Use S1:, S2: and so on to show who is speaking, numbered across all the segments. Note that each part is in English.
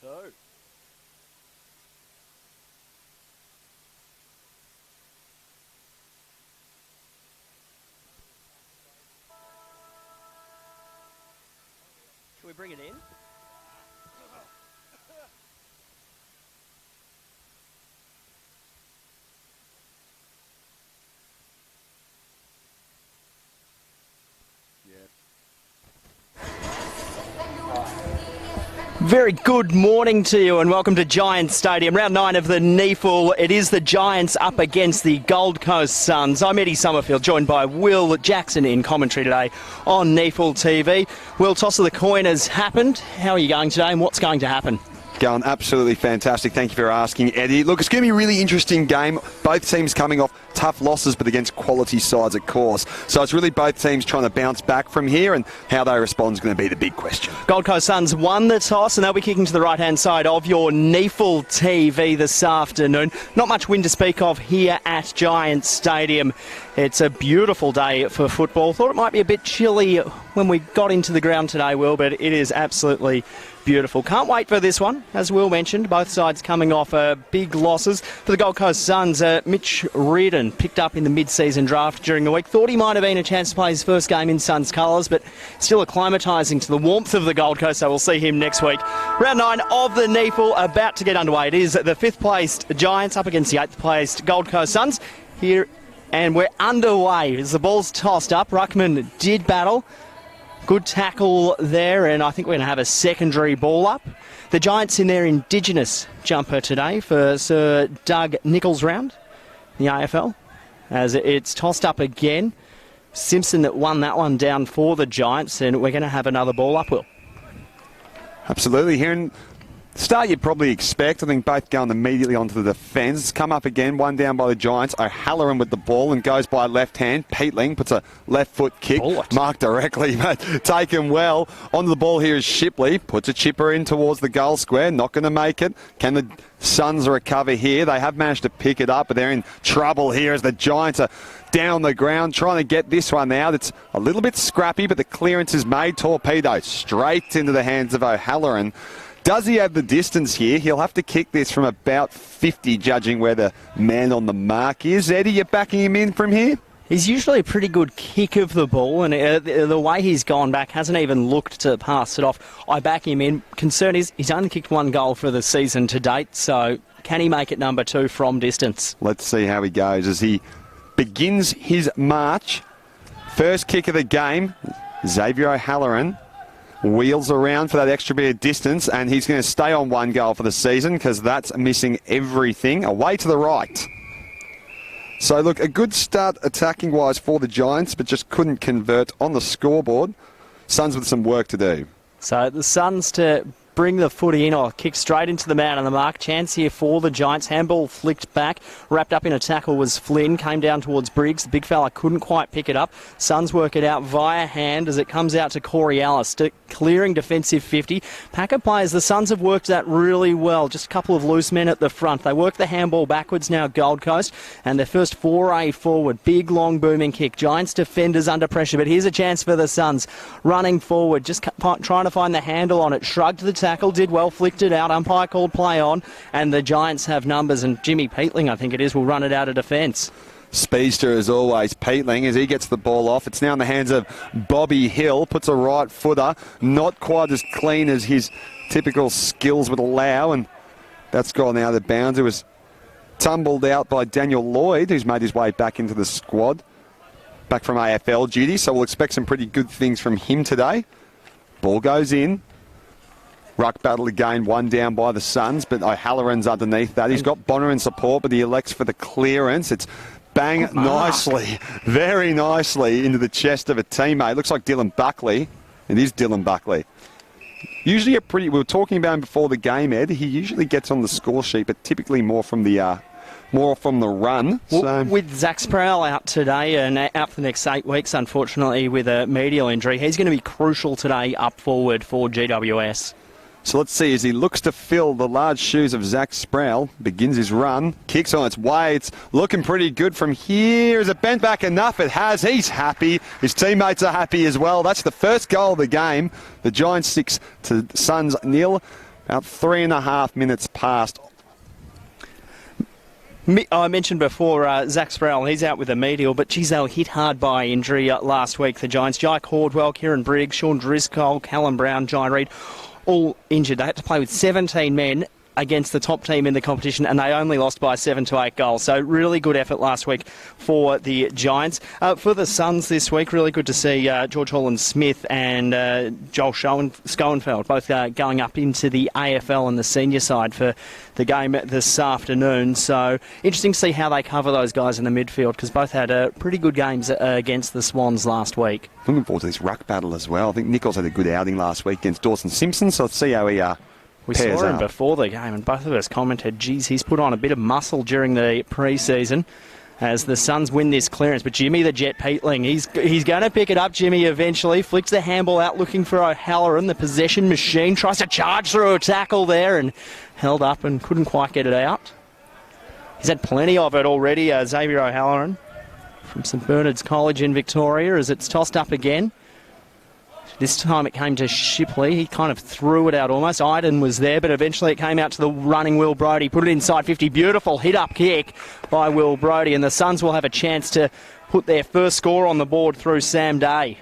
S1: 2. Should we bring it in? Very good morning to you and welcome to Giants Stadium. Round 9 of the NEAFL. It is the Giants up against the Gold Coast Suns. I'm Eddie Summerfield, joined by Will Jackson in commentary today on NEAFL TV. Will, toss of the coin has happened. How are you going today and what's going to happen?
S2: Going absolutely fantastic. Thank you for asking, Eddie. Look, it's going to be a really interesting game. Both teams coming off tough losses, but against quality sides, of course. So it's really both teams trying to bounce back from here, and how they respond is going to be the big question.
S1: Gold Coast Suns won the toss, and they'll be kicking to the right-hand side of your NEAFL TV this afternoon. Not much wind to speak of here at Giants Stadium. It's a beautiful day for football. Thought it might be a bit chilly when we got into the ground today, Will, but it is absolutely beautiful. Can't wait for this one. As Will mentioned, both sides coming off big losses. For the Gold Coast Suns, Mitch Reardon picked up in the mid-season draft during the week. Thought he might have been a chance to play his first game in Suns colours, but still acclimatising to the warmth of the Gold Coast, so we'll see him next week. Round 9 of the NEAFL about to get underway. It is the 5th-placed Giants up against the 8th-placed Gold Coast Suns. Here, and we're underway as the ball's tossed up. Ruckman did battle. Good tackle there, and I think we're going to have a secondary ball up. The Giants in their Indigenous jumper today for Sir Doug Nichols round, the AFL, as it's tossed up again. Simpson that won that one down for the Giants, and we're going to have another ball up, Will.
S2: Absolutely. Here in the start you'd probably expect. I think both going immediately onto the defence. It's come up again, one down by the Giants. O'Halloran with the ball and goes by left hand. Peatling puts a left foot kick. Marked directly, but taken well. Onto the ball here is Shipley. Puts a chipper in towards the goal square. Not going to make it. Can the Suns recover here? They have managed to pick it up, but they're in trouble here as the Giants are down the ground trying to get this one out. It's a little bit scrappy, but the clearance is made. Torpedo straight into the hands of O'Halloran. Does he have the distance here? He'll have to kick this from about 50, judging where the man on the mark is. Eddie, you're backing him in from here?
S1: He's usually a pretty good kick of the ball, and the way he's gone back hasn't even looked to pass it off. I back him in. Concern is he's only kicked 1 goal for the season to date, so can he make it number 2 from distance?
S2: Let's see how he goes as he begins his march. First kick of the game, Xavier O'Halloran wheels around for that extra bit of distance, and he's going to stay on 1 goal for the season because that's missing everything. Away to the right. So, look, a good start attacking-wise for the Giants, but just couldn't convert on the scoreboard. Suns with some work to do.
S1: So the Suns to bring the footy in, or kick straight into the man on the mark. Chance here for the Giants. Handball flicked back. Wrapped up in a tackle was Flynn. Came down towards Briggs. The big fella couldn't quite pick it up. Suns work it out via hand as it comes out to Corey Ellis. Clearing defensive 50. Packer players, the Suns have worked that really well. Just a couple of loose men at the front. They work the handball backwards now, Gold Coast. And their first foray forward. Big, long, booming kick. Giants defenders under pressure. But here's a chance for the Suns. Running forward. Just trying to find the handle on it. Shrugged the tackle, did well, flicked it out. Umpire called play on, and the Giants have numbers, and Jimmy Peatling, I think it is, will run it out of defence.
S2: Speedster as always, Peatling, as he gets the ball off. It's now in the hands of Bobby Hill. Puts a right footer. Not quite as clean as his typical skills would allow, and that's gone out of bounds. It was tumbled out by Daniel Lloyd, who's made his way back into the squad, back from AFL duty, so we'll expect some pretty good things from him today. Ball goes in. Ruck battle again, 1 down by the Suns, but O'Halloran's underneath that. He's got Bonner in support, but he elects for the clearance. It's bang nicely, very nicely into the chest of a teammate. Looks like Dylan Buckley. It is Dylan Buckley. Usually we were talking about him before the game, Ed. He usually gets on the score sheet, but typically more from the run.
S1: Well, with Zach Sproul out today and out for the next 8 weeks, unfortunately, with a medial injury, he's going to be crucial today up forward for GWS.
S2: So let's see, as he looks to fill the large shoes of Zach Sproul, begins his run, kicks on its way. It's looking pretty good from here. Is it bent back enough? It has. He's happy. His teammates are happy as well. That's the first goal of the game. The Giants 6 to Suns 0. About 3.5 minutes past.
S1: I mentioned before Zach Sproul, he's out with a medial, but geez, they were hit hard by injury last week, the Giants. Jake Hordwell, Kieran Briggs, Sean Driscoll, Callum Brown, Jai Reid, all injured. They had to play with 17 men against the top team in the competition, and they only lost by 7 to 8 goals. So really good effort last week for the Giants. For the Suns this week, really good to see George Holland-Smith and Joel Schoenfeld both going up into the AFL and the senior side for the game this afternoon. So interesting to see how they cover those guys in the midfield, because both had pretty good games against the Swans last week.
S2: Looking forward to this ruck battle as well. I think Nichols had a good outing last week against Dawson Simpson, so let's see how he
S1: We saw him before the game, and both of us commented, geez, he's put on a bit of muscle during the pre-season as the Suns win this clearance. But Jimmy the Jet Peatling, he's going to pick it up, Jimmy, eventually. Flicks the handball out looking for O'Halloran, the possession machine. Tries to charge through a tackle there and held up and couldn't quite get it out. He's had plenty of it already, Xavier O'Halloran from St Bernard's College in Victoria, as it's tossed up again. This time it came to Shipley. He kind of threw it out almost. Iden was there, but eventually it came out to the running Will Brodie. Put it inside 50. Beautiful hit-up kick by Will Brodie. And the Suns will have a chance to put their first score on the board through Sam Day.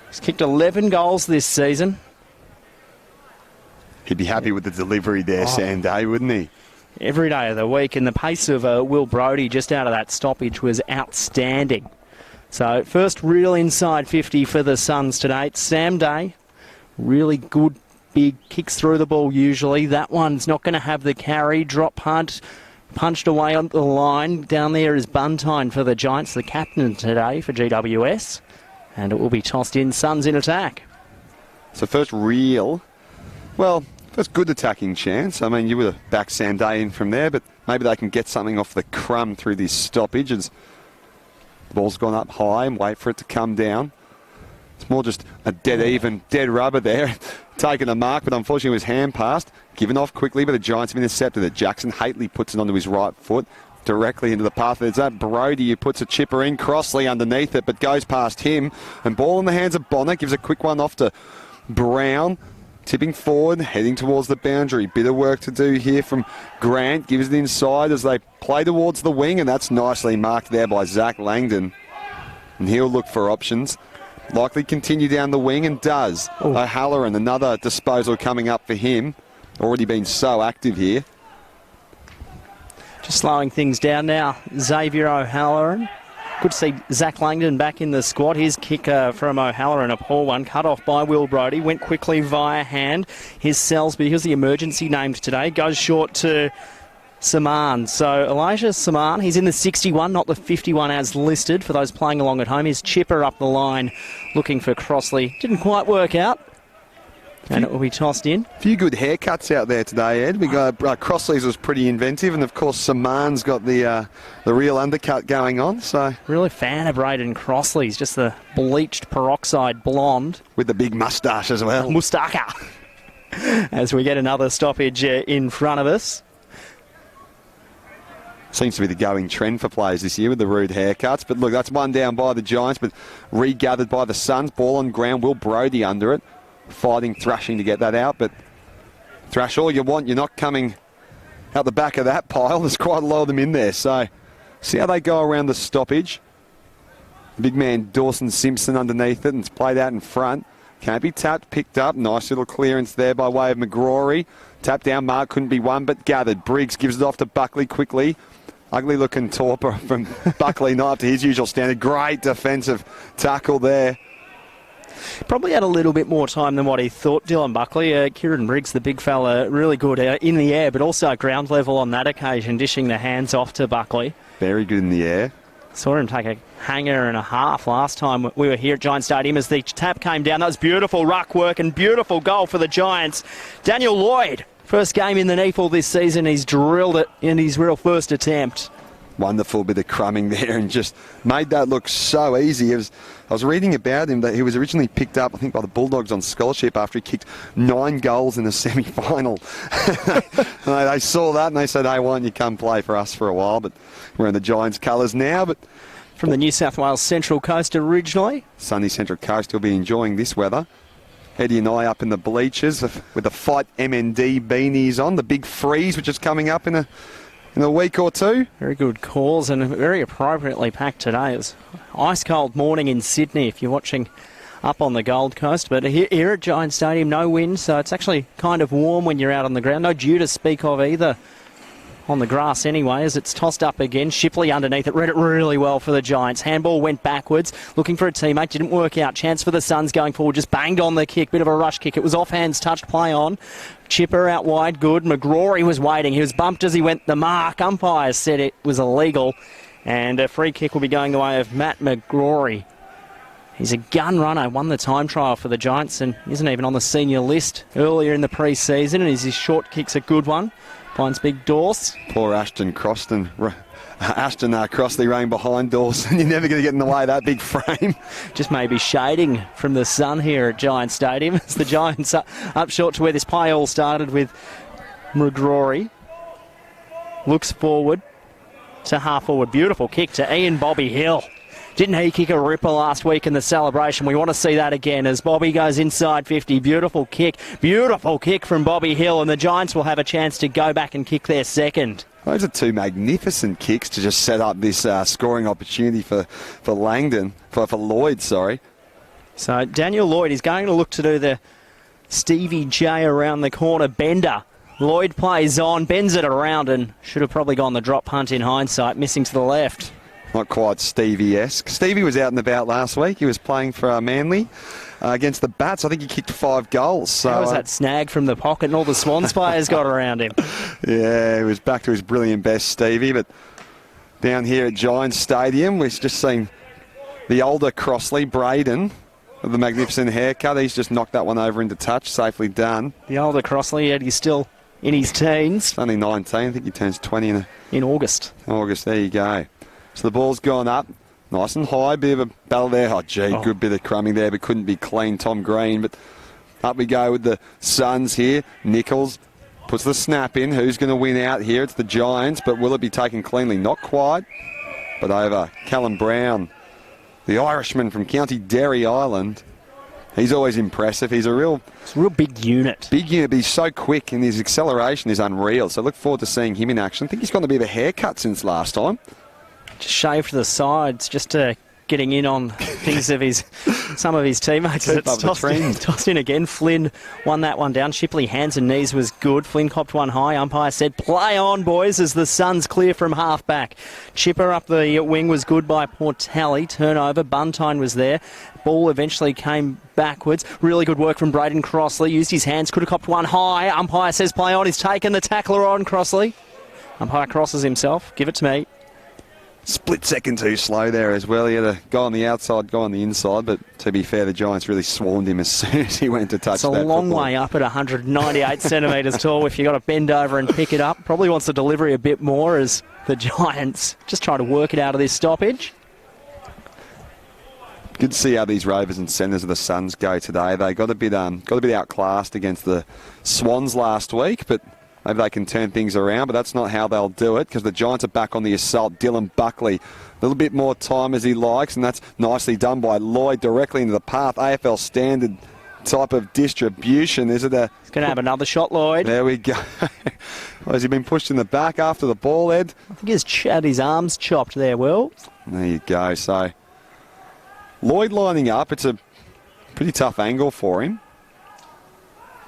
S1: He's kicked 11 goals this season.
S2: He'd be happy with the delivery there, Sam Day, wouldn't he? Every
S1: day of the week. And the pace of Will Brodie just out of that stoppage was outstanding. So first real inside 50 for the Suns today. It's Sam Day. Really good big kicks through the ball usually. That one's not going to have the carry. Drop punt. Punched away on the line. Down there is Buntine for the Giants, the captain today for GWS. And it will be tossed in. Suns in attack.
S2: So first good attacking chance. I mean, you would have backed Sam Day in from there, but maybe they can get something off the crumb through this stoppage. As the ball's gone up high and wait for it to come down. It's more just a dead rubber there. Taking a mark, but unfortunately it was hand passed. Given off quickly, but the Giants have intercepted it. Jackson Hately puts it onto his right foot, directly into the path. There's that Brodie who puts a chipper in. Crossley underneath it, but goes past him. And ball in the hands of Bonner. Gives a quick one off to Brown. Tipping forward, heading towards the boundary. Bit of work to do here from Grant. Gives it inside as they play towards the wing, and that's nicely marked there by Zach Langdon. And he'll look for options. Likely continue down the wing, and does. O'Halloran, another disposal coming up for him. Already been so active here.
S1: Just slowing things down now. Xavier O'Halloran. Good to see Zach Langdon back in the squad. His kick from O'Halloran, a poor one, cut off by Will Brodie. Went quickly via hand. Here's Selsby, who's the emergency named today. Goes short to Saman. So Elijah Saman, he's in the 61, not the 51 as listed for those playing along at home. His chipper up the line looking for Crossley. Didn't quite work out. And it will be tossed in.
S2: A few good haircuts out there today, Ed. We got Crossley's was pretty inventive, and of course Saman's got the real undercut going on. So
S1: really fan of Braden Crossley's, just the bleached peroxide blonde
S2: with the big moustache as well.
S1: Mustaka. As we get another stoppage in front of us.
S2: Seems to be the going trend for players this year with the rude haircuts. But look, that's one down by the Giants, but regathered by the Suns. Ball on ground. Will Brodie under it. Fighting, thrashing to get that out, but thrash all you want. You're not coming out the back of that pile. There's quite a lot of them in there. So see how they go around the stoppage. Big man Dawson Simpson underneath it, and it's played out in front. Can't be tapped, picked up. Nice little clearance there by way of McGrory. Tapped down, mark couldn't be won, but gathered. Briggs gives it off to Buckley quickly. Ugly looking torpor from Buckley, not up to his usual standard. Great defensive tackle there.
S1: Probably had a little bit more time than what he thought, Dylan Buckley. Kieran Briggs, the big fella, really good in the air, but also ground level on that occasion, dishing the hands off to Buckley.
S2: Very good in the air.
S1: Saw him take a hanger and a half last time we were here at Giant Stadium as the tap came down. That was beautiful ruck work and beautiful goal for the Giants. Daniel Lloyd, first game in the NEAFL this season. He's drilled it in his real first attempt.
S2: Wonderful bit of crumbing there and just made that look so easy. I was reading about him that he was originally picked up, I think, by the Bulldogs on scholarship after he kicked 9 goals in a semi-final. They saw that and they said, hey, why don't you come play for us for a while? But we're in the Giants' colours now. But
S1: from the New South Wales Central Coast originally.
S2: Sunny Central Coast, he'll be enjoying this weather. Eddie and I up in the bleachers with the Fight MND beanies on. The big freeze, which is coming up in a week or two.
S1: Very good calls and very appropriately packed today. It was ice cold morning in Sydney if you're watching up on the Gold Coast, but here at Giant Stadium, no wind, so it's actually kind of warm when you're out on the ground. No dew to speak of either on the grass anyway, as it's tossed up again. Shipley underneath it, read it really well for the Giants. Handball went backwards, looking for a teammate, didn't work out. Chance for the Suns going forward, just banged on the kick, bit of a rush kick. It was off hands, touched play on. Chipper out wide, good. McGrory was waiting. He was bumped as he went the mark. Umpires said it was illegal, and a free kick will be going the way of Matt McGrory. He's a gun runner, won the time trial for the Giants and isn't even on the senior list earlier in the pre-season, and his short kick's a good one. Finds big Dawes.
S2: Poor Ashton Crossley running behind Dawson. You're never going to get in the way of that big frame.
S1: Just maybe shading from the sun here at Giant Stadium. It's the Giants up short to where this play all started with McGrory. Looks forward to half forward. Beautiful kick to Ian Bobby Hill. Didn't he kick a ripper last week in the celebration? We want to see that again as Bobby goes inside 50. Beautiful kick from Bobby Hill, and the Giants will have a chance to go back and kick their second.
S2: Those are two magnificent kicks to just set up this scoring opportunity for Langdon, for Lloyd, sorry.
S1: So Daniel Lloyd is going to look to do the Stevie J around the corner bender. Lloyd plays on, bends it around, and should have probably gone the drop punt in hindsight, missing to the left.
S2: Not quite Stevie-esque. Stevie was out and about last week. He was playing for Manly against the Bats. I think he kicked 5 goals. So,
S1: how was that snag from the pocket and all the Swans players got around him?
S2: Yeah, he was back to his brilliant best, Stevie. But down here at Giants Stadium, we've just seen the older Crossley, Braden, with the magnificent haircut. He's just knocked that one over into touch. Safely done.
S1: The older Crossley, yet he's still in his teens.
S2: Only 19. I think he turns 20
S1: in August.
S2: August, there you go. So the ball's gone up, nice and high, bit of a battle there. Good bit of crumbing there, but couldn't be clean, Tom Green. But up we go with the Suns here. Nichols puts the snap in. Who's going to win out here? It's the Giants, but will it be taken cleanly? Not quite, but over. Callum Brown, the Irishman from County Derry Island. He's always impressive. He's a real
S1: big unit.
S2: Big unit, but he's so quick and his acceleration is unreal. So look forward to seeing him in action. I think he's got a bit of a haircut since last time.
S1: Just shaved to the sides, just getting in on things of some of his teammates. It's tossed in again. Flynn won that one down. Shipley, hands and knees was good. Flynn copped one high. Umpire said, play on, boys, as the Suns clear from half back. Chipper up the wing was good by Portelli. Turnover. Buntine was there. Ball eventually came backwards. Really good work from Braden Crossley. Used his hands. Could have copped one high. Umpire says, play on. He's taken the tackler on, Crossley. Umpire crosses himself. Give it to me.
S2: Split second too slow there as well. He had to go on the outside, go on the inside, but to be fair, the Giants really swarmed him as soon as he went to touch that.
S1: It's a long way up at 198 centimetres tall if you've got to bend over and pick it up. Probably wants the delivery a bit more as the Giants just try to work it out of this stoppage.
S2: Good to see how these Rovers and centres of the Suns go today. They got a bit outclassed against the Swans last week, but maybe they can turn things around, but that's not how they'll do it because the Giants are back on the assault. Dylan Buckley, a little bit more time as he likes, and that's nicely done by Lloyd directly into the path. AFL standard type of distribution. Is it a...
S1: He's going to have another shot, Lloyd.
S2: There we go. Well, has he been pushed in the back after the ball, Ed?
S1: I think he's had his arms chopped there, Will.
S2: There you go. So Lloyd lining up. It's a pretty tough angle for him.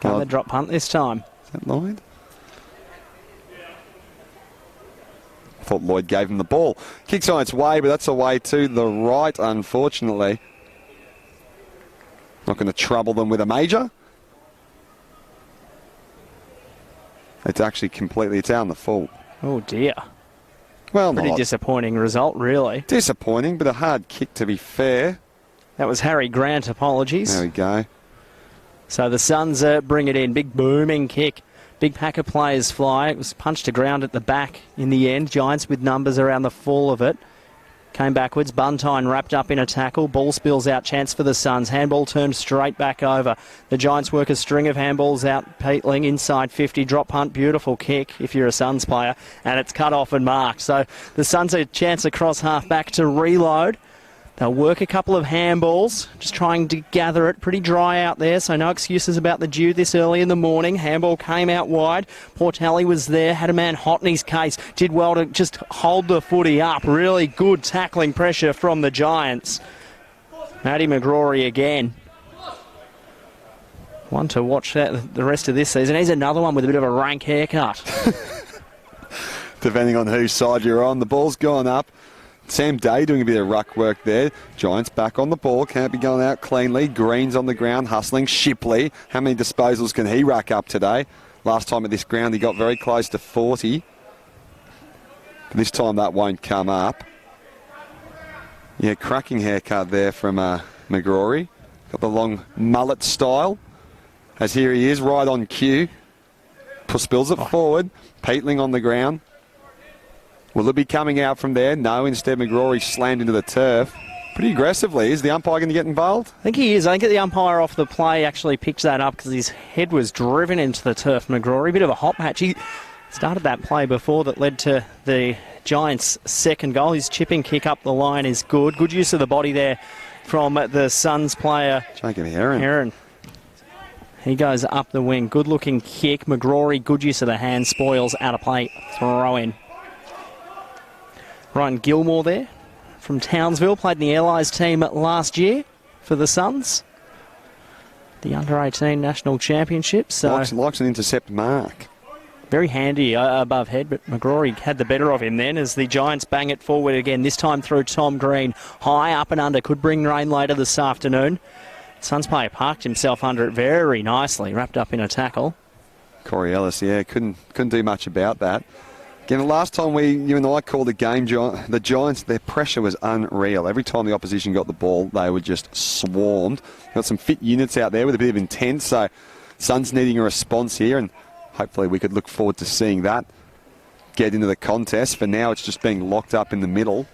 S1: Got the drop punt this time.
S2: Is that Lloyd? I thought Lloyd gave him the ball. Kicks on its way, but that's away to the right, unfortunately. Not going to trouble them with a major. It's actually it's out in the full.
S1: Oh, dear.
S2: Well,
S1: pretty disappointing result, really.
S2: Disappointing, but a hard kick to be fair.
S1: That was Harry Grant, apologies.
S2: There we go.
S1: So the Suns bring it in. Big booming kick. Big pack of players fly. It was punched to ground at the back in the end. Giants with numbers around the fall of it. Came backwards. Buntine wrapped up in a tackle. Ball spills out. Chance for the Suns. Handball turned straight back over. The Giants work a string of handballs out. Peatling inside 50. Drop punt. Beautiful kick if you're a Suns player. And it's cut off and marked. So the Suns a chance across half back to reload. They'll work a couple of handballs, just trying to gather it. Pretty dry out there, so no excuses about the dew this early in the morning. Handball came out wide. Portelli was there, had a man hot in his case. Did well to just hold the footy up. Really good tackling pressure from the Giants. Matty McGrory again. One to watch that the rest of this season. Here's another one with a bit of a rank haircut.
S2: Depending on whose side you're on. The ball's gone up. Sam Day doing a bit of ruck work there. Giants back on the ball. Can't be going out cleanly. Green's on the ground hustling. Shipley. How many disposals can he rack up today? Last time at this ground he got very close to 40. This time that won't come up. Yeah, cracking haircut there from McGrory. Got the long mullet style. As here he is, right on cue. Spills it forward. Peatling on the ground. Will it be coming out from there? No, instead McGrory slammed into the turf. Pretty aggressively. Is the umpire going to get involved?
S1: I think he is. I think the umpire off the play actually picked that up because his head was driven into the turf, McGrory. Bit of a hot match. He started that play before that led to the Giants' second goal. His chipping kick up the line is good. Good use of the body there from the Suns player.
S2: Jacob Heron.
S1: He goes up the wing. Good looking kick. McGrory, good use of the hand. Spoils out of play. Throw in. Ryan Gilmore there from Townsville. Played in the Allies team last year for the Suns. The under-18 national championship. So
S2: likes an intercept mark.
S1: Very handy above head, but McGrory had the better of him then as the Giants bang it forward again, this time through Tom Green. High up and under, could bring rain later this afternoon. Suns player parked himself under it very nicely, wrapped up in a tackle. Corey
S2: Ellis, yeah, couldn't do much about that. Again, the last time you and I called the game, the Giants, their pressure was unreal. Every time the opposition got the ball, they were just swarmed. Got some fit units out there with a bit of intent, so Suns needing a response here, and hopefully we could look forward to seeing that get into the contest. For now, it's just being locked up in the middle.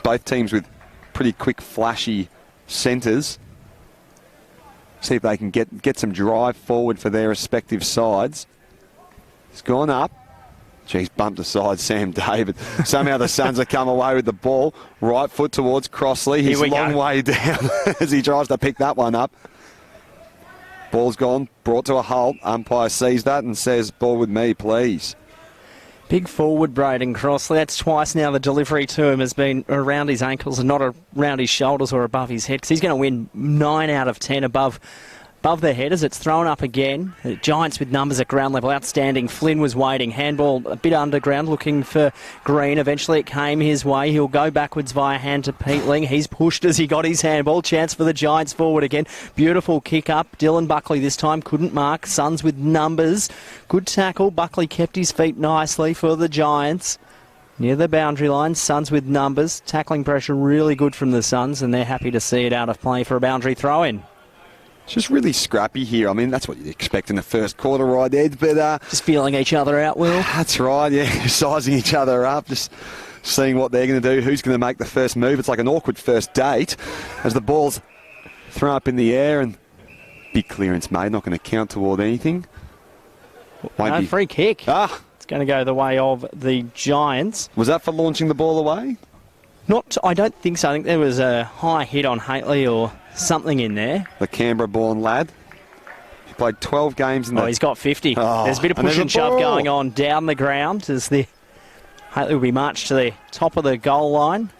S2: Both teams with pretty quick, flashy centres. See if they can get some drive forward for their respective sides. It's gone up. He's bumped aside Sam David. Somehow the Suns have come away with the ball. Right foot towards Crossley. He's a long way down as he tries to pick that one up. Ball's gone, brought to a halt. Umpire sees that and says, ball with me, please.
S1: Big forward, Braden Crossley. That's twice now the delivery to him has been around his ankles and not around his shoulders or above his head, because he's going to win 9 out of 10 above their head as it's thrown up again. The Giants with numbers at ground level, outstanding. Flynn was waiting. Handball a bit underground, looking for Green. Eventually it came his way. He'll go backwards via hand to Peatling. He's pushed as he got his handball. Chance for the Giants forward again. Beautiful kick up. Dylan Buckley this time couldn't mark. Suns with numbers. Good tackle. Buckley kept his feet nicely for the Giants. Near the boundary line, Suns with numbers. Tackling pressure really good from the Suns, and they're happy to see it out of play for a boundary throw-in.
S2: It's just really scrappy here. I mean, that's what you'd expect in the first quarter, right, Ed? But
S1: just feeling each other out, Will.
S2: That's right, yeah. Sizing each other up, just seeing what they're going to do, who's going to make the first move. It's like an awkward first date as the ball's thrown up in the air and big clearance made. Not going to count toward anything.
S1: Free kick. It's going to go the way of the Giants.
S2: Was that for launching the ball away?
S1: I don't think so. I think there was a high hit on Haitley or something in there.
S2: The Canberra-born lad. He played 12 games in the...
S1: he's got 50. There's a bit of push and shove going on down the ground as the Haitley will be marched to the top of the goal line.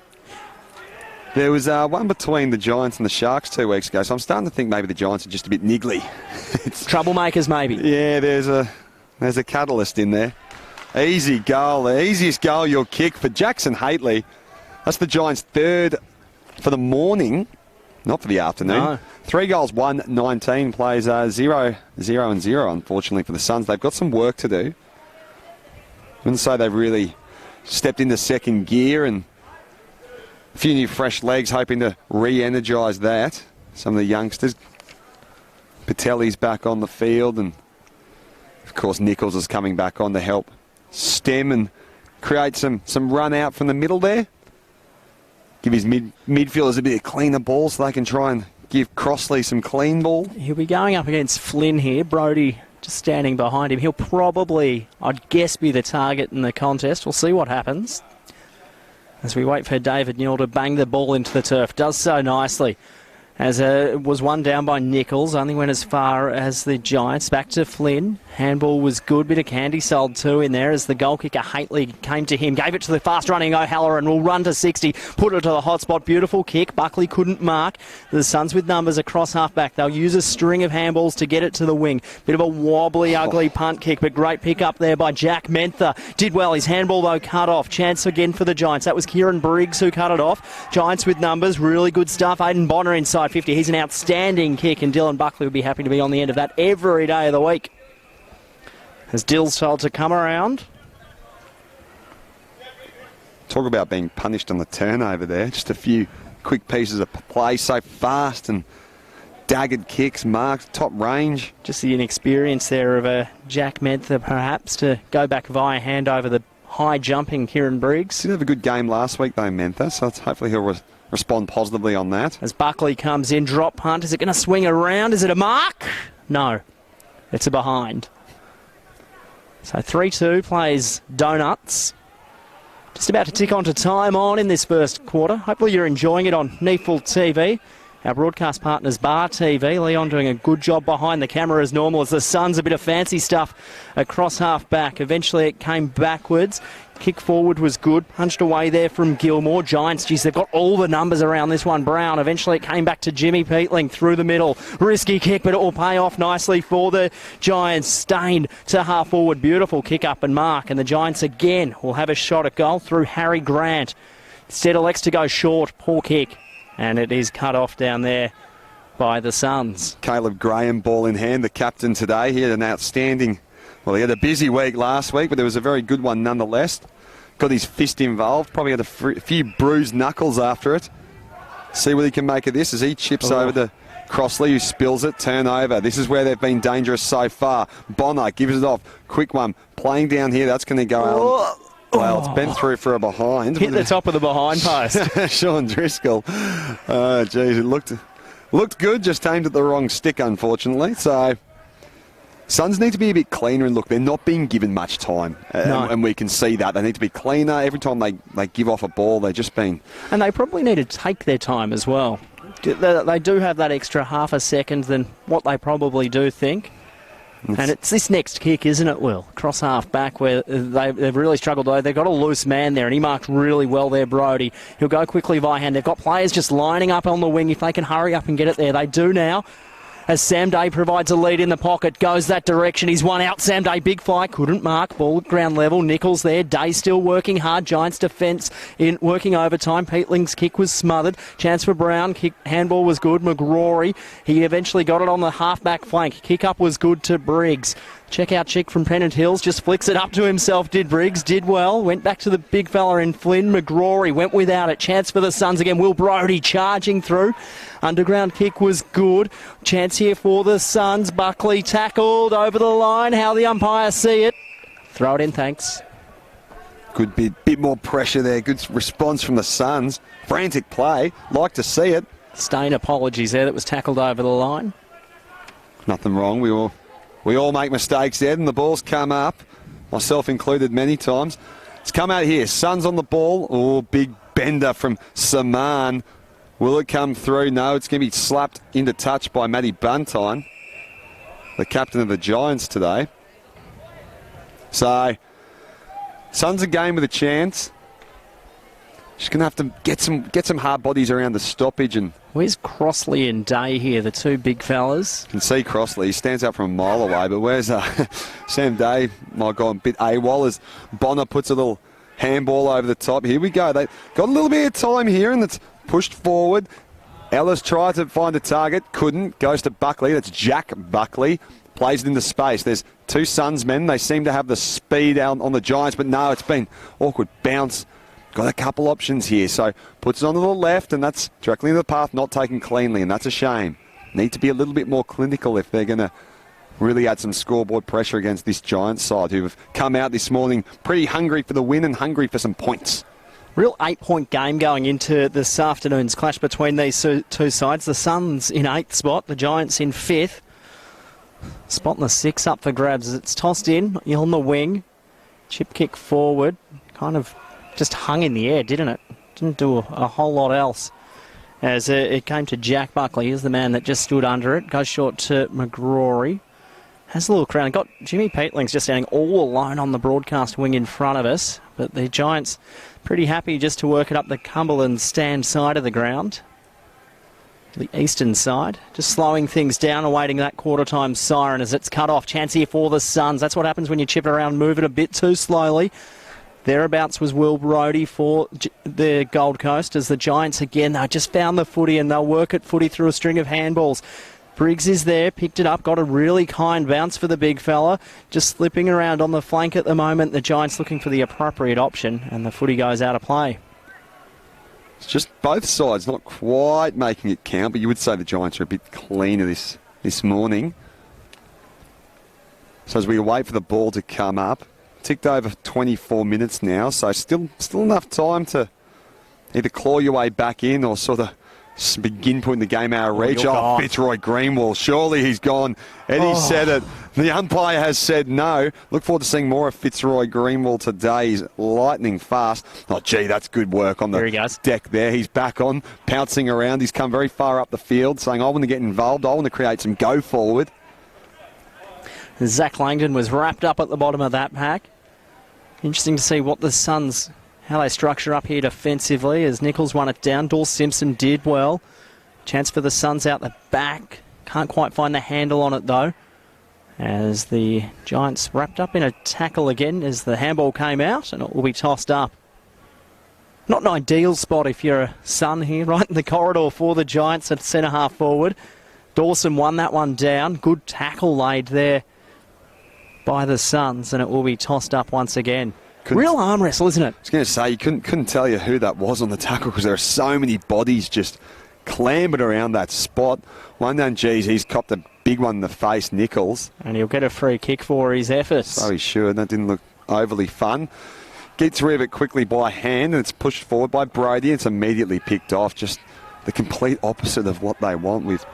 S2: There was one between the Giants and the Sharks 2 weeks ago, so I'm starting to think maybe the Giants are just a bit niggly.
S1: Troublemakers, maybe.
S2: Yeah, there's a catalyst in there. Easy goal. The easiest goal you'll kick for Jackson Haitley. That's the Giants' third for the morning, not for the afternoon.
S1: No.
S2: 3 goals, 1-19, plays 0-0, unfortunately, for the Suns. They've got some work to do. I wouldn't say they've really stepped into second gear, and a few new fresh legs hoping to re-energise that. Some of the youngsters. Patelli's back on the field, and of course Nichols is coming back on to help stem and create some run out from the middle there. Give his midfielders a bit of cleaner ball so they can try and give Crossley some clean ball.
S1: He'll be going up against Flynn here. Brody just standing behind him. He'll probably, I'd guess, be the target in the contest. We'll see what happens. as we wait for David Newell to bang the ball into the turf. Does so nicely. As was one down by Nichols, only went as far as the Giants. Back to Flynn. Handball was good. Bit of candy sold too in there as the goal kicker Haitley came to him. Gave it to the fast-running O'Halloran. Will run to 60. Put it to the hot spot. Beautiful kick. Buckley couldn't mark. The Suns with numbers across half-back. They'll use a string of handballs to get it to the wing. Bit of a wobbly, ugly punt kick, but great pick up there by Jack Menther. Did well. His handball, though, cut off. Chance again for the Giants. That was Kieran Briggs who cut it off. Giants with numbers. Really good stuff. Aidan Bonner inside 50. He's an outstanding kick, and Dylan Buckley would be happy to be on the end of that every day of the week. As Dill's told to come around.
S2: Talk about being punished on the turnover there. Just a few quick pieces of play, so fast and daggered kicks, marked, top range.
S1: Just the inexperience there of Jack Menther, perhaps, to go back via hand over the high-jumping Kieran Briggs.
S2: Did have a good game last week, though, Menther, so hopefully he'll respond positively on that.
S1: As Buckley comes in, drop punt. Is it going to swing around? Is it a mark? No. It's a behind. So 3-2 plays Donuts. Just about to tick on to time on in this first quarter. Hopefully you're enjoying it on NEAFL TV. Our broadcast partners, Bar TV. Leon doing a good job behind the camera as normal as the Suns a bit of fancy stuff across half-back. Eventually it came backwards. Kick forward was good. Punched away there from Gilmore. Giants, geez, they've got all the numbers around this one. Brown, eventually it came back to Jimmy Peatling through the middle. Risky kick, but it will pay off nicely for the Giants. Stained to half forward. Beautiful kick up and mark. And the Giants again will have a shot at goal through Harry Grant. Instead elects to go short. Poor kick. And it is cut off down there by the Suns.
S2: Caleb Graham, ball in hand, the captain today. He had an outstanding... Well, he had a busy week last week, but there was a very good one nonetheless. Got his fist involved, probably had a few bruised knuckles after it. See what he can make of this as he chips over to Crossley, who spills it, turnover. This is where they've been dangerous so far. Bonner gives it off, quick one, playing down here, that's going to go out. Well, it's bent through for a behind.
S1: Hit the top of the behind post.
S2: Sean Driscoll. Oh, geez, it looked good, just aimed at the wrong stick, unfortunately. So... Suns need to be a bit cleaner, and look, they're not being given much time, and we can see that. They need to be cleaner. Every time they give off a ball, they're just being...
S1: And they probably need to take their time as well. They do have that extra half a second than what they probably do think. And it's this next kick, isn't it, Will? Cross half back where they've really struggled, though. They've got a loose man there, and he marked really well there, Brodie. He'll go quickly by hand. They've got players just lining up on the wing. If they can hurry up and get it there, they do now. As Sam Day provides a lead in the pocket, goes that direction. He's one out. Sam Day, big fly, couldn't mark. Ball at ground level. Nichols there. Day still working hard. Giants defence in working overtime. Peatling's kick was smothered. Chance for Brown. Handball was good. McGrory, he eventually got it on the half-back flank. Kick up was good to Briggs. Check-out chick from Pennant Hills, just flicks it up to himself, did Briggs, did well, went back to the big fella in Flynn. McGrory went without it. Chance for the Suns again. Will Brodie charging through. Underground kick was good. Chance here for the Suns. Buckley tackled over the line. How the umpires see it. Throw it in, thanks.
S2: Good bit more pressure there. Good response from the Suns. Frantic play. Like to see it.
S1: Stain apologies there. That was tackled over the line.
S2: Nothing wrong. We all make mistakes, Ed, and the ball's come up, myself included many times. It's come out here. Suns on the ball. Oh, big bender from Saman. Will it come through? No, it's going to be slapped into touch by Matty Buntine, the captain of the Giants today. So, Suns a game with a chance. Just going to have to get some hard bodies around the stoppage. And
S1: where's Crossley and Day here, the two big fellas?
S2: You can see Crossley. He stands out from a mile away, but where's Sam Day? Might go a bit AWOL as Bonner puts a little handball over the top. Here we go. They got a little bit of time here, and it's pushed forward. Ellis tried to find a target, couldn't. Goes to Buckley. That's Jack Buckley. Plays it into space. There's two Suns men. They seem to have the speed out on the Giants, but no, it's been awkward bounce. Got a couple options here, so puts it onto the left, and that's directly into the path, not taken cleanly, and that's a shame. Need to be a little bit more clinical if they're going to really add some scoreboard pressure against this Giants side, who have come out this morning pretty hungry for the win and hungry for some points.
S1: Real 8-point game going into this afternoon's clash between these two sides. The Suns in 8th spot, the Giants in 5th. Spot in the 6 up for grabs. It's tossed in on the wing. Chip kick forward. Kind of just hung in the air, didn't it? Didn't do a whole lot else. As it came to Jack Buckley, he's the man that just stood under it. Goes short to McGrory. Has a look around. Got Jimmy Peatlings just standing all alone on the broadcast wing in front of us. But the Giants pretty happy just to work it up the Cumberland stand side of the ground. The eastern side. Just slowing things down, awaiting that quarter-time siren as it's cut off. Chance here for the Suns. That's what happens when you chip it around, move it a bit too slowly. Thereabouts was Will Brodie for the Gold Coast as the Giants again, they just found the footy and they'll work at footy through a string of handballs. Briggs is there, picked it up, got a really kind bounce for the big fella. Just slipping around on the flank at the moment. The Giants looking for the appropriate option and the footy goes out of play.
S2: It's just both sides not quite making it count, but you would say the Giants are a bit cleaner this morning. So as we wait for the ball to come up, ticked over 24 minutes now, so still enough time to either claw your way back in or sort of begin putting the game out of reach. Oh, Fitzroy Greenwall, surely he's gone. Eddie said it. The umpire has said no. Look forward to seeing more of Fitzroy Greenwall today. He's lightning fast. Oh, gee, that's good work on the deck there. He's back on, pouncing around. He's come very far up the field, saying, I want to get involved. I want to create some go forward.
S1: Zach Langdon was wrapped up at the bottom of that pack. Interesting to see what the Suns, how they structure up here defensively as Nichols won it down. Dawes Simpson did well. Chance for the Suns out the back. Can't quite find the handle on it though. As the Giants wrapped up in a tackle again as the handball came out and it will be tossed up. Not an ideal spot if you're a Sun here, right in the corridor for the Giants at centre half forward. Dawson won that one down. Good tackle laid there by the Suns, and it will be tossed up once again. Real arm wrestle, isn't it?
S2: I was going to say, you couldn't tell you who that was on the tackle because there are so many bodies just clambered around that spot. One down, geez, he's copped a big one in the face, Nichols.
S1: And he'll get a free kick for his efforts.
S2: So he should. That didn't look overly fun. Gets rid of it quickly by hand, and it's pushed forward by Brodie. It's immediately picked off. Just the complete opposite of what they want. We've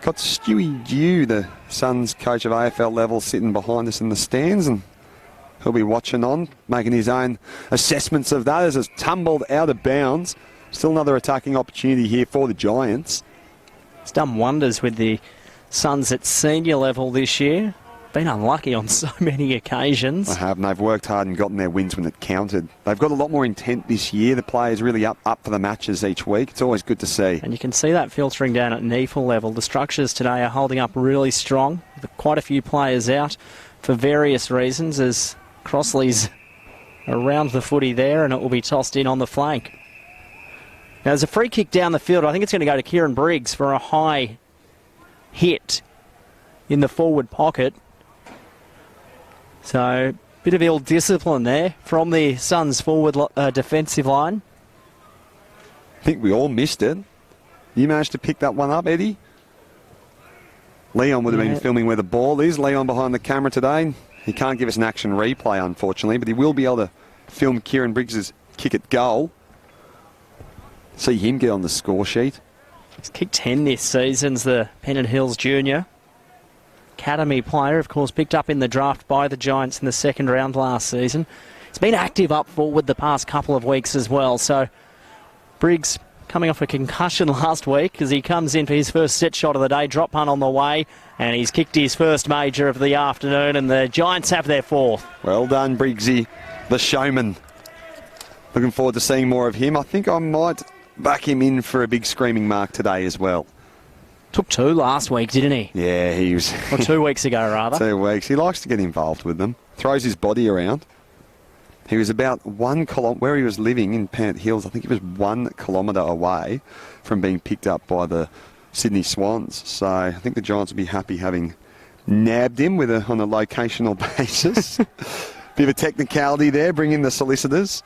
S2: got Stewie Dew, the Suns coach of AFL level, sitting behind us in the stands, and he'll be watching on, making his own assessments of that as it's tumbled out of bounds. Still another attacking opportunity here for the Giants.
S1: It's done wonders with the Suns at senior level this year. Been unlucky on so many occasions.
S2: They have, and they've worked hard and gotten their wins when it counted. They've got a lot more intent this year. The players really up for the matches each week. It's always good to see.
S1: And you can see that filtering down at NEAFL level. The structures today are holding up really strong. Quite a few players out for various reasons as Crossley's around the footy there, and it will be tossed in on the flank. Now there's a free kick down the field. I think it's going to go to Kieran Briggs for a high hit in the forward pocket. So, bit of ill discipline there from the Suns forward defensive line.
S2: I think we all missed it. You managed to pick that one up, Eddie? Leon would have been filming where the ball is. Leon behind the camera today. He can't give us an action replay, unfortunately, but he will be able to film Kieran Briggs' kick at goal. See him get on the score sheet.
S1: He's kicked 10 this season's the Pennant Hills Junior. Academy player, of course, picked up in the draft by the Giants in the second round last season. He's been active up forward the past couple of weeks as well. So Briggs coming off a concussion last week as he comes in for his first set shot of the day. Drop punt on the way, and he's kicked his first major of the afternoon, and the Giants have their fourth.
S2: Well done, Briggsy, the showman. Looking forward to seeing more of him. I think I might back him in for a big screaming mark today as well.
S1: Took 2 last week, didn't he?
S2: Yeah, he was.
S1: Or 2 weeks ago, rather.
S2: 2 weeks. He likes to get involved with them. Throws his body around. He was about 1 kilometre, where he was living in Pennant Hills, I think he was 1 kilometre away from being picked up by the Sydney Swans. So I think the Giants will be happy having nabbed him on a locational basis. Bit of a technicality there, bring in the solicitors.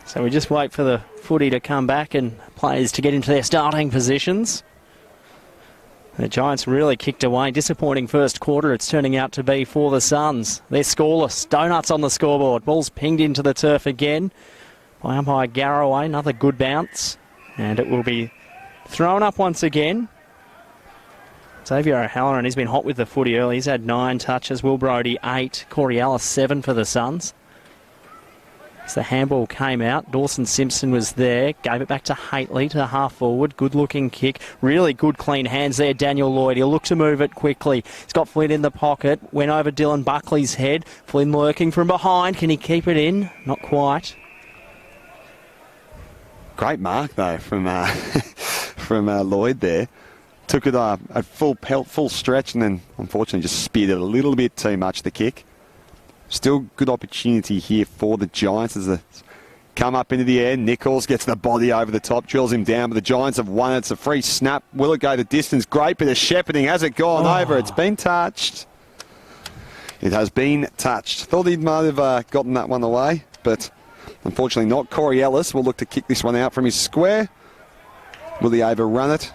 S1: So we just wait for the footy to come back and players to get into their starting positions. The Giants really kicked away. Disappointing first quarter it's turning out to be for the Suns. They're scoreless. Donuts on the scoreboard. Ball's pinged into the turf again by umpire Garraway. Another good bounce. And it will be thrown up once again. Xavier O'Halloran, he's been hot with the footy early. He's had 9 touches. Will Brodie 8. Corey Ellis 7 for the Suns. As the handball came out, Dawson Simpson was there, gave it back to Haitley, to the half forward. Good looking kick. Really good clean hands there, Daniel Lloyd. He'll look to move it quickly. He's got Flynn in the pocket. Went over Dylan Buckley's head. Flynn lurking from behind. Can he keep it in? Not quite.
S2: Great mark, though, from Lloyd there. Took it a full pelt, full stretch, and then, unfortunately, just speared it a little bit too much, the kick. Still good opportunity here for the Giants as they come up into the air. Nichols gets the body over the top, drills him down, but the Giants have won it. It's a free snap. Will it go the distance? Great bit of shepherding. Has it gone over? It's been touched. It has been touched. Thought he might have gotten that one away, but unfortunately not. Corey Ellis will look to kick this one out from his square. Will he overrun it?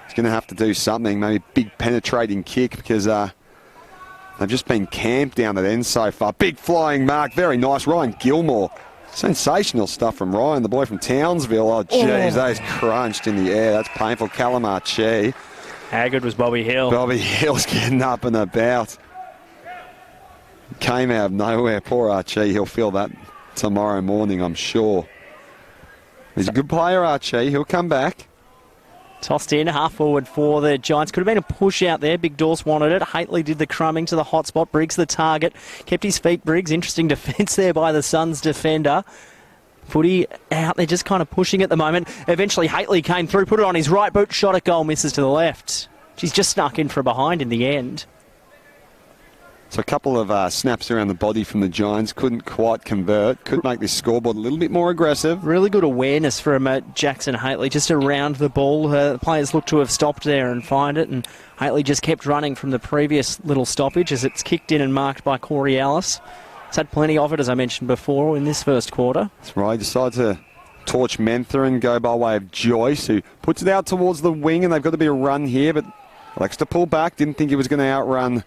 S2: He's going to have to do something, maybe a big penetrating kick, because they've just been camped down that end so far. Big flying mark, very nice. Ryan Gilmore. Sensational stuff from Ryan, the boy from Townsville. Oh, jeez, that is crunched in the air. That's painful. Calamarchi.
S1: How good was Bobby Hill?
S2: Bobby Hill's getting up and about. Came out of nowhere. Poor Archie. He'll feel that tomorrow morning, I'm sure. He's a good player, Archie. He'll come back.
S1: Tossed in, half forward for the Giants. Could have been a push out there. Big Dorse wanted it. Haitley did the crumbing to the hot spot. Briggs the target. Kept his feet, Briggs. Interesting defence there by the Suns defender. Footy out there, just kind of pushing at the moment. Eventually, Haitley came through, put it on his right boot, shot at goal, misses to the left. She's just snuck in from behind in the end.
S2: So a couple of snaps around the body from the Giants. Couldn't quite convert. Could make this scoreboard a little bit more aggressive.
S1: Really good awareness from Jackson Haitley, just around the ball. The players looked to have stopped there and find it, and Haitley just kept running from the previous little stoppage as it's kicked in and marked by Corey Ellis. He's had plenty of it, as I mentioned before, in this first quarter.
S2: That's right. He decides to torch Menther and go by way of Joyce, who puts it out towards the wing, and they've got to be a run here, but likes to pull back. Didn't think he was going to outrun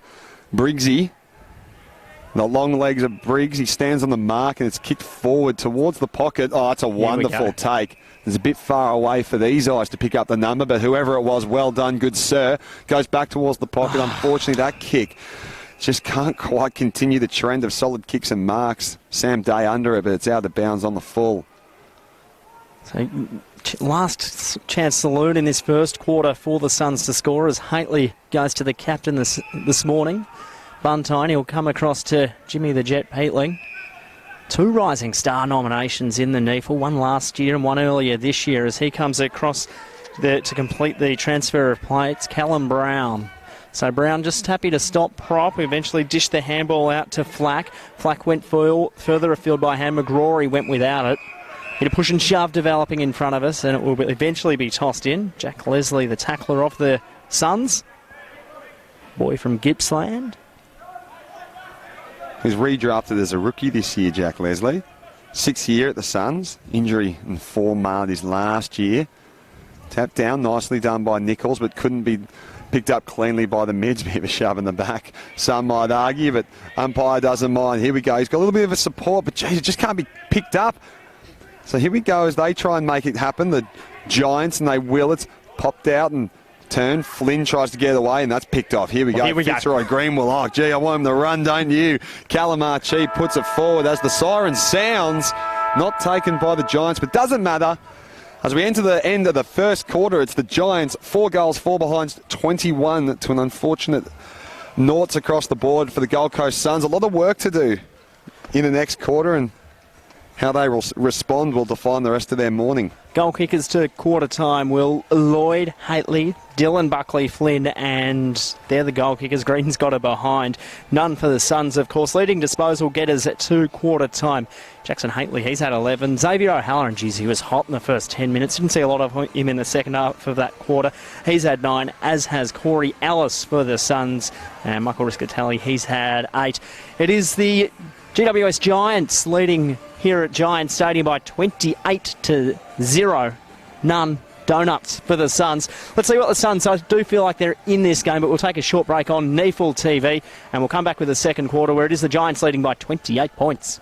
S2: Briggsy. The long legs of Briggs. He stands on the mark and it's kicked forward towards the pocket. Oh, it's a wonderful take. It's a bit far away for these eyes to pick up the number, but whoever it was, well done, good sir. Goes back towards the pocket. Unfortunately, that kick just can't quite continue the trend of solid kicks and marks. Sam Day under it, but it's out of bounds on the full.
S1: So, last chance saloon in this first quarter for the Suns to score as Haitley goes to the captain this morning. Buntine, he'll come across to Jimmy the Jet Peatling. 2 Rising Star nominations in the NEAFL, one last year and one earlier this year as he comes across to complete the transfer of play. It's Callum Brown. So Brown just happy to stop prop, eventually dished the handball out to Flack. Flack went further afield by hand. McGrory went without it. Bit of push and shove developing in front of us, and it will eventually be tossed in. Jack Leslie, the tackler of the Suns. Boy from Gippsland.
S2: He's redrafted as a rookie this year, Jack Leslie. 6th year at the Suns. Injury and form marred his last year. Tapped down, nicely done by Nichols, but couldn't be picked up cleanly by the mids. Bit of a shove in the back, some might argue, but umpire doesn't mind. Here we go. He's got a little bit of a support, but geez, it just can't be picked up. So here we go as they try and make it happen. The Giants, and they will. It's popped out and turn. Flynn tries to get away, and that's picked off. Here we go. Fitzroy Greenwell. Oh, gee, I want him to run, don't you? Calamarchi puts it forward as the siren sounds. Not taken by the Giants, but doesn't matter. As we enter the end of the first quarter, it's the Giants 4 goals, 4 behinds, 21 to an unfortunate noughts across the board for the Gold Coast Suns. A lot of work to do in the next quarter, and how they will respond will define the rest of their morning.
S1: Goal kickers to quarter time will Lloyd, Haitley, Dylan Buckley, Flynn, and they're the goal kickers. Green's got it behind. None for the Suns, of course. Leading disposal getters to quarter time. Jackson Haitley, he's had 11. Xavier O'Halloran, geez, he was hot in the first 10 minutes. Didn't see a lot of him in the second half of that quarter. He's had 9, as has Corey Ellis for the Suns. And Michael Riscatelli, he's had 8. It is the GWS Giants leading here at Giants Stadium by 28-0. None donuts for the Suns. Let's see what the Suns, I do feel like they're in this game, but we'll take a short break on NEAFL TV and we'll come back with the second quarter where it is the Giants leading by 28 points.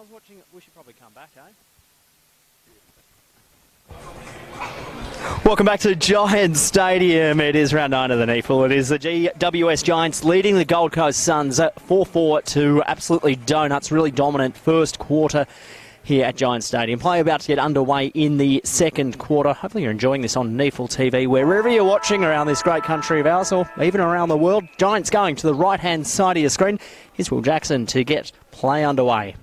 S1: was watching it. We should probably come back, eh? Welcome back to Giants Stadium. It is round 9 of the NEAFL. It is the GWS Giants leading the Gold Coast Suns at 4-4 to absolutely donuts. Really dominant first quarter here at Giants Stadium. Play about to get underway in the second quarter. Hopefully you're enjoying this on NEAFL TV. Wherever you're watching around this great country of ours or even around the world, Giants going to the right-hand side of your screen. Here's Will Jackson to get play underway.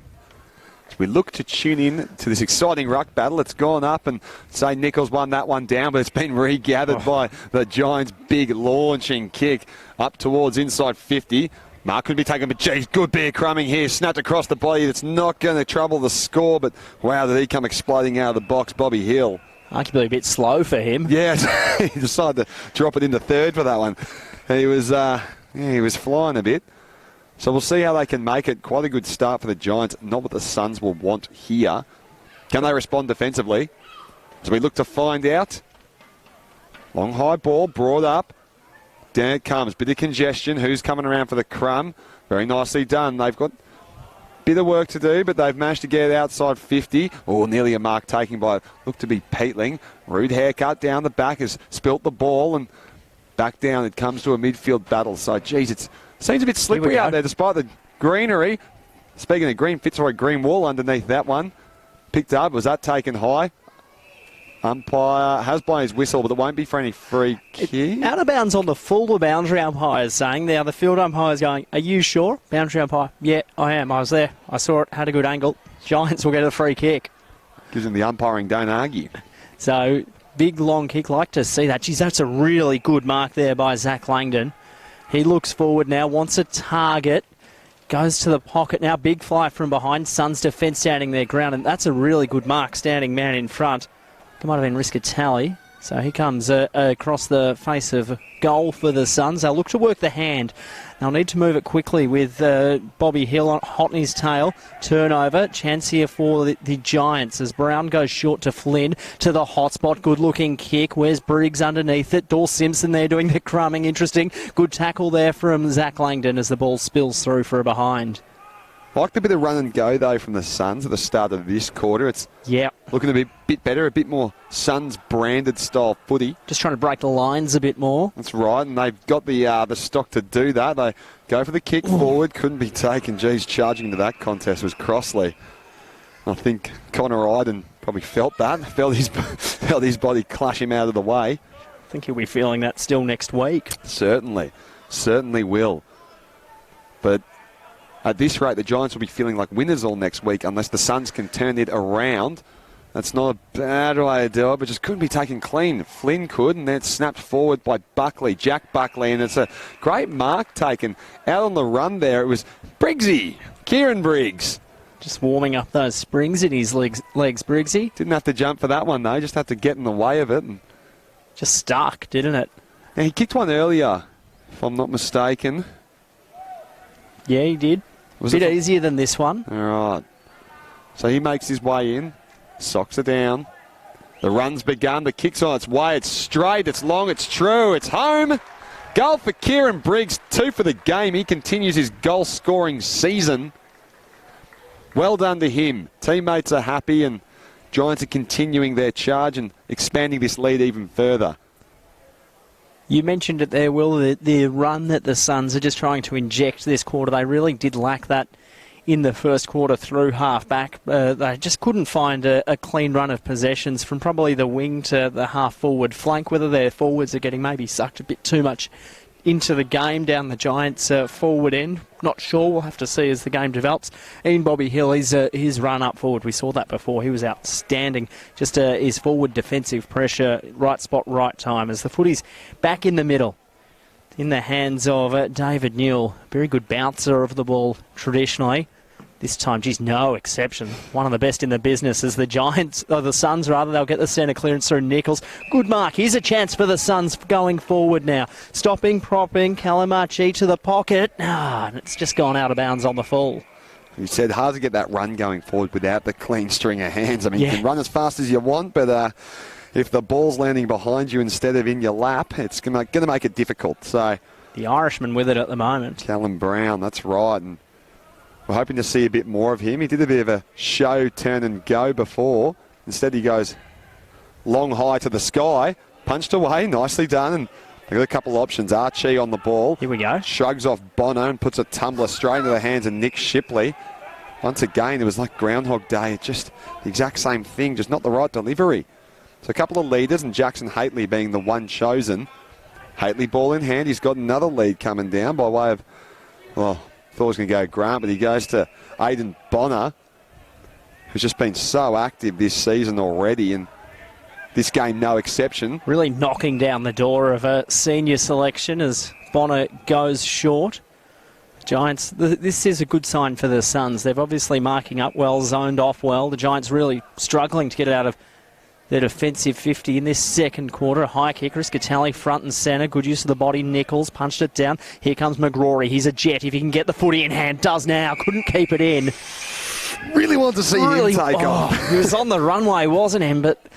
S2: We look to tune in to this exciting ruck battle. It's gone up and St. Nichols won that one down, but it's been regathered by the Giants' big launching kick up towards inside 50. Mark could be taken, but geez, good beer crumbing here. Snapped across the body. It's not going to trouble the score, but wow, did he come exploding out of the box, Bobby Hill.
S1: Arguably a bit slow for him.
S2: Yeah, he decided to drop it into third for that one. He was flying a bit. So we'll see how they can make it. Quite a good start for the Giants. Not what the Suns will want here. Can they respond defensively? So we look to find out. Long high ball brought up. Down it comes. Bit of congestion. Who's coming around for the crumb? Very nicely done. They've got a bit of work to do, but they've managed to get it outside 50. Oh, nearly a mark taken by, look to be Peatling. Rude haircut down the back. Has spilt the ball and back down. It comes to a midfield battle. So, geez, it seems a bit slippery out there despite the greenery. Speaking of green, Fitzroy green wall underneath that one. Picked up. Was that taken high? Umpire has blown his whistle, but it won't be for any free kick.
S1: Out of bounds on the full, the boundary umpire is saying. Now the field umpire is going, are you sure? Boundary umpire, yeah, I am. I was there. I saw it, had a good angle. Giants will get a free kick.
S2: Gives him the umpiring, don't argue.
S1: So, big long kick. Like to see that. Geez, that's a really good mark there by Zach Langdon. He looks forward now, wants a target. Goes to the pocket now. Big fly from behind. Suns defence standing their ground. And that's a really good mark, standing man in front. It might have been risk a tally. So he comes across the face of goal for the Suns. They'll look to work the hand. They'll need to move it quickly with Bobby Hill hot in his tail. Turnover. Chance here for the Giants as Brown goes short to Flynn to the hot spot. Good looking kick. Where's Briggs underneath it? Dawes Simpson there doing the crumbing. Interesting. Good tackle there from Zach Langdon as the ball spills through for a behind.
S2: Like the bit of run and go, though, from the Suns at the start of this quarter. It's looking to be a bit better, a bit more Suns-branded style footy.
S1: Just trying to break the lines a bit more.
S2: That's right, and they've got the stock to do that. They go for the kick forward, couldn't be taken. Geez, charging into that contest was Crossley. I think Connor Iden probably felt that, felt his body clash him out of the way.
S1: I think he'll be feeling that still next week.
S2: Certainly will. But at this rate, the Giants will be feeling like winners all next week unless the Suns can turn it around. That's not a bad way to do it, but just couldn't be taken clean. Flynn could, and then it's snapped forward by Buckley, Jack Buckley, and it's a great mark taken. Out on the run there, it was Briggsy, Kieran Briggs.
S1: Just warming up those springs in his legs, Briggsy.
S2: Didn't have to jump for that one, though. Just had to get in the way of it. And
S1: just stuck, didn't it?
S2: Now, he kicked one earlier, if I'm not mistaken.
S1: Yeah, he did. A bit easier than this one.
S2: All right. So he makes his way in. Socks are down. The run's begun. The kick's on its way. It's straight. It's long. It's true. It's home. Goal for Kieran Briggs. 2 for the game. He continues his goal-scoring season. Well done to him. Teammates are happy, and Giants are continuing their charge and expanding this lead even further.
S1: You mentioned it there, Will, the run that the Suns are just trying to inject this quarter. They really did lack that in the first quarter through half-back. They just couldn't find a clean run of possessions from probably the wing to the half-forward flank, whether their forwards are getting maybe sucked a bit too much into the game down the Giants' forward end. Not sure. We'll have to see as the game develops. Ian Bobby Hill, his run up forward, we saw that before. He was outstanding. Just his forward defensive pressure, right spot, right time. As the footy's back in the middle, in the hands of David Newell. Very good bouncer of the ball traditionally. This time, geez, no exception. One of the best in the business is the Giants, or the Suns rather. They'll get the centre clearance through Nichols. Good mark. Here's a chance for the Suns going forward now. Stopping, propping, Calamachi to the pocket. And it's just gone out of bounds on the full.
S2: You said hard to get that run going forward without the clean string of hands. I mean, you can run as fast as you want, but if the ball's landing behind you instead of in your lap, it's going to make it difficult. So
S1: the Irishman with it at the moment.
S2: Callum Brown, that's right. And We're hoping to see a bit more of him. He did a bit of a show, turn and go before. Instead, he goes long high to the sky, punched away, nicely done. And they've got a couple of options. Archie on the ball.
S1: Here we go.
S2: Shrugs off Bono and puts a tumbler straight into the hands of Nick Shipley. Once again, it was like Groundhog Day. Just the exact same thing, just not the right delivery. So a couple of leaders, and Jackson Haitley being the one chosen. Haitley ball in hand. He's got another lead coming down by way of, well, thought he was going to go Grant, but he goes to Aidan Bonner, who's just been so active this season already, and this game no exception.
S1: Really knocking down the door of a senior selection as Bonner goes short. Giants, this is a good sign for the Suns. They've obviously marking up well, zoned off well. The Giants really struggling to get it out of their defensive 50 in this second quarter. A high kick, Riscatelli front and centre. Good use of the body. Nichols punched it down. Here comes McGrory. He's a jet. If he can get the footy in hand, does now. Couldn't keep it in.
S2: Really want to see him take off.
S1: He was on the runway, wasn't him? But there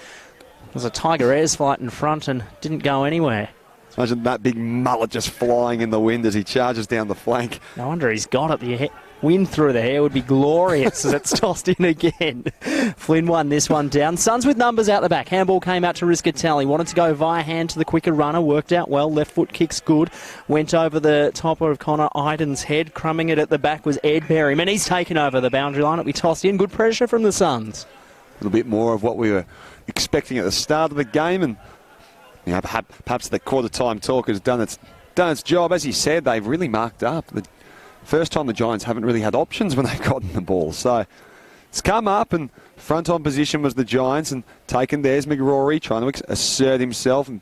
S1: was a Tiger Airs flight in front and didn't go anywhere.
S2: Imagine that big mullet just flying in the wind as he charges down the flank.
S1: No wonder he's got it. The wind through the hair would be glorious as it's tossed in again. Flynn won this one down. Suns with numbers out the back. Handball came out to Riscatelli. Wanted to go via hand to the quicker runner. Worked out well. Left foot kicks good. Went over the top of Connor Iden's head. Crumbing it at the back was Ed Berryman. And he's taken over the boundary line. It'll be tossed in. Good pressure from the Suns.
S2: A little bit more of what we were expecting at the start of the game, and perhaps the quarter-time talk has done its job. As you said, they've really marked up. The first time the Giants haven't really had options when they've gotten the ball. So it's come up, and front on position was the Giants, and taken there's McGrory trying to assert himself. And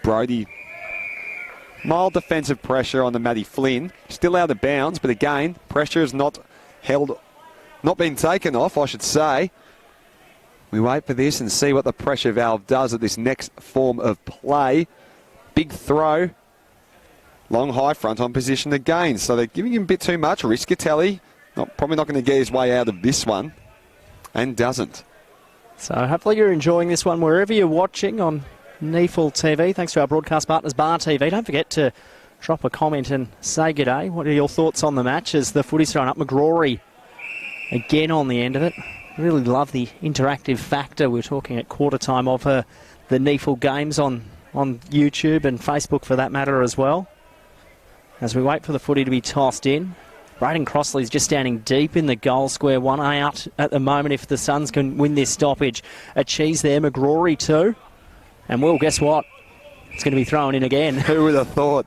S2: Brody, mild defensive pressure on the Matty Flynn. Still out of bounds, but again, pressure is not been taken off, I should say. We wait for this and see what the pressure valve does at this next form of play. Big throw. Long high front on position again. So they're giving him a bit too much. Riscatelli, probably not going to get his way out of this one. And doesn't.
S1: So hopefully you're enjoying this one wherever you're watching on NEAFL TV. Thanks to our broadcast partners, Bar TV. Don't forget to drop a comment and say good day. What are your thoughts on the match as the footy's thrown up? McGrory again on the end of it. Really love the interactive factor. We're talking at quarter time of the NEAFL games on YouTube and Facebook for that matter as well. As we wait for the footy to be tossed in. Braden Crossley's just standing deep in the goal square. 1 out at the moment if the Suns can win this stoppage. A cheese there, McGrory too. And well, guess what? It's going to be thrown in again.
S2: Who would have thought?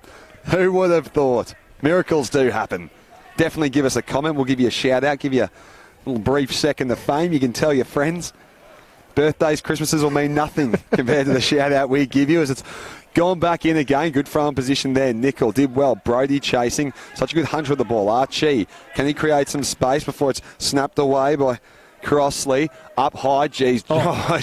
S2: Who would have thought? Miracles do happen. Definitely give us a comment. We'll give you a shout out, give you a little brief second of fame. You can tell your friends. Birthdays, Christmases will mean nothing compared to the shout out we give you as it's gone back in again. Good front position there. Nickel did well. Brody chasing. Such a good hunter of the ball. Archie, can he create some space before it's snapped away by Crossley? Up high. Geez,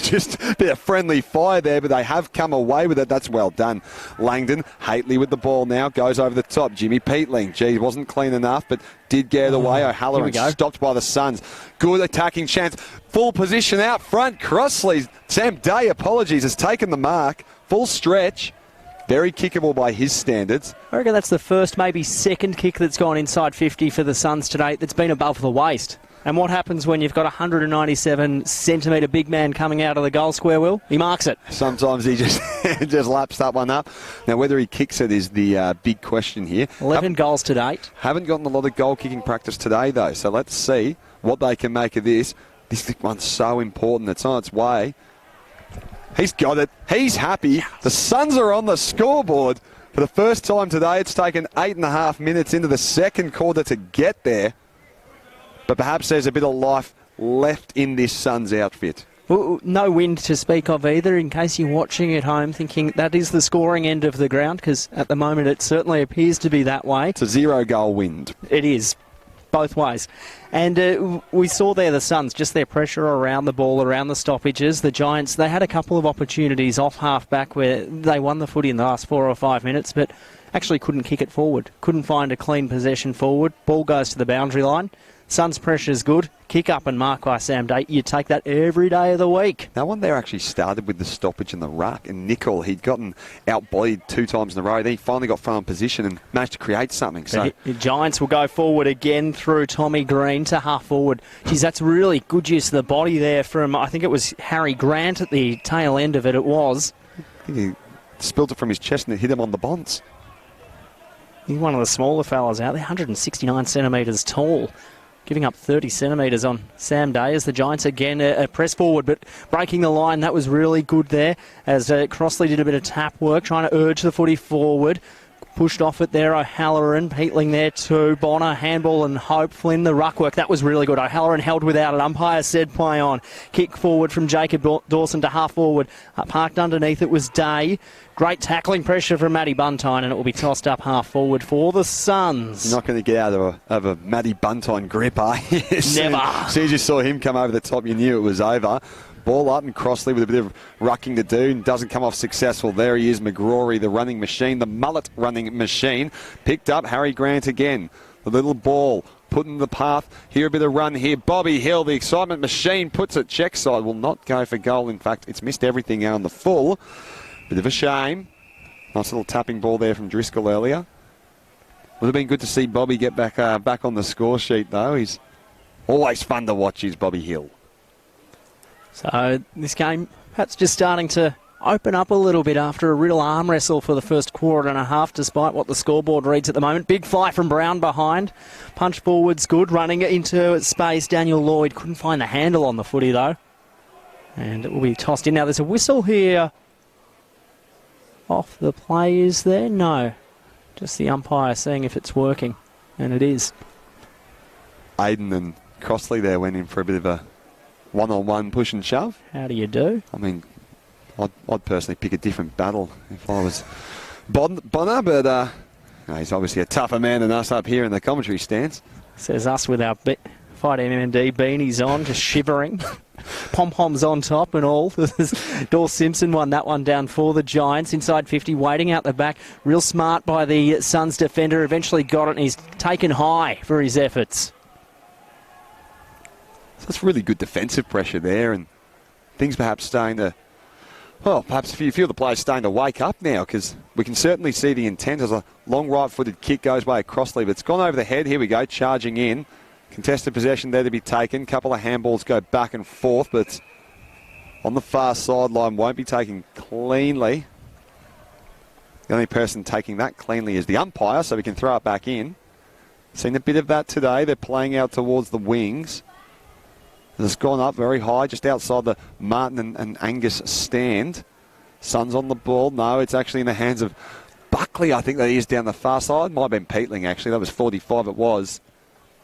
S2: just a bit of friendly fire there, but they have come away with it. That's well done. Langdon, Haitley with the ball now. Goes over the top. Jimmy Peatling. Geez, wasn't clean enough, but did get it away. O'Halloran stopped by the Suns. Good attacking chance. Full position out front. Crossley, Sam Day, apologies, has taken the mark. Full stretch. Very kickable by his standards.
S1: I reckon that's the first, maybe second kick that's gone inside 50 for the Suns today that's been above the waist. And what happens when you've got a 197-centimetre big man coming out of the goal square, Will? He marks it.
S2: Sometimes he just laps that one up. Now, whether he kicks it is the big question here.
S1: 11 goals to date. Haven't
S2: gotten a lot of goal-kicking practice today, though. So let's see what they can make of this. This one's so important. It's on its way. He's got it. He's happy. Yes. The Suns are on the scoreboard. For the first time today, it's taken 8.5 minutes into the second quarter to get there. But perhaps there's a bit of life left in this Suns outfit.
S1: Well, no wind to speak of either, in case you're watching at home thinking that is the scoring end of the ground, because at the moment it certainly appears to be that way.
S2: It's a 0-goal wind.
S1: It is. Both ways. And we saw there the Suns, just their pressure around the ball, around the stoppages. The Giants, they had a couple of opportunities off half-back where they won the footy in the last 4 or 5 minutes, but actually couldn't kick it forward. Couldn't find a clean possession forward. Ball goes to the boundary line. Sun's pressure's good. Kick up and mark by Sam Day. You take that every day of the week.
S2: That one there actually started with the stoppage in the ruck. And Nickel, he'd gotten out-bodied 2 times in a row. Then he finally got front position and managed to create something. So
S1: the Giants will go forward again through Tommy Green to half forward. Geez, that's really good use of the body there from, I think it was Harry Grant at the tail end of it. It was.
S2: I think he spilled it from his chest and it hit him on the bonds.
S1: He's one of the smaller fellas out there, 169 centimetres tall. Giving up 30 centimetres on Sam Day as the Giants again press forward, but breaking the line, that was really good there as Crossley did a bit of tap work, trying to urge the footy forward. Pushed off it there, O'Halloran, Peatling there too, Bonner, handball and Hope, Flynn, the ruck work, that was really good. O'Halloran held without it, umpire said play on. Kick forward from Jacob Dawson to half forward, parked underneath it was Day. Great tackling pressure from Matty Buntine and it will be tossed up half forward for the Suns.
S2: You're not going to get out of a Matty Buntine grip, are you?
S1: Never.
S2: As soon as you saw him come over the top, you knew it was over. Ball up and Crossley with a bit of rucking to do and doesn't come off successful. There he is, McGrory, the running machine, the mullet running machine. Picked up Harry Grant again. The little ball put in the path. Here a bit of run here. Bobby Hill, the excitement machine, puts it check side. Will not go for goal. In fact, it's missed everything out on the full. Bit of a shame. Nice little tapping ball there from Driscoll earlier. Would have been good to see Bobby get back on the score sheet though. He's always fun to watch, is Bobby Hill.
S1: So this game perhaps just starting to open up a little bit after a real arm wrestle for the first quarter and a half, despite what the scoreboard reads at the moment. Big fly from Brown behind. Punch forward's good. Running it into space. Daniel Lloyd couldn't find the handle on the footy, though. And it will be tossed in. Now, there's a whistle here off the play, is there? No. Just the umpire seeing if it's working. And it is.
S2: Aiden and Crossley there went in for a bit of a one-on-one push and shove.
S1: How do you do?
S2: I mean, I'd personally pick a different battle if I was Bonner, but he's obviously a tougher man than us up here in the commentary stands.
S1: Says us with our Fight MMD beanies on, just shivering. Pom-poms on top and all. Dawes Simpson won that one down for the Giants. Inside 50, waiting out the back. Real smart by the Suns defender. Eventually got it and he's taken high for his efforts.
S2: So that's really good defensive pressure there, and things perhaps starting to, well, perhaps if you feel the players starting to wake up now, because we can certainly see the intent as a long right-footed kick goes by Crossley, but it's gone over the head. Here we go, charging in. Contested possession there to be taken. Couple of handballs go back and forth, but on the far sideline won't be taken cleanly. The only person taking that cleanly is the umpire, so we can throw it back in. Seen a bit of that today. They're playing out towards the wings. It's gone up very high, just outside the Martin and Angus stand. Suns on the ball. No, it's actually in the hands of Buckley, I think that is, down the far side. Might have been Peatling, actually. That was 45, it was.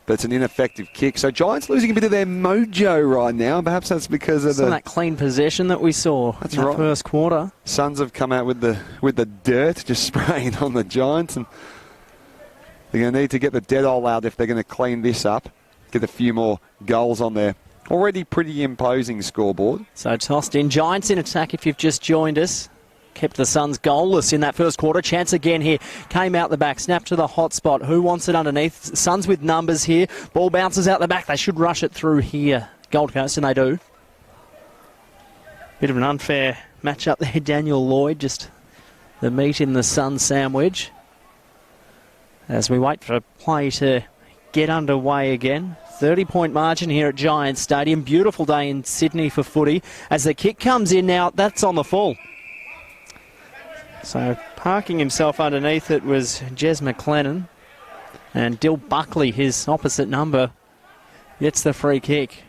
S2: But it's an ineffective kick. So Giants losing a bit of their mojo right now. Perhaps that's because of
S1: that clean possession that we saw in the first quarter.
S2: Suns have come out with the dirt, just spraying on the Giants. And they're going to need to get the dead hole out if they're going to clean this up. Get a few more goals on there. Already pretty imposing scoreboard.
S1: So tossed in. Giants in attack if you've just joined us. Kept the Suns goalless in that first quarter. Chance again here. Came out the back. Snap to the hot spot. Who wants it underneath? Suns with numbers here. Ball bounces out the back. They should rush it through here. Gold Coast, and they do. Bit of an unfair matchup there. Daniel Lloyd, just the meat in the Sun sandwich. As we wait for play to get underway again. 30-point margin here at Giants Stadium. Beautiful day in Sydney for footy. As the kick comes in now, that's on the full. So parking himself underneath it was Jez McLennan. And Dill Buckley, his opposite number, gets the free kick.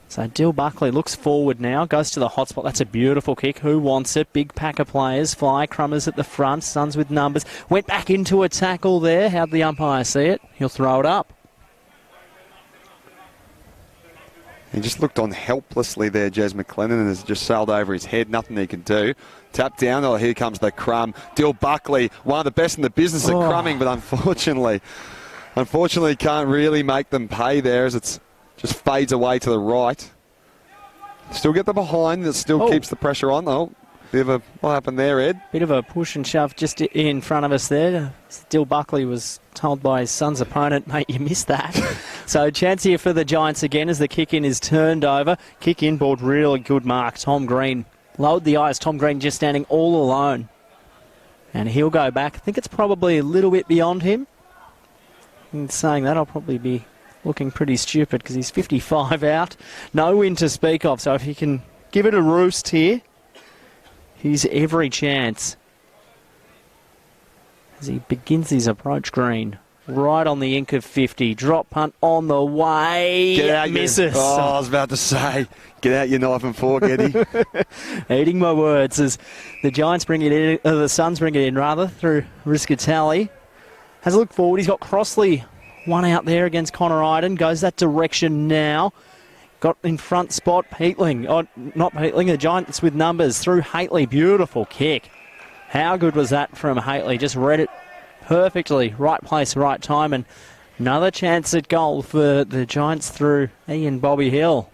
S1: So Dill Buckley looks forward now, goes to the hot spot. That's a beautiful kick. Who wants it? Big pack of players. Fly, Crummers at the front. Suns with numbers. Went back into a tackle there. How'd the umpire see it? He'll throw it up.
S2: He just looked on helplessly there, Jez McLennan, and has just sailed over his head. Nothing he can do. Tap down. Oh, here comes the crumb. Dill Buckley, one of the best in the business at crumbing, but unfortunately can't really make them pay there as it just fades away to the right. Still get the behind. It still keeps the pressure on. Oh, what happened there, Ed?
S1: Bit of a push and shove just in front of us there. Dill Buckley was told by his son's opponent, mate, you missed that. So chance here for the Giants again as the kick-in is turned over. Kick-in board, really good mark. Tom Green lowered the eyes. Tom Green just standing all alone. And he'll go back. I think it's probably a little bit beyond him. In saying that, I'll probably be looking pretty stupid because he's 55 out. No win to speak of. So if he can give it a roost here, he's every chance. As he begins his approach, Green. Right on the ink of 50. Drop punt on the way.
S2: Get out,
S1: misses.
S2: I was about to say, get out your knife and fork, Eddie.
S1: Eating my words as the Giants bring it in, the Suns bring it in rather, through Riscatelli. Has a look forward. He's got Crossley one out there against Connor Iden. Goes that direction now. Got in front spot Peatling. Oh, not Peatling, the Giants with numbers through Haitley. Beautiful kick. How good was that from Haitley? Just read it perfectly. Right place, right time. And another chance at goal for the Giants through Ian Bobby Hill.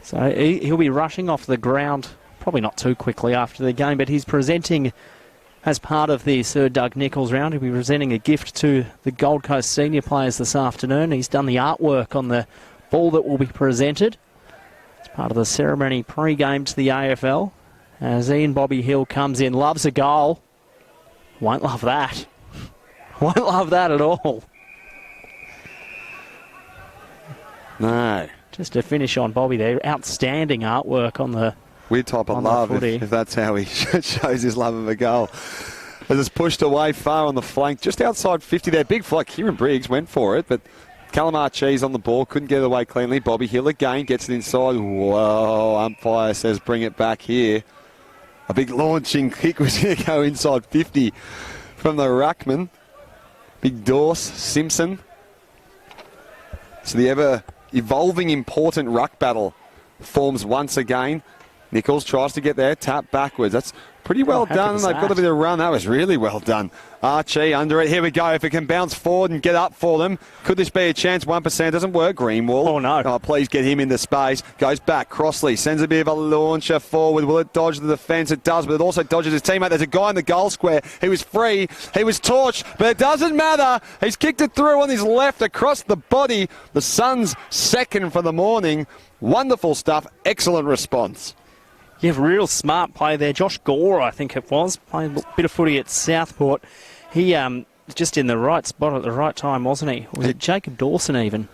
S1: So he'll be rushing off the ground, probably not too quickly after the game, but he's presenting, as part of the Sir Doug Nicholls round, he'll be presenting a gift to the Gold Coast senior players this afternoon. He's done the artwork on the ball that will be presented. It's part of the ceremony pre-game to the AFL. As Ian Bobby Hill comes in, loves a goal. Won't love that. Won't love that at all.
S2: No.
S1: Just to finish on Bobby there, outstanding artwork on the
S2: Weird type of love if that's how he shows his love of a goal. As it's pushed away far on the flank, just outside 50 there. Big flick. Kieran Briggs went for it, but Calamar Cheese on the ball, couldn't get it away cleanly. Bobby Hill again gets it inside. Whoa, umpire says bring it back here. A big launching kick was going to go inside 50 from the ruckman. Big Dorse, Simpson. So the ever-evolving important ruck battle forms once again. Nicholls tries to get there, tap backwards. That's pretty well done. They've got a bit of run. That was really well done. Archie under it. Here we go. If it can bounce forward and get up for them, could this be a chance? 1% doesn't work. Greenwall.
S1: Oh, no.
S2: Oh, please get him into space. Goes back. Crossley sends a bit of a launcher forward. Will it dodge the defence? It does, but it also dodges his teammate. There's a guy in the goal square. He was free. He was torched, but it doesn't matter. He's kicked it through on his left across the body. The Suns' second for the morning. Wonderful stuff. Excellent response.
S1: Yeah, real smart play there. Josh Gore, I think it was, playing a bit of footy at Southport. He just in the right spot at the right time, wasn't he? Was it Jacob Dawson even?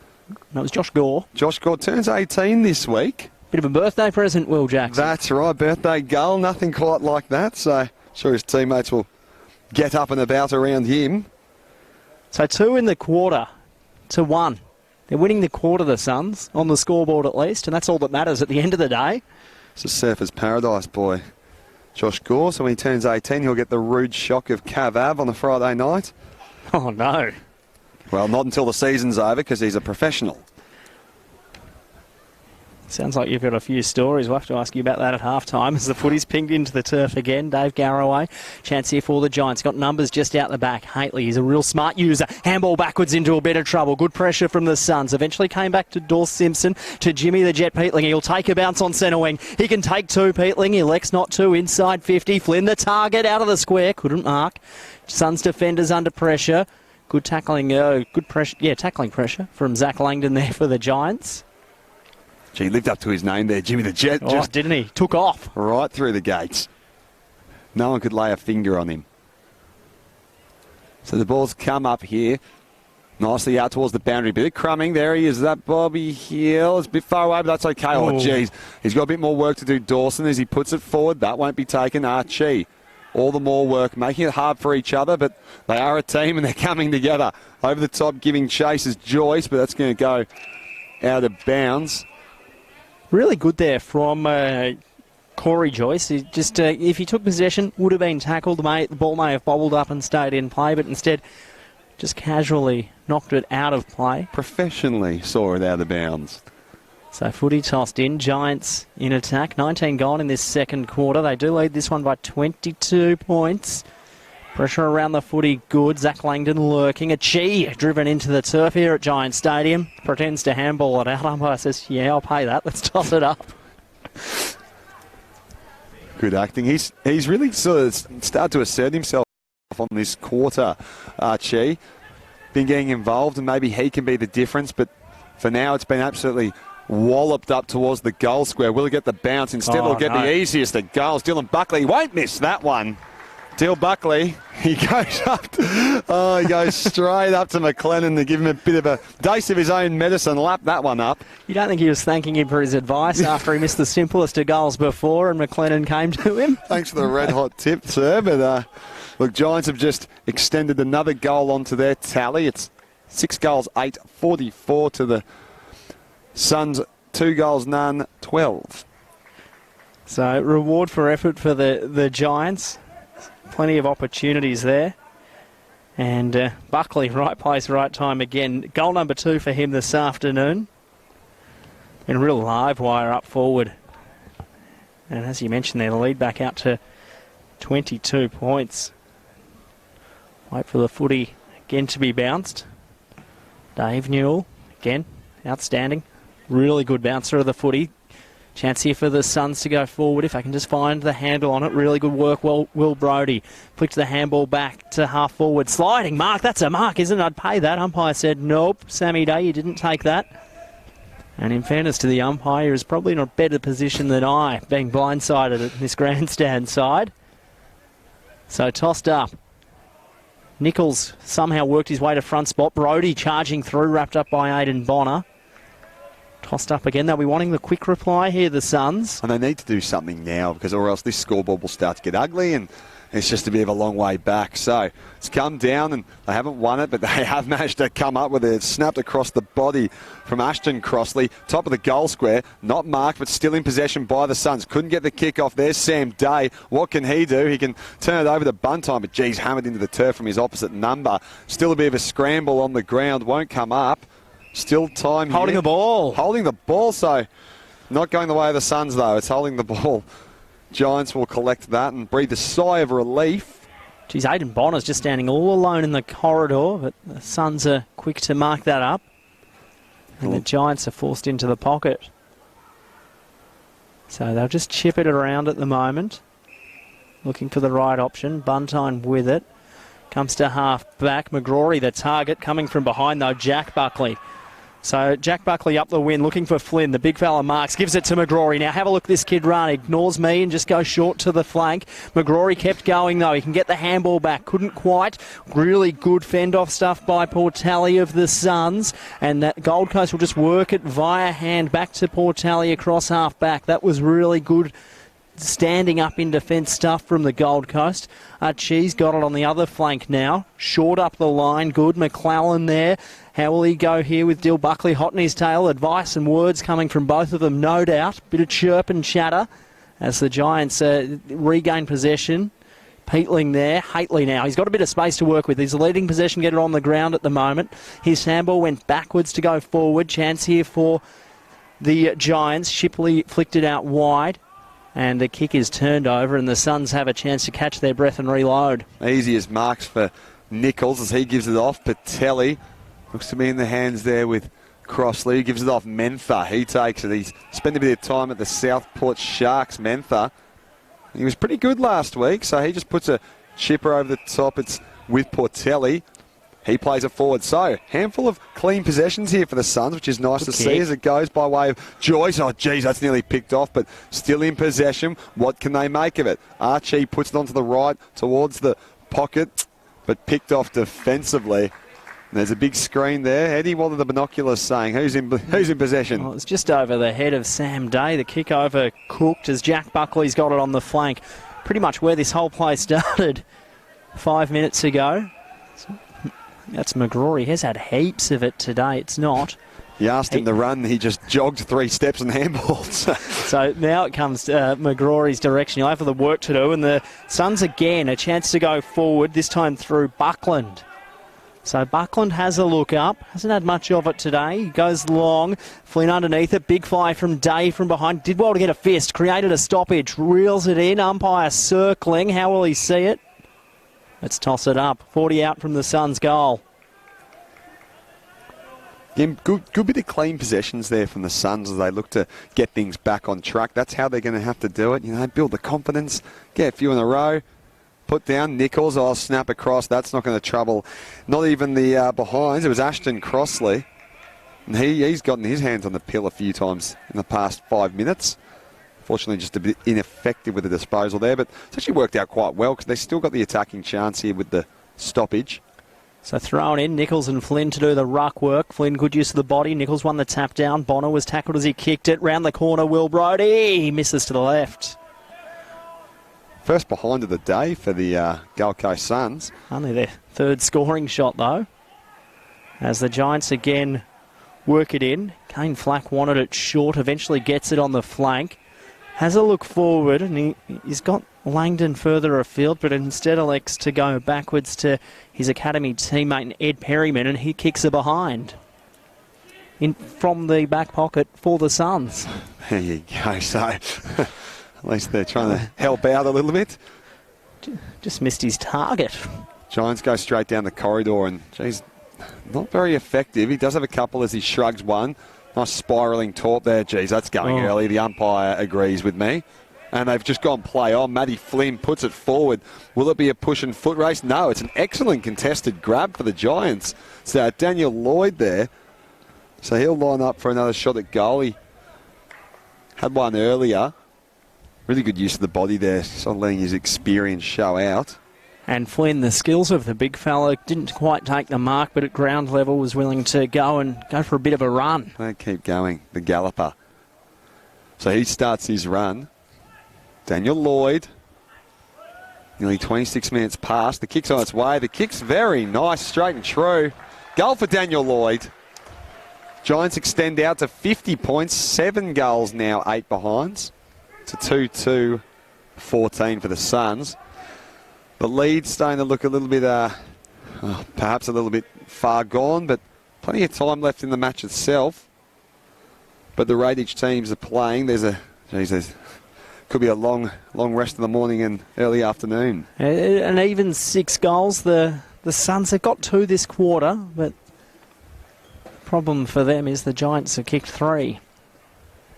S1: No, it was Josh Gore.
S2: Josh Gore turns 18 this week.
S1: Bit of a birthday present, Will Jackson.
S2: That's right, birthday goal. Nothing quite like that, so sure his teammates will get up and about around him.
S1: So 2 in the quarter to 1. They're winning the quarter, the Suns, on the scoreboard at least, and that's all that matters at the end of the day.
S2: It's a surfer's paradise, boy. Josh Gore, so when he turns 18, he'll get the rude shock of Cav Ave on a Friday night.
S1: Oh, no.
S2: Well, not until the season's over, because he's a professional.
S1: Sounds like you've got a few stories. We'll have to ask you about that at halftime as the footy's pinged into the turf again. Dave Garraway. Chance here for the Giants. Got numbers just out the back. Haitley, he's a real smart user. Handball backwards into a bit of trouble. Good pressure from the Suns. Eventually came back to Dorse Simpson, to Jimmy the Jet Peatling. He'll take a bounce on centre wing. He can take 2, Peatling. He elects not to. Inside 50. Flynn the target out of the square. Couldn't mark. Suns defenders under pressure. Good tackling. Good pressure. Yeah, tackling pressure from Zach Langdon there for the Giants.
S2: Gee, lived up to his name there, Jimmy the Jet.
S1: Oh, just didn't he? Took off.
S2: Right through the gates. No one could lay a finger on him. So the ball's come up here. Nicely out towards the boundary. Bit of crumbing. There he is. That Bobby Hill. It's a bit far away, but that's okay. Oh, jeez. He's got a bit more work to do, Dawson, as he puts it forward. That won't be taken. Archie. All the more work, making it hard for each other, but they are a team and they're coming together. Over the top, giving chase is Joyce, but that's going to go out of bounds.
S1: Really good there from Corey Joyce. He just if he took possession, would have been tackled. The ball may have bobbled up and stayed in play, but instead just casually knocked it out of play.
S2: Professionally saw it out of bounds.
S1: So footy tossed in. Giants in attack. 19 gone in this second quarter. They do lead this one by 22 points. Pressure around the footy good. Zach Langdon lurking. A Chi driven into the turf here at Giant Stadium. Pretends to handball it out. Umpire says, yeah, I'll pay that. Let's toss it up.
S2: Good acting. He's really sort of started to assert himself on this quarter, Chi. been getting involved, and maybe he can be the difference. But for now, it's been absolutely walloped up towards the goal square. Will he get the bounce? Instead, he'll get the easiest of goals. Dylan Buckley won't miss that one. Dill Buckley, he goes up. He goes straight up to McLennan to give him a bit of a dose of his own medicine. Lap that one up.
S1: You don't think he was thanking him for his advice after he missed the simplest of goals before and McLennan came to him?
S2: Thanks for the red hot tip, sir. But look, Giants have just extended another goal onto their tally. It's 6 goals, 8, 44 to the Suns. 2 goals, none, 12.
S1: So reward for effort for the Giants. Plenty of opportunities there. And Buckley, right place, right time again. Goal number 2 for him this afternoon. And real live wire up forward. And as you mentioned there, the lead back out to 22 points. Wait for the footy again to be bounced. Dave Newell, again, outstanding. Really good bouncer of the footy. Chance here for the Suns to go forward if I can just find the handle on it. Really good work, Will Brodie. Flicked the handball back to half forward. Sliding mark, that's a mark, isn't it? I'd pay that. Umpire said nope. Sammy Day, you didn't take that. And in fairness to the umpire, is probably in a better position than I, being blindsided at this grandstand side. So tossed up. Nichols somehow worked his way to front spot. Brodie charging through, wrapped up by Aidan Bonner. Tossed up again. They'll be wanting the quick reply here, the Suns.
S2: And they need to do something now, because or else this scoreboard will start to get ugly, and it's just a bit of a long way back. So it's come down, and they haven't won it, but they have managed to come up with it. It's snapped across the body from Ashton Crossley. Top of the goal square. Not marked, but still in possession by the Suns. Couldn't get the kick off. There's Sam Day. What can he do? He can turn it over to Buntime, but geez, hammered into the turf from his opposite number. Still a bit of a scramble on the ground. Won't come up. Still time here.
S1: Holding the ball.
S2: Holding the ball, so not going the way of the Suns, though. It's holding the ball. Giants will collect that and breathe a sigh of relief.
S1: Geez, Aidan Bonner's just standing all alone in the corridor, but the Suns are quick to mark that up. And the Giants are forced into the pocket. So they'll just chip it around at the moment. Looking for the right option. Buntine with it. Comes to half back. McGrory, the target, coming from behind, though, Jack Buckley. So Jack Buckley up the win, looking for Flynn. The big fella marks, gives it to McGrory. Now have a look at this kid run. Ignores me and just goes short to the flank. McGrory kept going, though. He can get the handball back. Couldn't quite. Really good fend-off stuff by Portelli of the Suns. And that Gold Coast will just work it via hand back to Portelli across half back. That was really good standing up in defence stuff from the Gold Coast. Cheese got it on the other flank now. Short up the line. Good. McClellan there. How will he go here with Dill Buckley hot in his tail? Advice and words coming from both of them, no doubt. Bit of chirp and chatter as the Giants regain possession. Peatling there. Hately now. He's got a bit of space to work with. He's the leading possession getter on the ground at the moment. His handball went backwards to go forward. Chance here for the Giants. Shipley flicked it out wide. And the kick is turned over, and the Suns have a chance to catch their breath and reload.
S2: Easy as marks for Nichols as he gives it off. Patelli looks to be in the hands there with Crossley. He gives it off Mentha. He takes it. He's spent a bit of time at the Southport Sharks, Mentha. He was pretty good last week, so he just puts a chipper over the top. It's with Portelli. He plays it forward. So, handful of clean possessions here for the Suns, which is nice to see as it goes by way of Joyce. Oh, geez, that's nearly picked off, but still in possession. What can they make of it? Archie puts it onto the right towards the pocket, but picked off defensively. And there's a big screen there. Eddie, what are the binoculars saying? Who's in possession?
S1: Well, it's just over the head of Sam Day. The kick over cooked as Jack Buckley's got it on the flank. Pretty much where this whole play started 5 minutes ago. That's McGrory. He's had heaps of it today. It's not.
S2: You asked him to run. He just jogged 3 steps and handballed.
S1: So now it comes McGrory's direction. He'll have the work to do. And the Suns again, a chance to go forward, this time through Buckland. So Buckland has a look up. Hasn't had much of it today. He goes long. Flynn underneath it. Big fly from Day from behind. Did well to get a fist. Created a stoppage. Reels it in. Umpire circling. How will he see it? Let's toss it up. 40 out from the Suns' goal.
S2: Yeah, good bit of clean possessions there from the Suns as they look to get things back on track. That's how they're going to have to do it. You know, build the confidence, get a few in a row, put down. Nichols, I'll snap across. That's not going to trouble not even the behinds. It was Ashton Crossley. And he's gotten his hands on the pill a few times in the past 5 minutes. Fortunately, just a bit ineffective with the disposal there, but it's actually worked out quite well because they still got the attacking chance here with the stoppage.
S1: So thrown in, Nichols and Flynn to do the ruck work. Flynn, good use of the body. Nichols won the tap down. Bonner was tackled as he kicked it. Round the corner, Will Brodie. He misses to the left.
S2: First behind of the day for the Gold Coast Suns.
S1: Only their third scoring shot, though. As the Giants again work it in. Kane Flack wanted it short, eventually gets it on the flank. Has a look forward, and he's got Langdon further afield, but instead elects to go backwards to his academy teammate Ed Perryman, and he kicks it behind. From the back pocket for the Suns.
S2: There you go. So at least they're trying to help out a little bit.
S1: Just missed his target.
S2: Giants go straight down the corridor, and geez, not very effective. He does have a couple as he shrugs one. Nice spiralling taunt there. Geez, that's going early. The umpire agrees with me. And they've just gone play on. Matty Flynn puts it forward. Will it be a push and foot race? No, it's an excellent contested grab for the Giants. So Daniel Lloyd there. So he'll line up for another shot at goal. He had one earlier. Really good use of the body there. Sort of letting his experience show out.
S1: And Flynn, the skills of the big fella, didn't quite take the mark, but at ground level was willing to go for a bit of a run.
S2: They keep going, the galloper. So he starts his run. Daniel Lloyd, nearly 26 minutes past. The kick's on its way. The kick's very nice, straight and true. Goal for Daniel Lloyd. Giants extend out to 50 points, 7 goals now, 8 behinds. It's a 2-2-14 for the Suns. The lead's starting to look a little bit, perhaps a little bit far gone, but plenty of time left in the match itself. But the rate each teams are playing, could be a long rest of the morning and early afternoon.
S1: And even 6 goals. The Suns have got 2 this quarter, but the problem for them is the Giants have kicked 3.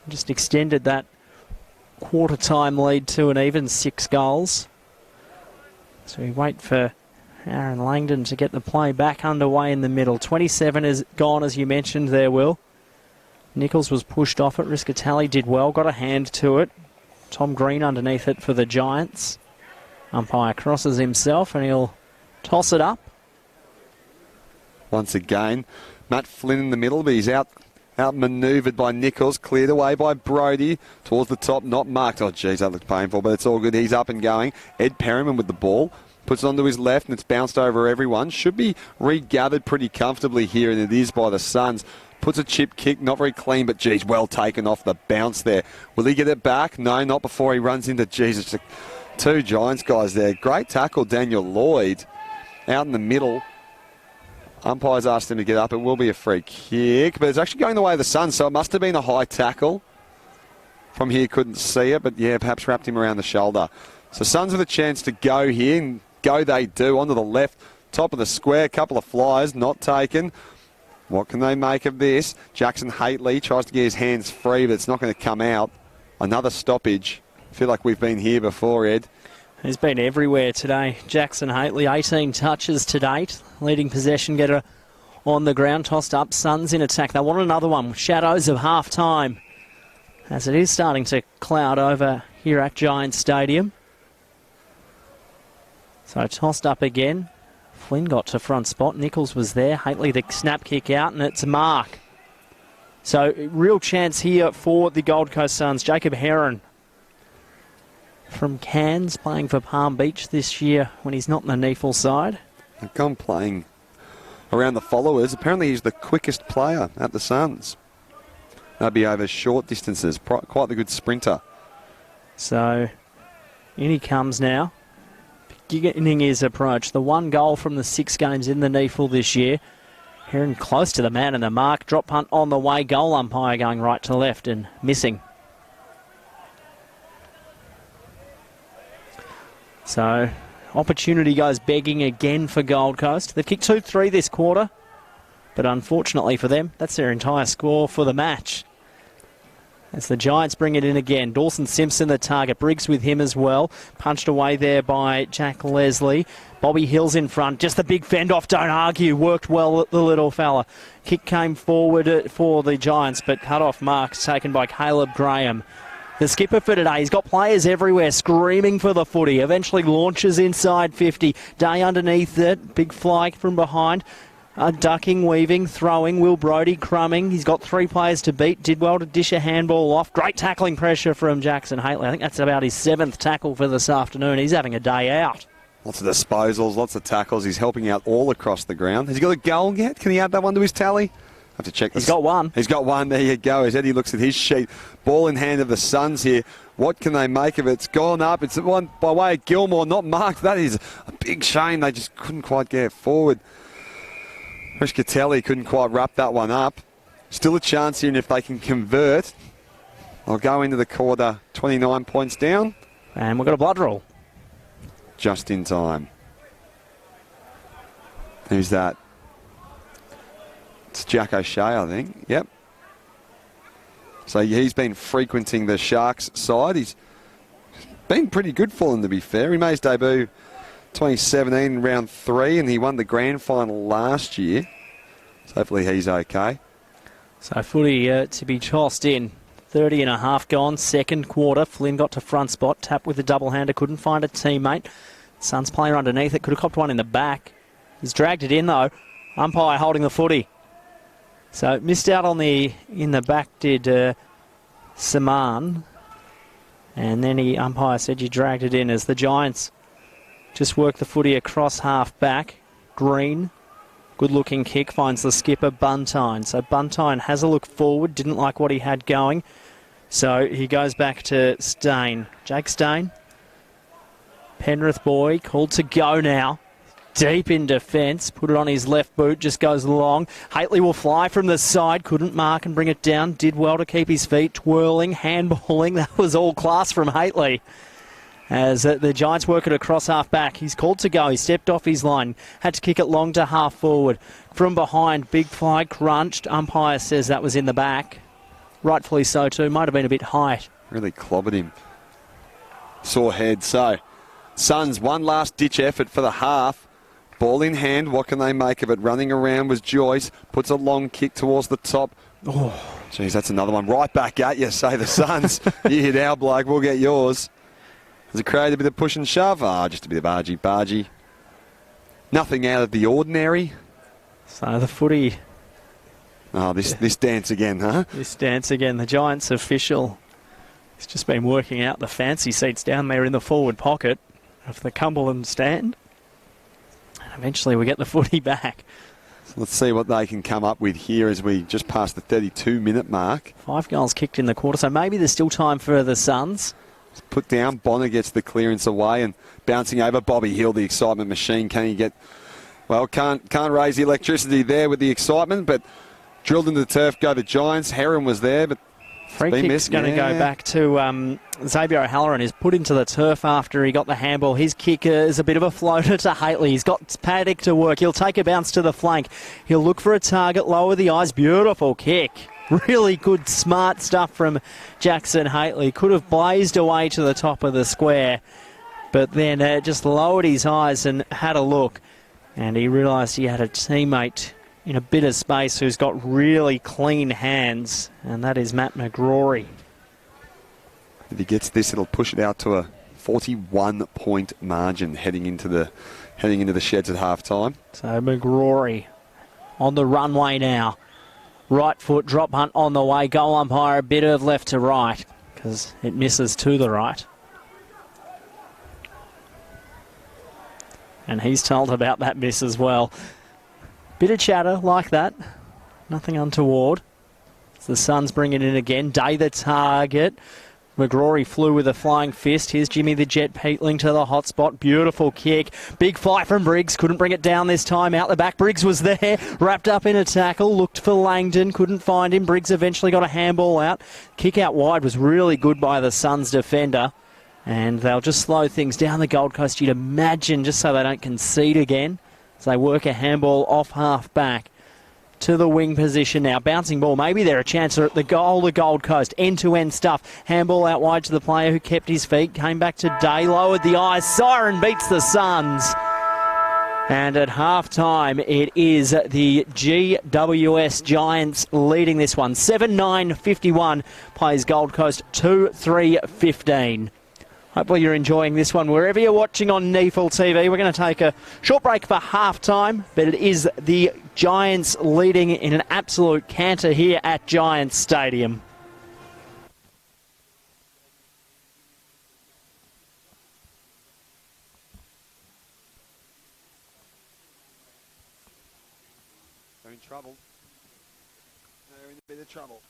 S1: Just extended that quarter time lead to an even 6 goals. So we wait for Aaron Langdon to get the play back underway in the middle. 27 is gone, as you mentioned there, Will. Nichols was pushed off it. Riscatelli did well, got a hand to it. Tom Green underneath it for the Giants. Umpire crosses himself and he'll toss it up.
S2: Once again, Matt Flynn in the middle, but he's outmanoeuvred by Nichols, cleared away by Brodie towards the top, not marked. Oh, geez, that looks painful, but it's all good. He's up and going. Ed Perryman with the ball, puts it onto his left, and it's bounced over everyone. Should be regathered pretty comfortably here, and it is by the Suns. Puts a chip kick, not very clean, but geez, well taken off the bounce there. Will he get it back? No, not before he runs into Jesus. 2 Giants guys there. Great tackle, Daniel Lloyd, out in the middle. Umpire's asked him to get up. It will be a free kick, but it's actually going the way of the Suns, so it must have been a high tackle. From here, couldn't see it, but yeah, perhaps wrapped him around the shoulder. So Suns with a chance to go here, and go they do, onto the left, top of the square, couple of flyers, not taken. What can they make of this? Jackson Haitley tries to get his hands free, but it's not going to come out. Another stoppage. I feel like we've been here before, Ed.
S1: He's been everywhere today. Jackson Haitley, 18 touches to date. Leading possession getter on the ground. Tossed up, Suns in attack. They want another one. Shadows of half-time. As it is starting to cloud over here at Giants Stadium. So tossed up again. Flynn got to front spot. Nichols was there. Haitley the snap kick out, and it's Mark. So real chance here for the Gold Coast Suns. Jacob Heron from Cairns, playing for Palm Beach this year when he's not in the NEAFL side.
S2: They've gone playing around the followers. Apparently he's the quickest player at the Suns. That'd be over short distances. Quite the good sprinter.
S1: So in he comes now. Beginning his approach. The 1 goal from the 6 games in the NEAFL this year. Heron close to the man in the mark. Drop punt on the way. Goal umpire going right to left and missing. So, opportunity goes begging again for Gold Coast. They've kicked 2-3 this quarter, but unfortunately for them, that's their entire score for the match. As the Giants bring it in again. Dawson Simpson the target. Briggs with him as well. Punched away there by Jack Leslie. Bobby Hill's in front. Just the big fend off. Don't argue. Worked well, the little fella. Kick came forward for the Giants, but cut off marks taken by Caleb Graham. The skipper for today, he's got players everywhere screaming for the footy. Eventually launches inside 50. Day underneath it. Big fly from behind. Ducking, weaving, throwing. Will Brodie crumbing. He's got 3 players to beat. Did well to dish a handball off. Great tackling pressure from Jackson Haitley. I think that's about his 7th tackle for this afternoon. He's having a day out.
S2: Lots of disposals, lots of tackles. He's helping out all across the ground. Has he got a goal yet? Can he add that one to his tally? Have to check this.
S1: He's got one.
S2: He's got one. There you go. As Eddie looks at his sheet. Ball in hand of the Suns here. What can they make of it? It's gone up. It's one by way of Gilmore, not marked. That is a big shame. They just couldn't quite get it forward. Rishkatelli couldn't quite wrap that one up. Still a chance here, and if they can convert, they'll go into the quarter 29 points down.
S1: And we've got a blood roll.
S2: Just in time. Who's that? It's Jack O'Shea, I think. Yep. So he's been frequenting the Sharks side. He's been pretty good for them, to be fair. He made his debut 2017 in round 3, and he won the grand final last year. So hopefully he's okay.
S1: So footy to be tossed in. 30 and a half gone, second quarter. Flynn got to front spot, tapped with a double-hander, couldn't find a teammate. Suns player underneath it, could have copped one in the back. He's dragged it in though. Umpire holding the footy. So missed out on in the back did Saman. And then umpire said you dragged it in as the Giants just work the footy across half back. Green, good looking kick, finds the skipper Buntine. So Buntine has a look forward, didn't like what he had going. So he goes back to Stain. Jake Stain. Penrith boy called to go now. Deep in defence, put it on his left boot, just goes long. Haitley will fly from the side, couldn't mark and bring it down. Did well to keep his feet, twirling, handballing. That was all class from Haitley. As the Giants work it across half back. He's called to go. He stepped off his line. Had to kick it long to half forward. From behind, big fly, crunched. Umpire says that was in the back. Rightfully so too. Might have been a bit high.
S2: Really clobbered him. Sore head. So, Suns, one last ditch effort for the half. Ball in hand. What can they make of it? Running around was Joyce. Puts a long kick towards the top. Oh, geez, that's another one. Right back at you, say the Suns. You hit our bloke, we'll get yours. Has it created a bit of push and shove? Just a bit of argy-bargy. Nothing out of the ordinary.
S1: So the footy.
S2: This dance again, huh?
S1: This dance again. The Giants official. He's just been working out the fancy seats down there in the forward pocket of the Cumberland stand. And eventually we get the footy back.
S2: So let's see what they can come up with here as we just passed the 32-minute mark.
S1: 5 goals kicked in the quarter, so maybe there's still time for the Suns.
S2: Put down. Bonner gets the clearance away and bouncing over Bobby Hill, the excitement machine. Can he get... Well, can't raise the electricity there with the excitement, but drilled into the turf go the Giants. Heron was there, but
S1: free kick's going to go back to Xavier O'Halloran. He's put into the turf after he got the handball. His kicker is a bit of a floater to Haitley. He's got Paddock to work. He'll take a bounce to the flank. He'll look for a target, lower the eyes. Beautiful kick. Really good, smart stuff from Jackson Haitley. Could have blazed away to the top of the square, but then just lowered his eyes and had a look. And he realised he had a teammate in a bit of space who's got really clean hands, and that is Matt McGrory.
S2: If he gets this, it'll push it out to a 41-point margin heading into the sheds at half-time.
S1: So McGrory on the runway now. Right foot drop hunt on the way. Goal umpire a bit of left to right because it misses to the right. And he's told about that miss as well. Bit of chatter like that. Nothing untoward. As the Suns bring it in again. Day the target. McGrory flew with a flying fist. Here's Jimmy the Jet Peatling to the hot spot. Beautiful kick. Big fight from Briggs. Couldn't bring it down this time. Out the back. Briggs was there. Wrapped up in a tackle. Looked for Langdon. Couldn't find him. Briggs eventually got a handball out. Kick out wide was really good by the Suns defender. And they'll just slow things down the Gold Coast, you'd imagine, just so they don't concede again. So they work a handball off half back. to the wing position now. Bouncing ball, maybe they're a chance at the goal, the Gold Coast. End-to-end stuff. Handball out wide to the player who kept his feet. Came back to Day, lowered the eyes. Siren beats the Suns. And at half-time, it is the GWS Giants leading this one. 7-9-51 plays Gold Coast 2-3-15. Hopefully you're enjoying this one wherever you're watching on NEAFL TV. We're going to take a short break for half-time, but it is the Giants leading in an absolute canter here at Giants Stadium.
S2: They're in trouble. They're in a bit of trouble.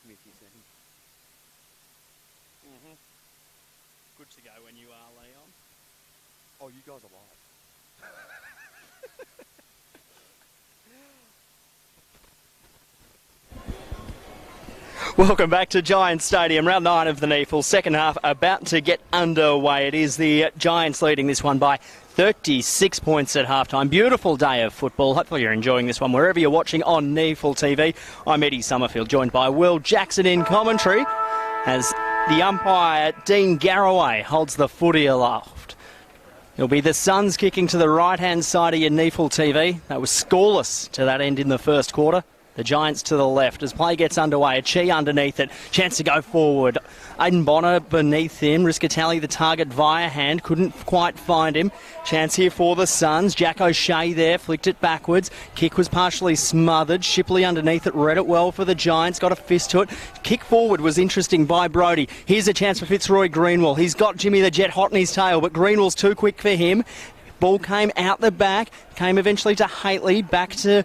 S2: Give me a few seconds.
S1: Good to go when you are, Leon.
S2: Oh, you guys are live.
S1: Welcome back to Giants Stadium, round 9 of the NEAFL. Second half about to get underway. It is the Giants leading this one by 36 points at halftime. Beautiful day of football. Hopefully you're enjoying this one wherever you're watching on NEAFL TV. I'm Eddie Summerfield, joined by Will Jackson in commentary as the umpire, Dean Garraway, holds the footy aloft. It'll be the Suns kicking to the right-hand side of your NEAFL TV. That was scoreless to that end in the first quarter. The Giants to the left as play gets underway. Achie underneath it. Chance to go forward. Aidan Bonner beneath him. Riscatelli the target via hand. Couldn't quite find him. Chance here for the Suns. Jack O'Shea there. Flicked it backwards. Kick was partially smothered. Shipley underneath it. Read it well for the Giants. Got a fist to it. Kick forward was interesting by Brodie. Here's a chance for Fitzroy Greenwell. He's got Jimmy the Jet hot in his tail, but Greenwell's too quick for him. Ball came out the back. Came eventually to Haitley. Back to...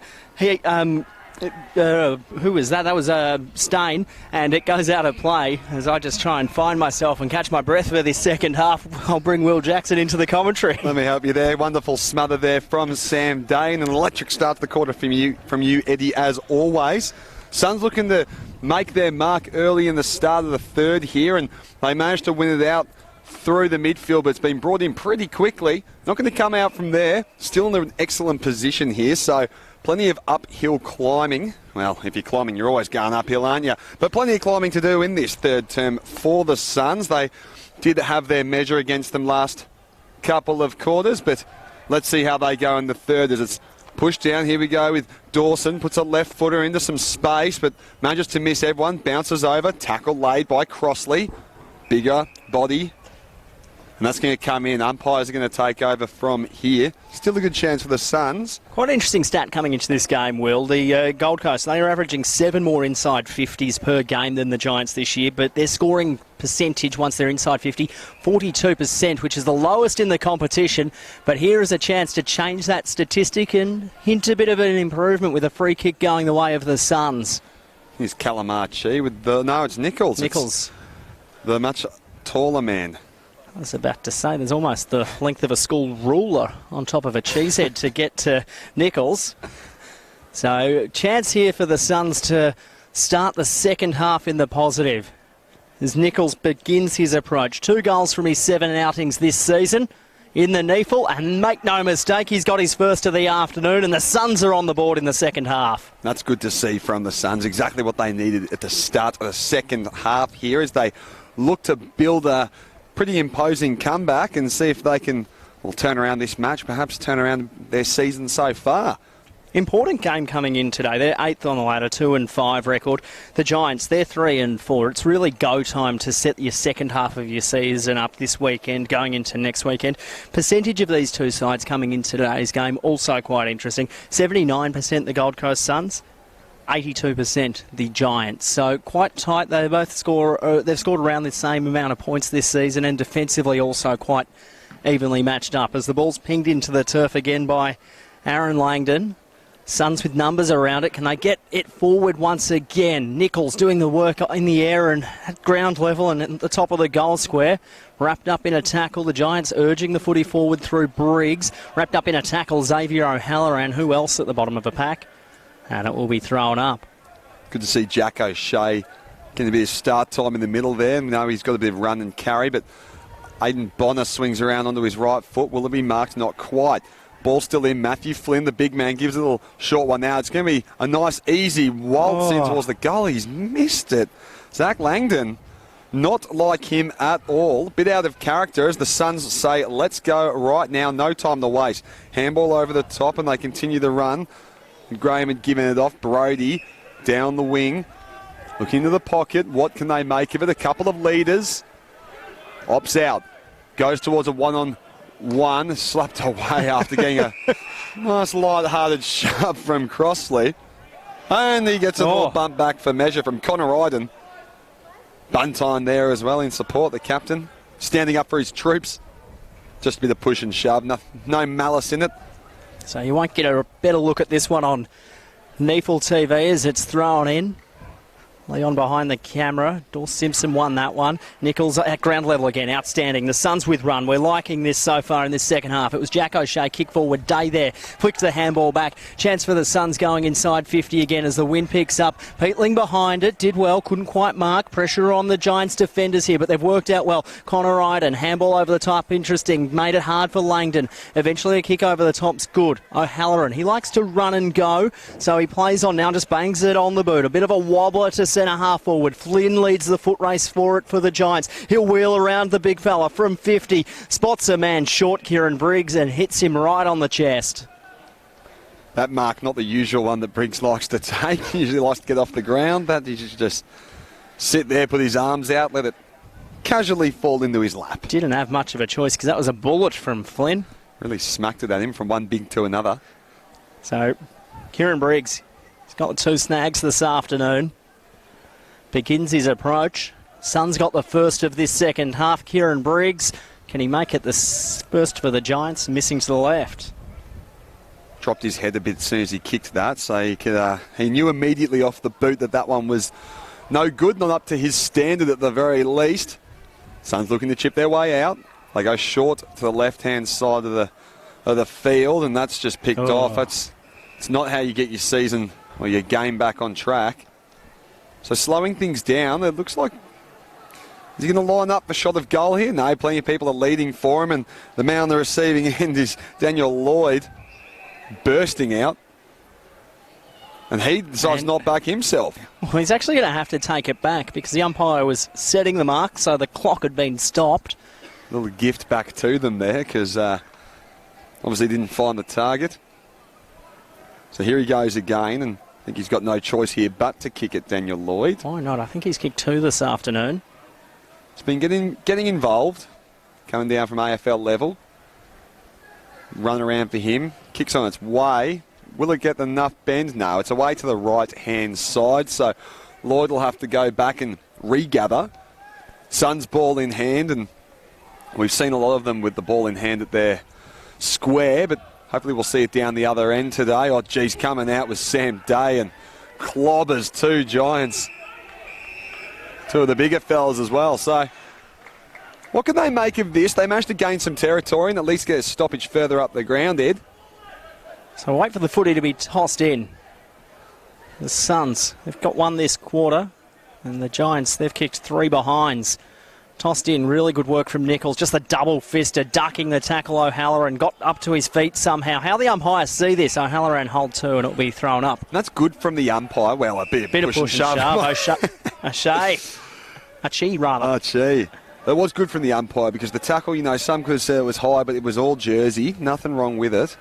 S1: who was that? That was Stain, and it goes out of play as I just try and find myself and catch my breath for this second half. I'll bring Will Jackson into the commentary.
S2: Let me help you there. Wonderful smother there from Sam Dane. An electric start to the quarter from you, Eddie, as always. Suns looking to make their mark early in the start of the third here, and they managed to win it out through the midfield, but it's been brought in pretty quickly. Not going to come out from there. Still in an excellent position here, so plenty of uphill climbing. Well, if you're climbing, you're always going uphill, aren't you? But plenty of climbing to do in this third term for the Suns. They did have their measure against them last couple of quarters, but let's see how they go in the third as it's pushed down. Here we go with Dawson. Puts a left footer into some space, but manages to miss everyone. Bounces over. Tackle laid by Crossley. Bigger body. And that's going to come in. Umpires are going to take over from here. Still a good chance for the Suns.
S1: Quite an interesting stat coming into this game, Will. The Gold Coast, they are averaging 7 more inside 50s per game than the Giants this year, but their scoring percentage once they're inside 50, 42%, which is the lowest in the competition. But here is a chance to change that statistic and hint a bit of an improvement with a free kick going the way of the Suns.
S2: Here's Calamachi with the... No, it's Nichols.
S1: Nichols.
S2: It's the much taller man.
S1: I was about to say, there's almost the length of a school ruler on top of a cheesehead to get to Nichols. So, chance here for the Suns to start the second half in the positive as Nichols begins his approach. 2 goals from his 7 outings this season in the NEAFL, and make no mistake, he's got his first of the afternoon, and the Suns are on the board in the second half.
S2: That's good to see from the Suns. Exactly what they needed at the start of the second half here as they look to build a pretty imposing comeback and see if they can, well, turn around this match, perhaps turn around their season so far.
S1: Important game coming in today. They're 8th on the ladder, 2-5 record. The Giants, they're 3-4. It's really go time to set your second half of your season up this weekend, going into next weekend. Percentage of these two sides coming in today's game, also quite interesting. 79% the Gold Coast Suns, 82% the Giants. So quite tight. They both they've scored around the same amount of points this season, and defensively also quite evenly matched up as the ball's pinged into the turf again by Aaron Langdon. Suns with numbers around it. Can they get it forward once again? Nichols doing the work in the air and at ground level and at the top of the goal square. Wrapped up in a tackle. The Giants urging the footy forward through Briggs. Wrapped up in a tackle, Xavier O'Halloran. Who else at the bottom of the pack? And it will be thrown up.
S2: Good to see Jack O'Shea getting a bit of start time in the middle there. No, he's got a bit of run and carry, but Aidan Bonner swings around onto his right foot. Will it be marked? Not quite. Ball still in. Matthew Flynn, the big man, gives a little short one now. It's going to be a nice, easy waltz in towards the goal. He's missed it. Zach Langdon, not like him at all. Bit out of character as the Suns say, let's go right now. No time to waste. Handball over the top and they continue the run. Graham had given it off. Brodie down the wing. Look into the pocket. What can they make of it? A couple of leaders. Opts out. Goes towards a one-on-one. Slapped away after getting a nice light-hearted shove from Crossley. And he gets a little bump back for measure from Connor Iden. Buntine there as well in support. The captain standing up for his troops. Just a bit of push and shove. No malice in it.
S1: So you won't get a better look at this one on NEAFL TV as it's thrown in. Leon behind the camera. Dawes Simpson won that one. Nichols at ground level again. Outstanding. The Suns with run. We're liking this so far in this second half. It was Jack O'Shea kick forward. Day there. Flicks the handball back. Chance for the Suns going inside 50 again as the wind picks up. Peatling behind it. Did well. Couldn't quite mark. Pressure on the Giants defenders here, but they've worked out well. Connor Iden. Handball over the top. Interesting. Made it hard for Langdon. Eventually a kick over the top's good. O'Halloran. He likes to run and go, so he plays on now. Just bangs it on the boot. A bit of a wobbler to centre half forward. Flynn leads the foot race for the Giants. He'll wheel around the big fella from 50. Spots a man short, Kieran Briggs, and hits him right on the chest.
S2: That mark, not the usual one that Briggs likes to take. He usually likes to get off the ground. That he should just sit there, put his arms out, let it casually fall into his lap.
S1: Didn't have much of a choice because that was a bullet from Flynn.
S2: Really smacked it at him from one big to another.
S1: So, Kieran Briggs, he's got the 2 snags this afternoon. Begins his approach. Suns got the first of this second half. Kieran Briggs, can he make it the first for the Giants? Missing to the left.
S2: Dropped his head a bit as soon as he kicked that, so he knew immediately off the boot that one was no good, not up to his standard at the very least. Suns looking to chip their way out. They go short to the left-hand side of the field, and that's just picked off. It's not how you get your season or your game back on track. So slowing things down, it looks like, is he going to line up the shot of goal here? No, plenty of people are leading for him, and the man on the receiving end is Daniel Lloyd, bursting out. And he decides not back himself.
S1: Well, he's actually going to have to take it back because the umpire was setting the mark, so the clock had been stopped.
S2: A little gift back to them there because obviously didn't find the target. So here he goes again, and I think he's got no choice here but to kick it, Daniel Lloyd.
S1: Why not? I think he's kicked 2 this afternoon.
S2: He's been getting involved, coming down from AFL level. Run around for him. Kicks on its way. Will it get enough bend? No, it's away to the right-hand side, so Lloyd will have to go back and regather. Suns ball in hand, and we've seen a lot of them with the ball in hand at their square, but hopefully we'll see it down the other end today. Oh, geez, coming out with Sam Day and clobbers 2 Giants. 2 of the bigger fellas as well. So what can they make of this? They managed to gain some territory and at least get a stoppage further up the ground, Ed.
S1: So wait for the footy to be tossed in. The Suns, they've got 1 this quarter, and the Giants, they've kicked 3 behinds. Tossed in, really good work from Nichols. Just a double fister, ducking the tackle. O'Halloran got up to his feet somehow. How the umpires see this? O'Halloran hold 2 and it'll be thrown up.
S2: That's good from the umpire. Well, a bit of push and shove.
S1: Achie, rather.
S2: Achie. That was good from the umpire because the tackle, some could have said it was high, but it was all jersey. Nothing wrong with it.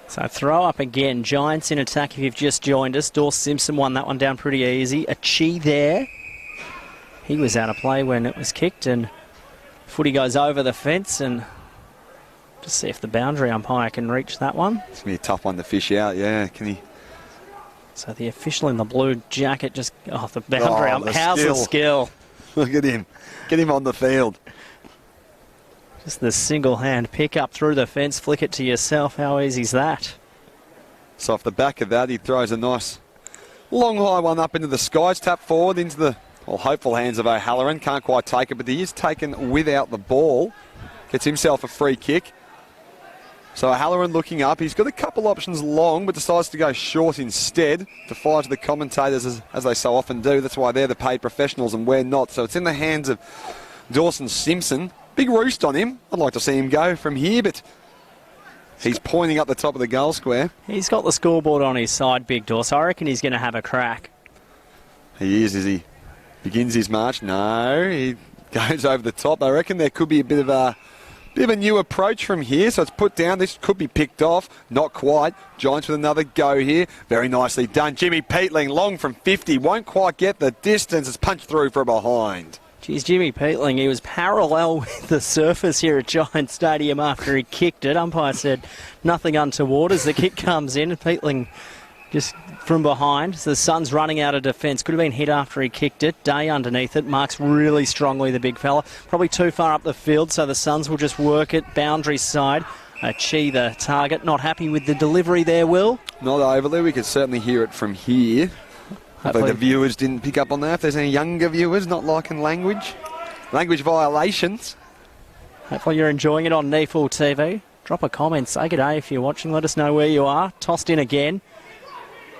S1: So throw up again. Giants in attack if you've just joined us. Dawes Simpson won that one down pretty easy. Achie there. He was out of play when it was kicked, and footy goes over the fence, and just see if the boundary umpire can reach that one.
S2: It's going to be a tough one to fish out, yeah. Can he?
S1: So the official in the blue jacket just, the boundary umpire. How's the skill?
S2: Look at him. Get him on the field.
S1: Just the single hand pick up through the fence, flick it to yourself. How easy is that?
S2: So off the back of that, he throws a nice long high one up into the skies, tap forward into the hopeful hands of O'Halloran. Can't quite take it, but he is taken without the ball. Gets himself a free kick. So O'Halloran looking up. He's got a couple options long, but decides to go short instead. Defies the commentators, as they so often do. That's why they're the paid professionals and we're not. So it's in the hands of Dawson Simpson. Big roost on him. I'd like to see him go from here, but he's pointing up the top of the goal square.
S1: He's got the scoreboard on his side, Big Dawes. I reckon he's going to have a crack.
S2: He is he? Begins his march. No, he goes over the top. I reckon there could be a bit of a new approach from here. So it's put down. This could be picked off. Not quite. Giants with another go here. Very nicely done. Jimmy Peatling, long from 50. Won't quite get the distance. It's punched through from behind.
S1: Geez, Jimmy Peatling, he was parallel with the surface here at Giant Stadium after he kicked it. Umpire said nothing untoward as the kick comes in. Peatling just from behind. So the Suns running out of defence. Could have been hit after he kicked it. Day underneath it. Marks really strongly, the big fella. Probably too far up the field, so the Suns will just work it. Boundary side. Achie, the target. Not happy with the delivery there, Will?
S2: Not overly. We could certainly hear it from here. Hopefully the viewers didn't pick up on that. If there's any younger viewers not liking language violations.
S1: Hopefully you're enjoying it on NEAFL TV. Drop a comment, say good day if you're watching. Let us know where you are. Tossed in again.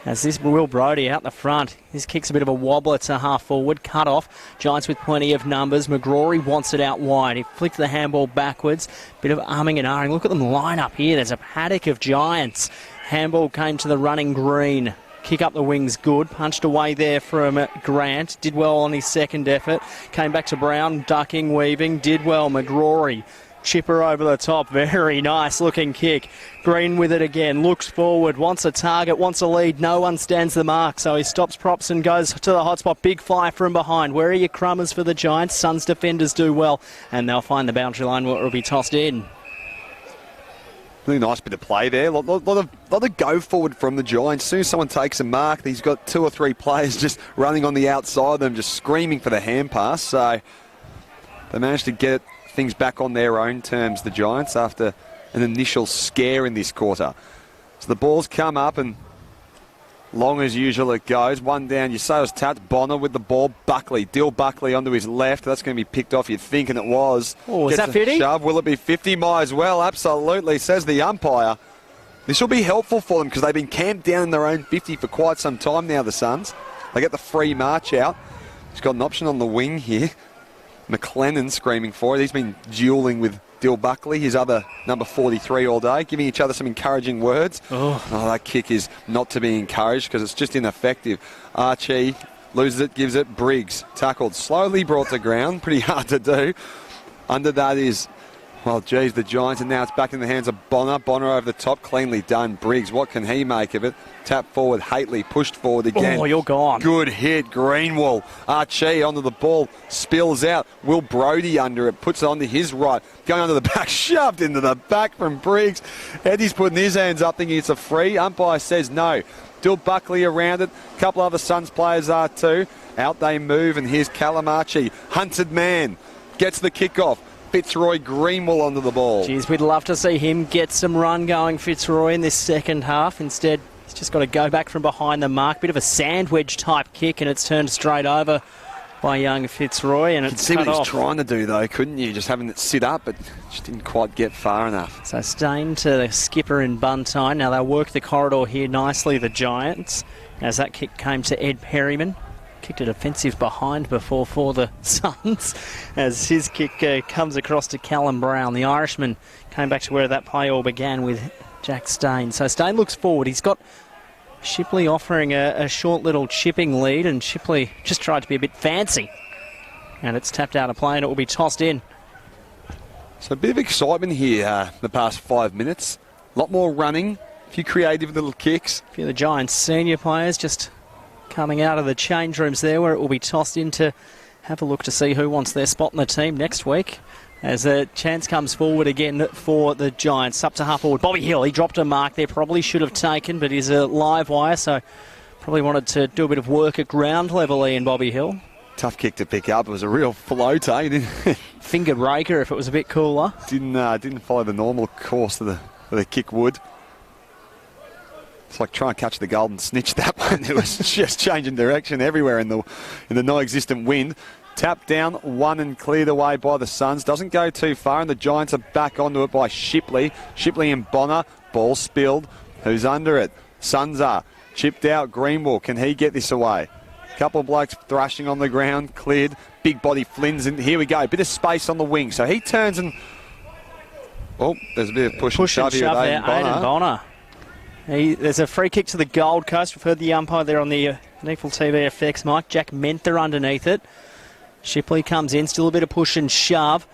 S1: As this Will Brodie out the front. His kick's a bit of a wobbler to half forward. Cut off. Giants with plenty of numbers. McGrory wants it out wide. He flicked the handball backwards. Bit of umming and ahhing. Look at them line up here. There's a paddock of Giants. Handball came to the running green. Kick up the wings good. Punched away there from Grant. Did well on his second effort. Came back to Brown. Ducking, weaving. Did well. McGrory. Chipper over the top. Very nice looking kick. Green with it again. Looks forward. Wants a target. Wants a lead. No one stands the mark. So he stops props and goes to the hot spot. Big fly from behind. Where are your crummers for the Giants? Suns defenders do well. And they'll find the boundary line where it will be tossed in.
S2: Really nice bit of play there. A lot of go forward from the Giants. As soon as someone takes a mark, he's got 2 or 3 players just running on the outside of them, just screaming for the hand pass. So they managed to get things back on their own terms, the Giants, after an initial scare in this quarter. So the ball's come up, and long as usual it goes. One down, you say it was tapped. Bonner with the ball. Buckley, Dill Buckley onto his left. That's going to be picked off, you'd think, and it was.
S1: Oh, is that 50?
S2: Shove. Will it be 50? Might as well. Absolutely, says the umpire. This will be helpful for them because they've been camped down in their own 50 for quite some time now, the Suns. They get the free march out. He's got an option on the wing here. McLennan screaming for it. He's been duelling with Dill Buckley, his other number 43 all day, giving each other some encouraging words. Oh, that kick is not to be encouraged because it's just ineffective. Archie loses it, gives it. Briggs tackled, slowly brought to ground. Pretty hard to do. Under that is, well, geez, the Giants, and now it's back in the hands of Bonner. Bonner over the top, cleanly done. Briggs, what can he make of it? Tap forward, Haitley pushed forward again.
S1: Oh, you're gone.
S2: Good hit, Greenwall. Archie onto the ball, spills out. Will Brodie under it, puts it onto his right. Going onto the back, shoved into the back from Briggs. Eddie's putting his hands up thinking it's a free. Umpire says no. Dill Buckley around it. A couple other Suns players are too. Out they move, and here's Calamarchi. Hunted man. Gets the kickoff. Fitzroy Greenwall onto the ball.
S1: Geez, we'd love to see him get some run going, Fitzroy, in this second half. Instead, he's just got to go back from behind the mark. Bit of a sandwich type kick, and it's turned straight over by young Fitzroy. And it's
S2: see what he's trying to do, though, couldn't you? Just having it sit up, but just didn't quite get far enough.
S1: So Stain to the skipper in Buntine. Now they'll work the corridor here nicely, the Giants, as that kick came to Ed Perryman. Kicked a defensive behind before for the Suns as his kick comes across to Callum Brown. The Irishman came back to where that play all began with Jack Stain. So Stain looks forward. He's got Shipley offering a short little chipping lead, and Shipley just tried to be a bit fancy. And it's tapped out of play, and it will be tossed in.
S2: So a bit of excitement here the past 5 minutes. A lot more running, a few creative little kicks.
S1: A few of the Giants senior players just coming out of the change rooms there, where it will be tossed in to have a look to see who wants their spot in the team next week. As a chance comes forward again for the Giants. Up to half forward. Bobby Hill, he dropped a mark there. Probably should have taken, but he's a live wire, so probably wanted to do a bit of work at ground level, Ian Bobby Hill.
S2: Tough kick to pick up. It was a real floater.
S1: Finger raker if it was a bit cooler.
S2: Didn't follow the normal course of the kick would. It's like trying to catch the golden snitch, that one. It was just changing direction everywhere in the non-existent wind. Tapped down, one and cleared away by the Suns. Doesn't go too far, and the Giants are back onto it by Shipley. Shipley and Bonner. Ball spilled. Who's under it? Suns are. Chipped out, Greenwall. Can he get this away? Couple of blokes thrashing on the ground. Cleared. Big body Flynn's in. Here we go. Bit of space on the wing. So he turns and... Oh, there's a bit of push and shove here with
S1: Aidan Bonner. There's a free kick to the Gold Coast. We've heard the umpire there on the NEAFL TV FX mic. Jack Menther underneath it. Shipley comes in, still a bit of push and shove.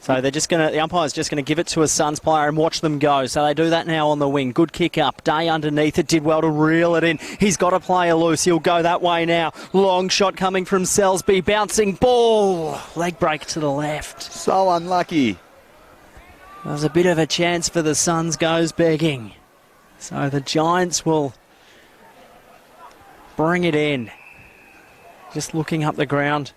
S1: So the umpire's just going to give it to a Suns player and watch them go. So they do that now on the wing. Good kick up. Day underneath it. Did well to reel it in. He's got a player loose. He'll go that way now. Long shot coming from Selsby. Bouncing ball. Leg break to the left.
S2: So unlucky.
S1: There's a bit of a chance for the Suns, goes begging. So the Giants will bring it in. Just looking up the ground.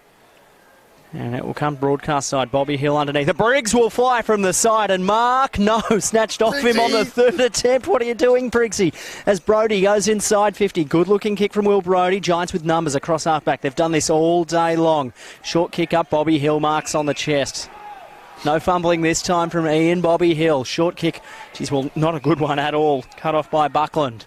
S1: And it will come broadcast side. Bobby Hill underneath. The Briggs will fly from the side, and Mark, no, snatched off him on the third attempt. What are you doing, Briggsy? As Brody goes inside 50. Good looking kick from Will Brody. Giants with numbers across halfback. They've done this all day long. Short kick up. Bobby Hill marks on the chest. No fumbling this time from Ian. Bobby Hill. Short kick. Geez, well, not a good one at all. Cut off by Buckland.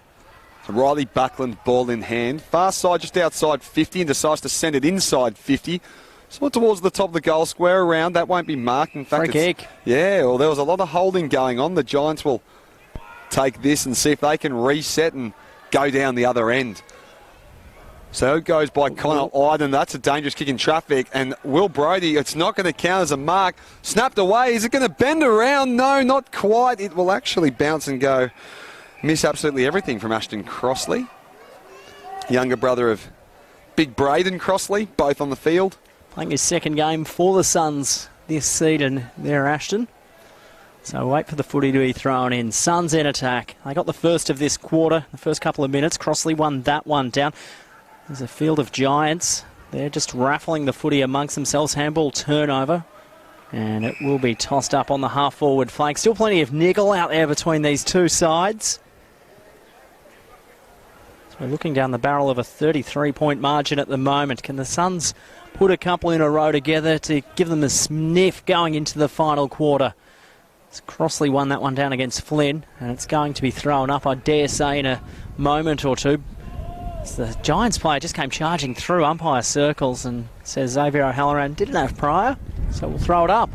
S2: Riley Buckland, ball in hand. Far side just outside 50 and decides to send it inside 50. So towards the top of the goal square around. That won't be marked. In fact,
S1: free kick.
S2: Yeah, well, there was a lot of holding going on. The Giants will take this and see if they can reset and go down the other end. So it goes by Connor Iden. That's a dangerous kick in traffic. And Will Brody, it's not going to count as a mark. Snapped away. Is it going to bend around? No, not quite. It will actually bounce and go. Miss absolutely everything from Ashton Crossley. Younger brother of Big Braden Crossley, both on the field.
S1: Playing his second game for the Suns this season there, Ashton. So wait for the footy to be thrown in. Suns in attack. They got the first of this quarter, the first couple of minutes. Crossley won that one down. There's a field of Giants. They're just raffling the footy amongst themselves. Handball turnover. And it will be tossed up on the half-forward flank. Still plenty of niggle out there between these two sides. So we're looking down the barrel of a 33-point margin at the moment. Can the Suns put a couple in a row together to give them a sniff going into the final quarter? Crossley won that one down against Flynn, and it's going to be thrown up, I dare say, in a moment or two. So the Giants player just came charging through umpire circles and says Xavier O'Halloran didn't have prior, so we'll throw it up.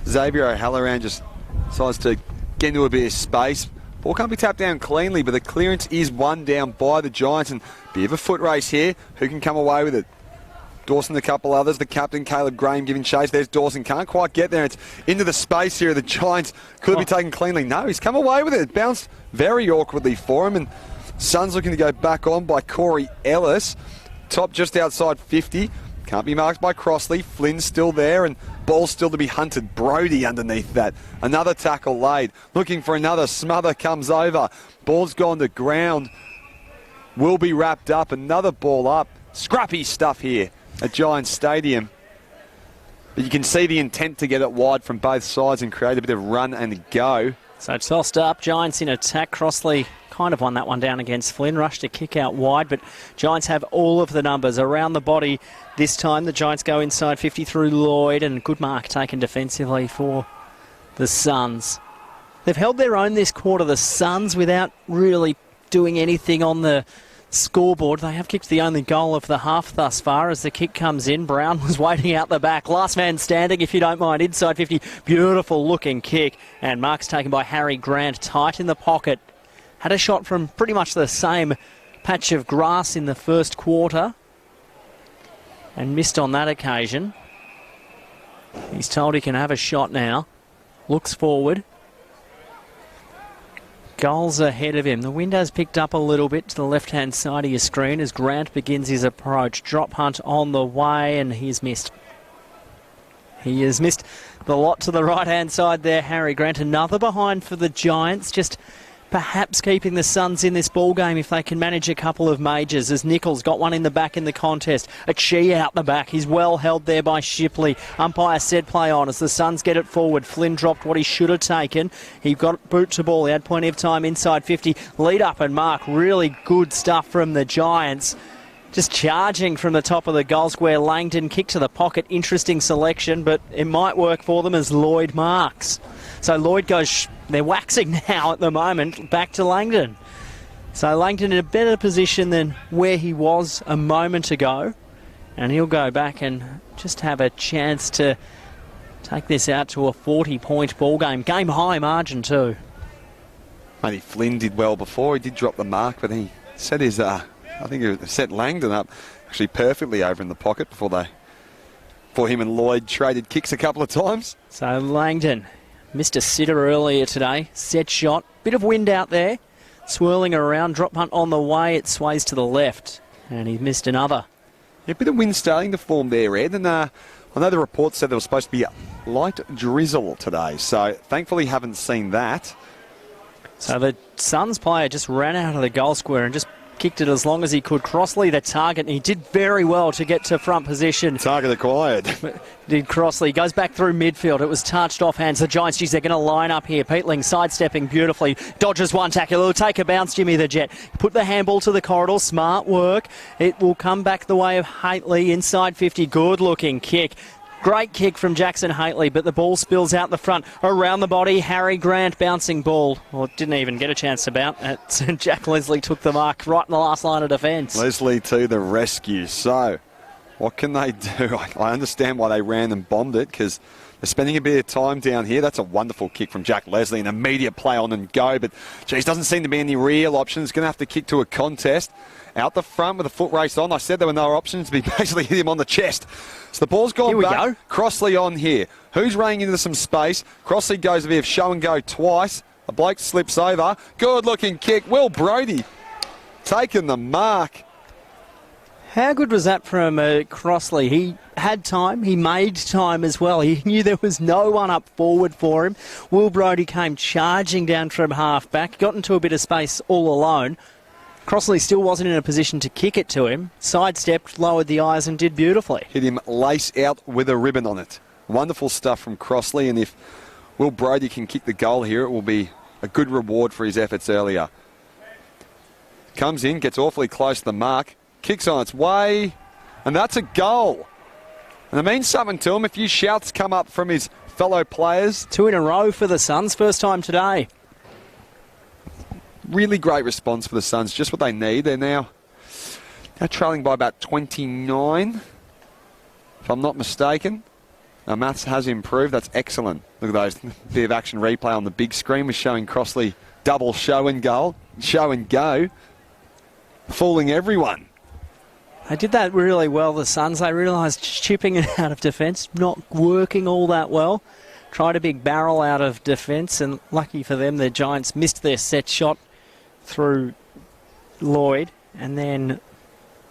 S2: Xavier O'Halloran just decides to get into a bit of space. Ball can't be tapped down cleanly, but the clearance is won down by the Giants, and bit of a foot race here. Who can come away with it? Dawson, a couple others. The captain, Caleb Graham, giving chase. There's Dawson. Can't quite get there. It's into the space here. The Giants could be taken cleanly. No, he's come away with it. It bounced very awkwardly for him, and Suns looking to go back on by Corey Ellis. Top just outside 50. Can't be marked by Crossley. Flynn's still there, and ball still to be hunted. Brody underneath that. Another tackle laid. Looking for another. Smother comes over. Ball's gone to ground. Will be wrapped up. Another ball up. Scrappy stuff here at Giants Stadium. But you can see the intent to get it wide from both sides and create a bit of run and go.
S1: So tossed up. Giants in attack. Crossley kind of won that one down against Flynn. Rushed a kick out wide, but Giants have all of the numbers around the body this time. The Giants go inside 50 through Lloyd, and good mark taken defensively for the Suns. They've held their own this quarter, the Suns, without really doing anything on the scoreboard. They have kicked the only goal of the half thus far as the kick comes in. Brown was waiting out the back. Last man standing, if you don't mind, inside 50. Beautiful looking kick, and marks taken by Harry Grant, tight in the pocket. Had a shot from pretty much the same patch of grass in the first quarter and missed on that occasion. He's told he can have a shot now. Looks forward. Goals ahead of him. The window's picked up a little bit to the left-hand side of your screen as Grant begins his approach. Drop hunt on the way, and he's missed. He has missed the lot to the right-hand side there, Harry Grant. Another behind for the Giants, just perhaps keeping the Suns in this ball game if they can manage a couple of majors, as Nichols got one in the back in the contest. A Chi out the back. He's well held there by Shipley. Umpire said play on as the Suns get it forward. Flynn dropped what he should have taken. He got boot to ball. He had plenty of time inside 50. Lead up and mark. Really good stuff from the Giants. Just charging from the top of the goal square. Langdon kick to the pocket. Interesting selection, but it might work for them as Lloyd marks. So Lloyd goes, they're waxing now at the moment, back to Langdon. So Langdon in a better position than where he was a moment ago. And he'll go back and just have a chance to take this out to a 40-point ball game. Game high margin too.
S2: Maybe Flynn did well before. He did drop the mark, but he set his, I think he set Langdon up actually perfectly over in the pocket before him and Lloyd traded kicks a couple of times.
S1: So Langdon missed a sitter earlier today. Set shot. Bit of wind out there. Swirling around. Drop punt on the way. It sways to the left. And he missed another.
S2: Yeah, a bit of wind starting to form there, Ed. And I know the report said there was supposed to be a light drizzle today. So thankfully haven't seen that.
S1: So the Suns player just ran out of the goal square and just kicked it as long as he could. Crossley, the target, and he did very well to get to front position.
S2: Target acquired.
S1: Did Crossley. Goes back through midfield. It was touched off hands. The Giants, geez, they're going to line up here. Peatling sidestepping beautifully. Dodges one tackle. It'll take a bounce, Jimmy the Jet. Put the handball to the corridor. Smart work. It will come back the way of Haitley. Inside 50. Good looking kick. Great kick from Jackson Haitley, but the ball spills out the front. Around the body, Harry Grant bouncing ball. Well, didn't even get a chance to bounce. Jack Leslie took the mark right in the last line of defence.
S2: Leslie to the rescue. So, what can they do? I understand why they ran and bombed it, because they're spending a bit of time down here. That's a wonderful kick from Jack Leslie. An immediate play on and go, but geez, doesn't seem to be any real options. Going to have to kick to a contest. Out the front with a foot race on. I said there were no options, but he basically hit him on the chest. So the ball's gone
S1: here
S2: back.
S1: Go.
S2: Crossley on here. Who's running into some space? Crossley goes a bit of show and go twice. A bloke slips over. Good looking kick. Will Brodie taking the mark.
S1: How good was that from Crossley? He had time. He made time as well. He knew there was no one up forward for him. Will Brodie came charging down from half back. Got into a bit of space all alone. Crossley still wasn't in a position to kick it to him. Sidestepped, lowered the eyes and did beautifully.
S2: Hit him lace out with a ribbon on it. Wonderful stuff from Crossley, and if Will Brodie can kick the goal here, it will be a good reward for his efforts earlier. Comes in, gets awfully close to the mark, kicks on its way, and that's a goal. And it means something to him. A few shouts come up from his fellow players.
S1: 2 in a row for the Suns, first time today.
S2: Really great response for the Suns, just what they need. They're now trailing by about 29, if I'm not mistaken. Our maths has improved. That's excellent. Look at those. Bit of action replay on the big screen was showing Crossley double show and go, fooling everyone.
S1: They did that really well, the Suns. They realised chipping it out of defence, not working all that well. Tried a big barrel out of defence, and lucky for them, the Giants missed their set shot through Lloyd, and then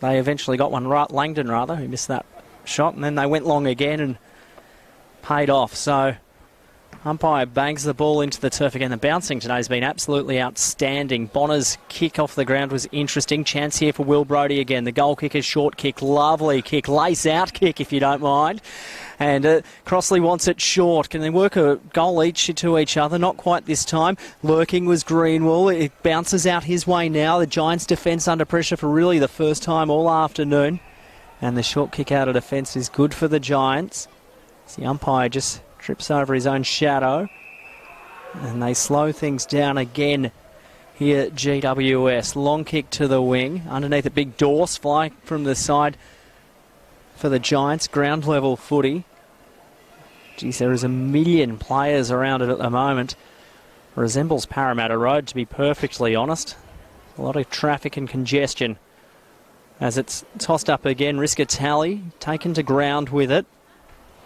S1: they eventually got one right, Langdon rather, who missed that shot, and then they went long again and paid off. So umpire bangs the ball into the turf again. The bouncing today has been absolutely outstanding. Bonner's kick off the ground was interesting. Chance here for Will Brodie again. The goal kicker's short kick, lovely kick, lace out kick if you don't mind. And Crossley wants it short. Can they work a goal each to each other? Not quite this time. Lurking was Greenwall. It bounces out his way now. The Giants' defence under pressure for really the first time all afternoon. And the short kick out of defence is good for the Giants. As the umpire just trips over his own shadow. And they slow things down again here at GWS. Long kick to the wing. Underneath a big Dorse fly from the side for the Giants. Ground level footy. Geez, there is a million players around it at the moment. Resembles Parramatta Road, to be perfectly honest. A lot of traffic and congestion. As it's tossed up again, Riskatali taken to ground with it.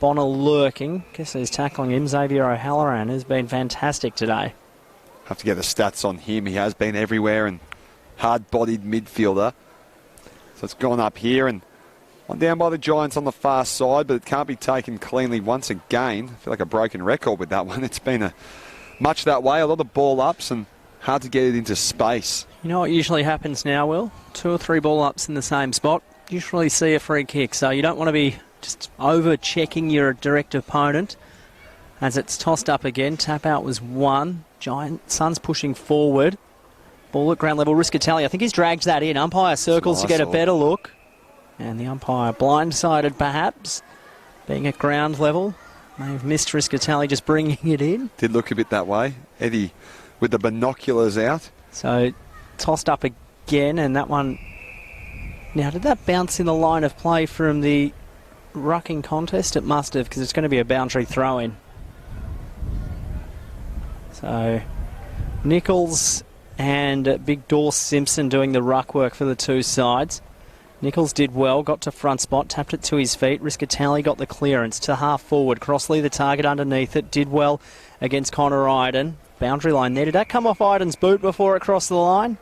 S1: Bonner lurking. Guess he's tackling him. Xavier O'Halloran has been fantastic today.
S2: Have to get the stats on him. He has been everywhere and hard-bodied midfielder. So it's gone up here and one down by the Giants on the far side, but it can't be taken cleanly once again. I feel like a broken record with that one. It's been much that way. A lot of ball ups and hard to get it into space.
S1: You know what usually happens now, Will? 2 or 3 ball ups in the same spot. Usually see a free kick, so you don't want to be just over-checking your direct opponent. As it's tossed up again, tap out was 1. Giant Suns pushing forward. Ball at ground level, Riskatali. I think he's dragged that in. Umpire circles to get a better look. And the umpire blindsided perhaps, being at ground level. They've missed Riskatali just bringing it in.
S2: Did look a bit that way. Eddie with the binoculars out.
S1: So tossed up again, and that one... Now, did that bounce in the line of play from the rucking contest? It must have, because it's going to be a boundary throw-in. So Nichols and Big Dorse Simpson doing the ruck work for the two sides. Nichols did well, got to front spot, tapped it to his feet. Riskatali got the clearance to half forward. Crossley, the target underneath it, did well against Connor Iden. Boundary line there. Did that come off Iden's boot before it crossed the line?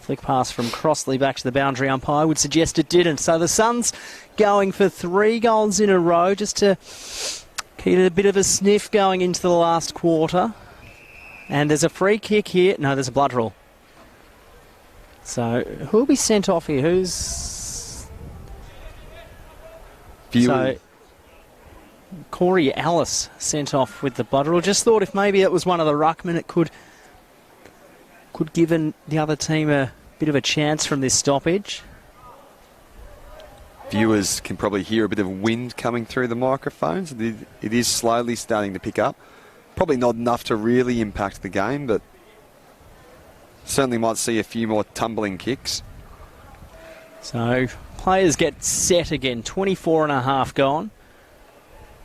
S1: Flick pass from Crossley back to the boundary umpire would suggest it didn't. So the Suns going for 3 goals in a row just to keep a bit of a sniff going into the last quarter. And there's a free kick here. No, there's a blood rule. So who will be sent off here? Who's... So Corey Ellis sent off with the blood. Just thought if maybe it was one of the ruckmen, it could give the other team a bit of a chance from this stoppage.
S2: Viewers can probably hear a bit of wind coming through the microphones. It is slowly starting to pick up. Probably not enough to really impact the game, but certainly might see a few more tumbling kicks.
S1: So players get set again. 24.5 gone.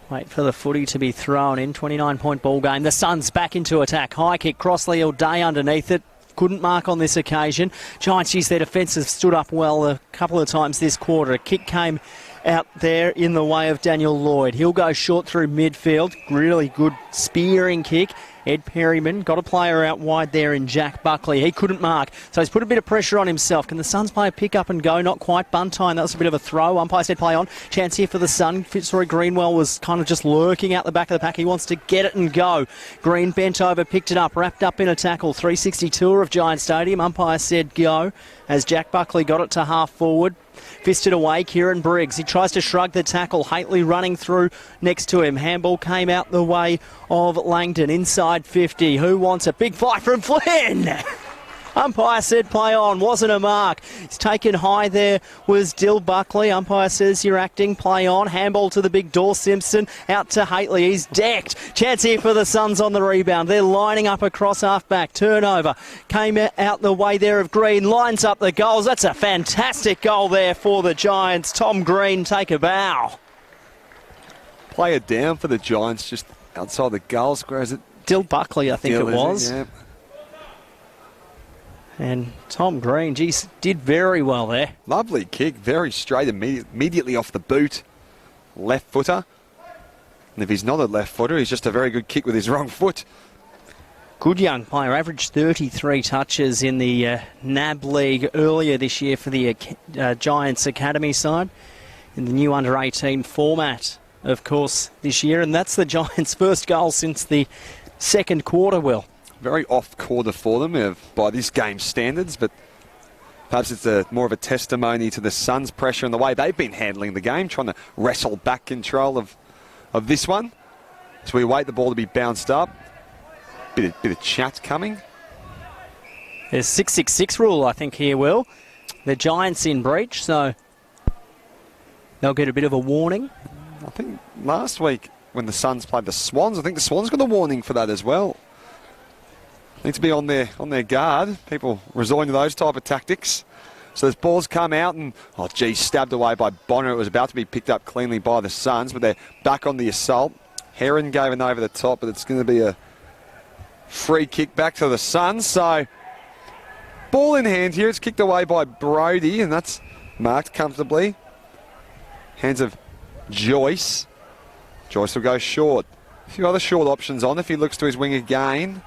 S1: Wait for the footy to be thrown in. 29-point ball game. The Suns back into attack. High kick. Crossley all day underneath it. Couldn't mark on this occasion. Giants use their defence, have stood up well a couple of times this quarter. A kick came out there in the way of Daniel Lloyd. He'll go short through midfield. Really good spearing kick. Ed Perryman got a player out wide there in Jack Buckley. He couldn't mark, so he's put a bit of pressure on himself. Can the Suns player pick up and go? Not quite. Buntine, that was a bit of a throw. Umpire said play on. Chance here for the Sun. Fitzroy Greenwell was kind of just lurking out the back of the pack. He wants to get it and go. Green bent over, picked it up, wrapped up in a tackle. 362 of Giant Stadium. Umpire said go as Jack Buckley got it to half forward. Fisted away, Kieran Briggs. He tries to shrug the tackle. Hately running through next to him. Handball came out the way of Langdon. Inside 50. Who wants a big fly from Flynn? Umpire said play on. Wasn't a mark. He's taken high there was Dill Buckley. Umpire says you're acting. Play on. Handball to the big Dor Simpson. Out to Hately. He's decked. Chance here for the Suns on the rebound. They're lining up across half-back. Turnover. Came out the way there of Green. Lines up the goals. That's a fantastic goal there for the Giants. Tom Green take a bow.
S2: Player down for the Giants just outside the goal square. Is it
S1: Dill Buckley, I think
S2: Dill,
S1: it was.
S2: Yeah.
S1: And Tom Green, geez, did very well there.
S2: Lovely kick, very straight, immediately off the boot. Left footer. And if he's not a left footer, he's just a very good kick with his wrong foot.
S1: Good young player, averaged 33 touches in the NAB League earlier this year for the Giants Academy side. In the new under-18 format, of course, this year. And that's the Giants' first goal since the second quarter, Will.
S2: Very off quarter for them by this game's standards, but perhaps it's more of a testimony to the Suns' pressure and the way they've been handling the game, trying to wrestle back control of this one. So we wait the ball to be bounced up. Bit of chat coming.
S1: There's 666 rule, I think, here, Will. The Giants in breach, so they'll get a bit of a warning.
S2: I think last week when the Suns played the Swans, I think the Swans got a warning for that as well. Need to be on their guard. People resorting to those type of tactics. So this ball's come out and, stabbed away by Bonner. It was about to be picked up cleanly by the Suns, but they're back on the assault. Heron gave it over the top, but it's going to be a free kick back to the Suns. So ball in hand here. It's kicked away by Brody, and that's marked comfortably. Hands of Joyce. Joyce will go short. A few other short options on if he looks to his wing again.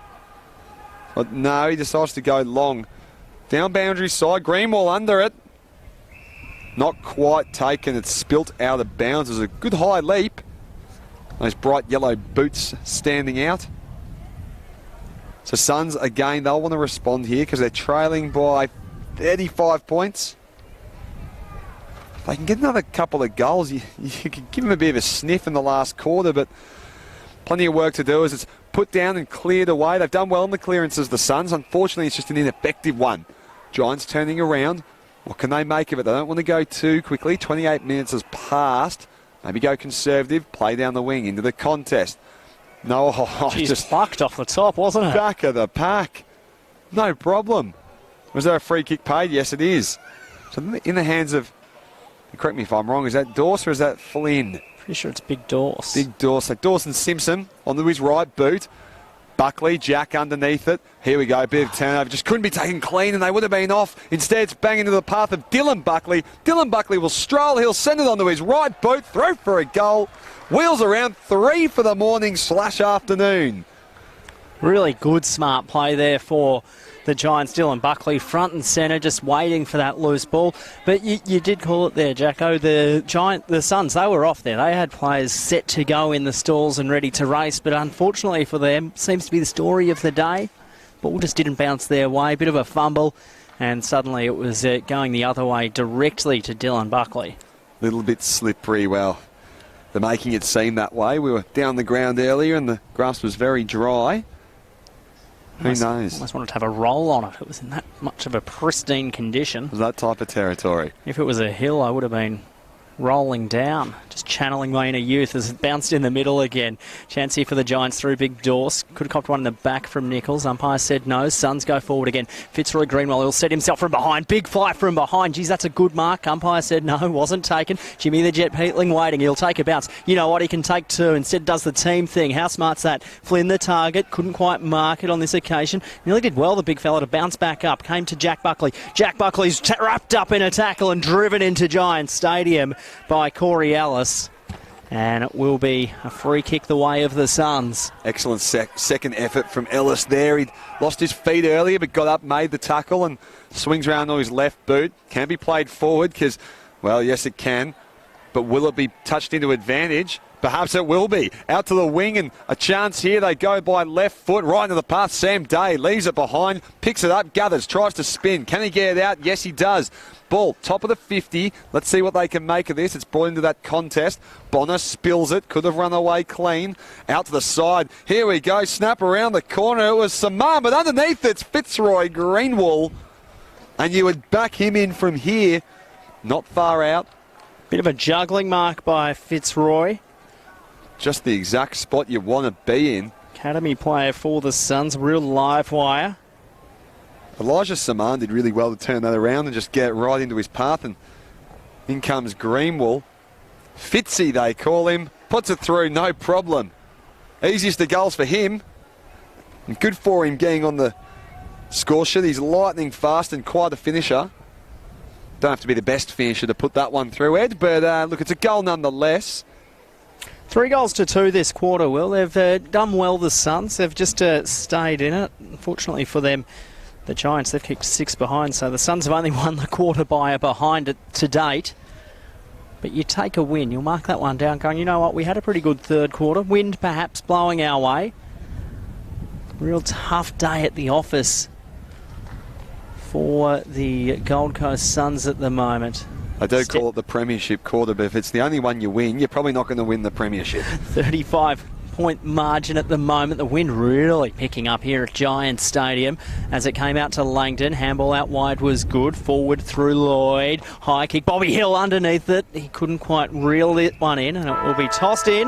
S2: But no, he decides to go long. Down boundary side, Greenwall under it. Not quite taken, it's spilt out of bounds. It was a good high leap. Those bright yellow boots standing out. So Suns, again, they'll want to respond here because they're trailing by 35 points. If they can get another couple of goals, you could give them a bit of a sniff in the last quarter, but plenty of work to do as it's put down and cleared away. They've done well in the clearances, the Suns. Unfortunately, it's just an ineffective one. Giants turning around. What can they make of it? They don't want to go too quickly. 28 minutes has passed. Maybe go conservative, play down the wing into the contest. No,
S1: just plucked off the top, wasn't it?
S2: Back of the pack. No problem. Was there a free kick paid? Yes, it is. So in the hands of, correct me if I'm wrong, is that Dawes or is that Flynn?
S1: Pretty sure it's Big Dawes.
S2: Big Dawes. So Dawson Simpson onto his right boot. Buckley, Jack underneath it. Here we go, a bit of turnover. Just couldn't be taken clean and they would have been off. Instead, it's banging into the path of Dylan Buckley. Dylan Buckley will stroll. He'll send it onto his right boot, throw for a goal. Wheels around 3 for the morning/afternoon.
S1: Really good, smart play there for the Giants. Dylan Buckley front and centre, just waiting for that loose ball. But you did call it there, Jacko. The Suns, they were off there. They had players set to go in the stalls and ready to race. But unfortunately for them, seems to be the story of the day. Ball just didn't bounce their way. Bit of a fumble. and suddenly it was going the other way directly to Dylan Buckley.
S2: Little bit slippery. Well, they're making it seem that way. We were down the ground earlier and the grass was very dry. Who knows?
S1: Almost wanted to have a roll on it. It was in that much of a pristine condition.
S2: Was that type of territory?
S1: If it was a hill, I would have been rolling down, just channeling my inner youth as it bounced in the middle again. Chance here for the Giants through big Dorse. Could have copped one in the back from Nichols. Umpire said no. Suns go forward again. Fitzroy Greenwell, he'll set himself from behind. Big fly from behind. Geez, that's a good mark. Umpire said no, wasn't taken. Jimmy the Jet Peatling waiting. He'll take a bounce. You know what? He can take two. Instead does the team thing. How smart's that? Flynn the target. Couldn't quite mark it on this occasion. Nearly did well, the big fella, to bounce back up. Came to Jack Buckley. Jack Buckley's wrapped up in a tackle and driven into Giants Stadium by Corey Ellis, and it will be a free kick the way of the Suns.
S2: Excellent second effort from Ellis there. He lost his feet earlier but got up, made the tackle and swings around on his left boot. Can be played forward because, well, yes it can, but will it be touched into advantage? Perhaps it will be. Out to the wing and a chance here. They go by left foot right into the path. Sam Day leaves it behind, picks it up, gathers, tries to spin. Can he get it out? Yes, he does. Ball, top of the 50. Let's see what they can make of this. It's brought into that contest. Bonner spills it. Could have run away clean. Out to the side. Here we go. Snap around the corner. It was Saman, but underneath it's Fitzroy Greenwell. And you would back him in from here. Not far out.
S1: Bit of a juggling mark by Fitzroy.
S2: Just the exact spot you want to be in.
S1: Academy player for the Suns. Real live wire.
S2: Elijah Saman did really well to turn that around and just get right into his path. And in comes Greenwell. Fitzy, they call him. Puts it through, no problem. Easiest of goals for him. And good for him getting on the score sheet. He's lightning fast and quite a finisher. Don't have to be the best finisher to put that one through, Ed. But look, it's a goal nonetheless.
S1: 3 goals to 2 this quarter, Will. They've done well, the Suns. They've just stayed in it. Unfortunately for them, the Giants, they've kicked 6 behind, so the Suns have only won the quarter by a behind it to date. But you take a win. You'll mark that one down going, you know what, we had a pretty good third quarter. Wind perhaps blowing our way. Real tough day at the office for the Gold Coast Suns at the moment.
S2: I do call it the premiership quarter, but if it's the only one you win, you're probably not going to win the premiership.
S1: 35-point margin at the moment. The wind really picking up here at Giants Stadium as it came out to Langdon. Handball out wide was good. Forward through Lloyd. High kick. Bobby Hill underneath it. He couldn't quite reel it one in, and it will be tossed in.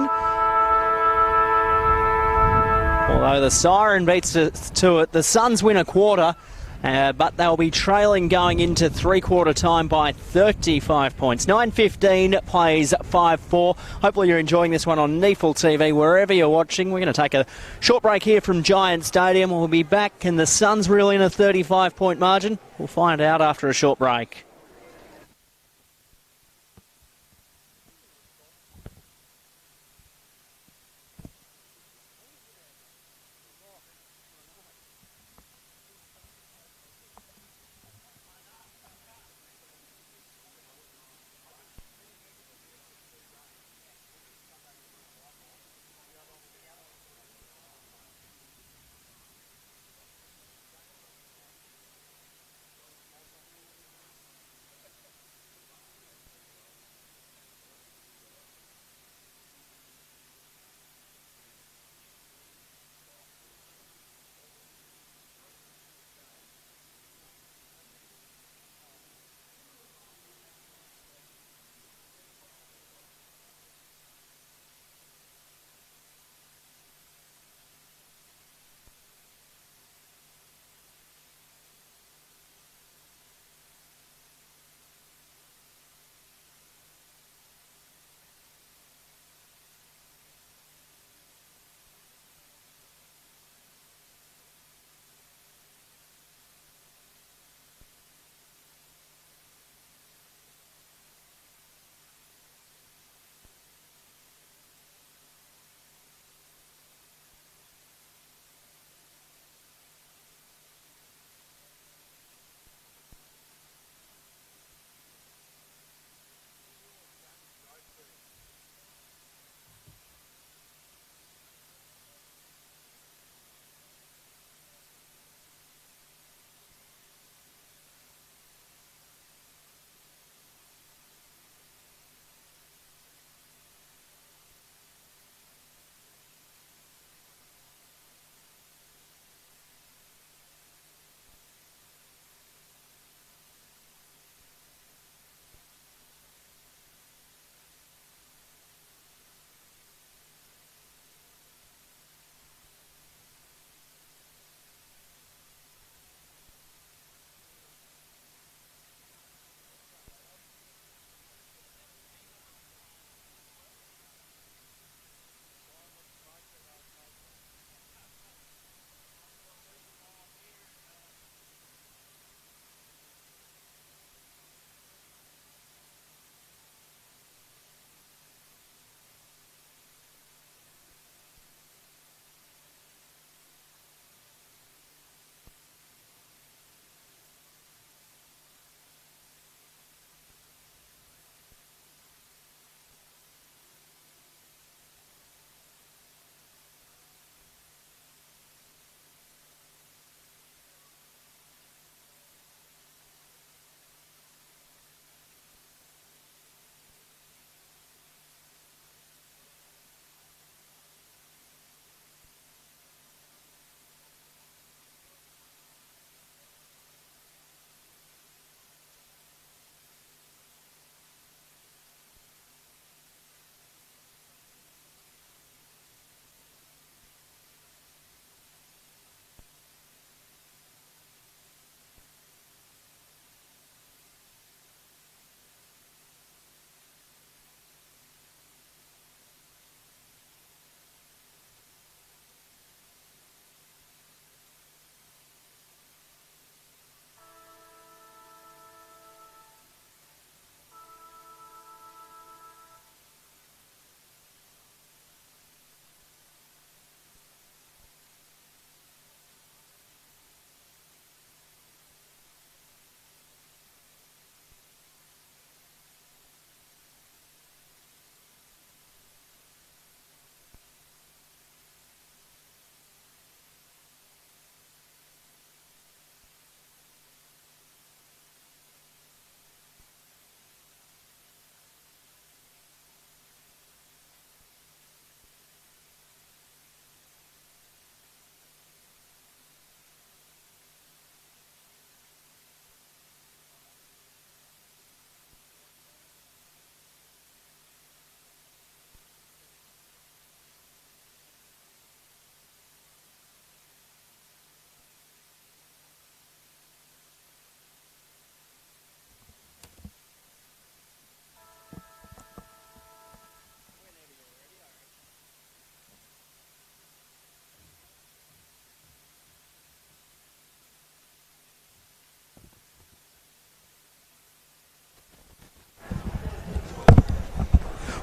S1: Although the siren beats to it, the Suns win a quarter. But they'll be trailing going into three-quarter time by 35 points. 9:15 plays 5-4. Hopefully you're enjoying this one on NEAFL TV, wherever you're watching. We're going to take a short break here from Giant Stadium. We'll be back. Can the Suns reel in a 35-point margin? We'll find out after a short break.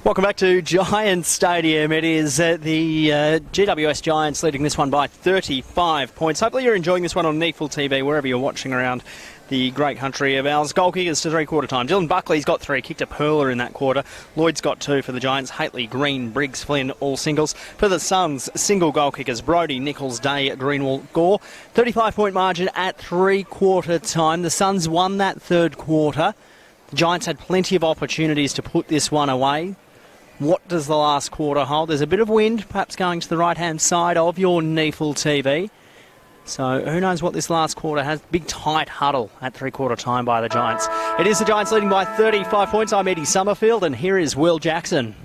S1: Welcome back to Giants Stadium. It is the GWS Giants leading this one by 35 points. Hopefully you're enjoying this one on NEAFL TV, wherever you're watching around the great country of ours. Goal kickers to three-quarter time. Dylan Buckley's got 3, kicked a pearler in that quarter. Lloyd's got 2 for the Giants. Haitley, Green, Briggs, Flynn, all singles. For the Suns, single goal kickers. Brody, Nichols, Day, Greenwell, Gore. 35-point margin at three-quarter time. The Suns won that third quarter. The Giants had plenty of opportunities to put this one away. What does the last quarter hold? There's a bit of wind, perhaps going to the right-hand side of your NEAFL TV. So who knows what this last quarter has. Big tight huddle at three-quarter time by the Giants. It is the Giants leading by 35 points. I'm Eddie Summerfield, and here is Will Jackson.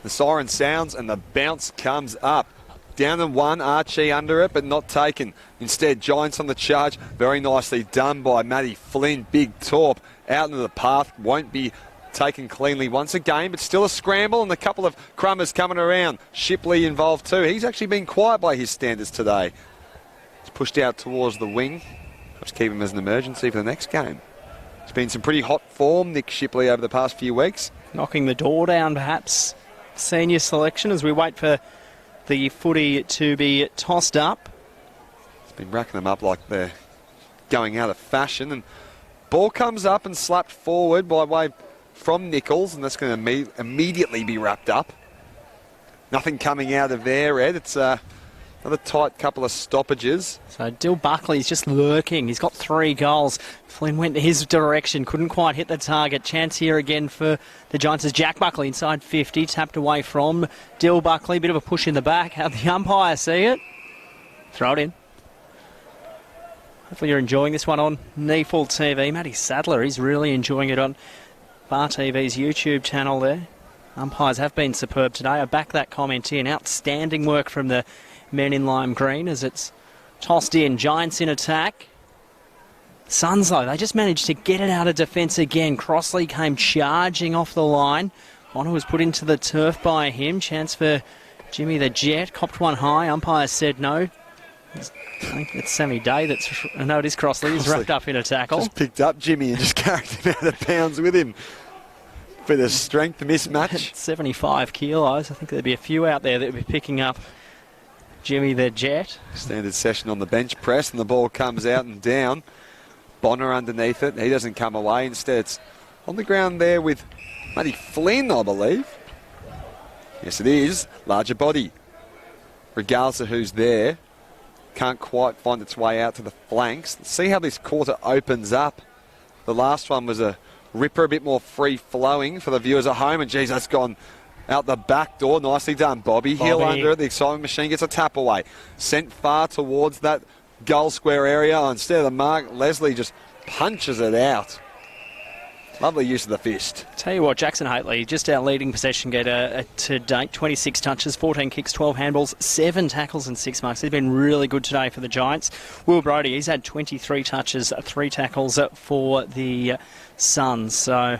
S2: The siren sounds and the bounce comes up. Down and one, Archie under it, but not taken. Instead, Giants on the charge. Very nicely done by Matty Flynn. Big torp out into the path. Won't be taken cleanly once again, but still a scramble and a couple of crummers coming around. Shipley involved too. He's actually been quiet by his standards today. He's pushed out towards the wing. Perhaps keep him as an emergency for the next game. It's been some pretty hot form, Nick Shipley, over the past few weeks.
S1: Knocking the door down, perhaps. Senior selection as we wait for the footy to be tossed up.
S2: It's been racking them up like they're going out of fashion. And ball comes up and slapped forward by way from Nichols, and that's going to immediately be wrapped up. Nothing coming out of there, Ed. It's another tight couple of stoppages.
S1: So Dill Buckley's just lurking. He's got 3 goals. Flynn went his direction, couldn't quite hit the target. Chance here again for the Giants as Jack Buckley inside 50, tapped away from Dill Buckley. Bit of a push in the back. How'd the umpire see it? Throw it in. Hopefully you're enjoying this one on NEAFL TV. Matty Sadler, he's really enjoying it on Bar TV's YouTube channel there. Umpires have been superb today. I back that comment in. Outstanding work from the men in lime green as it's tossed in. Giants in attack. Suns, though, they just managed to get it out of defence again. Crossley came charging off the line. Honor was put into the turf by him. Chance for Jimmy the Jet. Copped one high. Umpire said no. I think it's Sammy Day that's... No, it is Crossley. He's wrapped up in a tackle.
S2: Just picked up Jimmy and just carried him out of bounds with him. For the strength mismatch.
S1: 75 kilos. I think there'd be a few out there that would be picking up Jimmy the Jet.
S2: Standard session on the bench press, and the ball comes out and down. Bonner underneath it. He doesn't come away. Instead, it's on the ground there with Matty Flynn, I believe. Yes, it is. Larger body. Regardless of who's there. Can't quite find its way out to the flanks. Let's see how this quarter opens up. The last one was a ripper, a bit more free-flowing for the viewers at home. And, geez, that's gone out the back door. Nicely done, Bobby. Hill under it. The excitement machine gets a tap away. Sent far towards that goal square area. Instead of the mark, Leslie just punches it out. Lovely use of the fist.
S1: Tell you what, Jackson Haitley, just our leading possession getter to date. 26 touches, 14 kicks, 12 handballs, 7 tackles and 6 marks. He's been really good today for the Giants. Will Brody, he's had 23 touches, 3 tackles for the Suns. So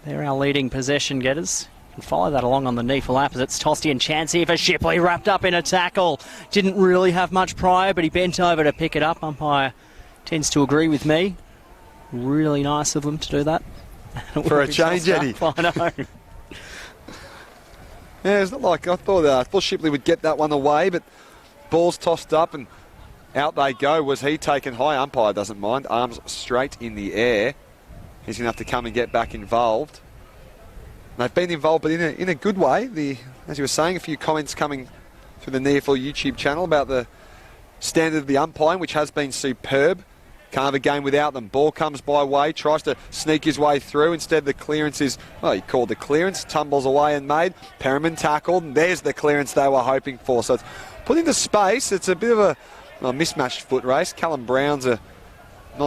S1: they're our leading possession getters. You can follow that along on the NEAFL app as it's tossed in. Chance here for Shipley, wrapped up in a tackle. Didn't really have much prior, but he bent over to pick it up. Umpire tends to agree with me. Really nice of them to do that.
S2: For a change, Eddie.
S1: I know.
S2: Yeah, it's not like I thought Shipley would get that one away, but ball's tossed up and out they go. Was he taken high? Umpire doesn't mind. Arms straight in the air. He's going to have to come and get back involved. And they've been involved, but in a good way. As you were saying, a few comments coming through the NEAFL YouTube channel about the standard of the umpiring, which has been superb. Can't have a game without them. Ball comes by way, tries to sneak his way through. Instead, the clearance is, well, he called the clearance, tumbles away and made. Perriman tackled, and there's the clearance they were hoping for. So it's put into space. It's a bit of a mismatched foot race. Callum Brown's not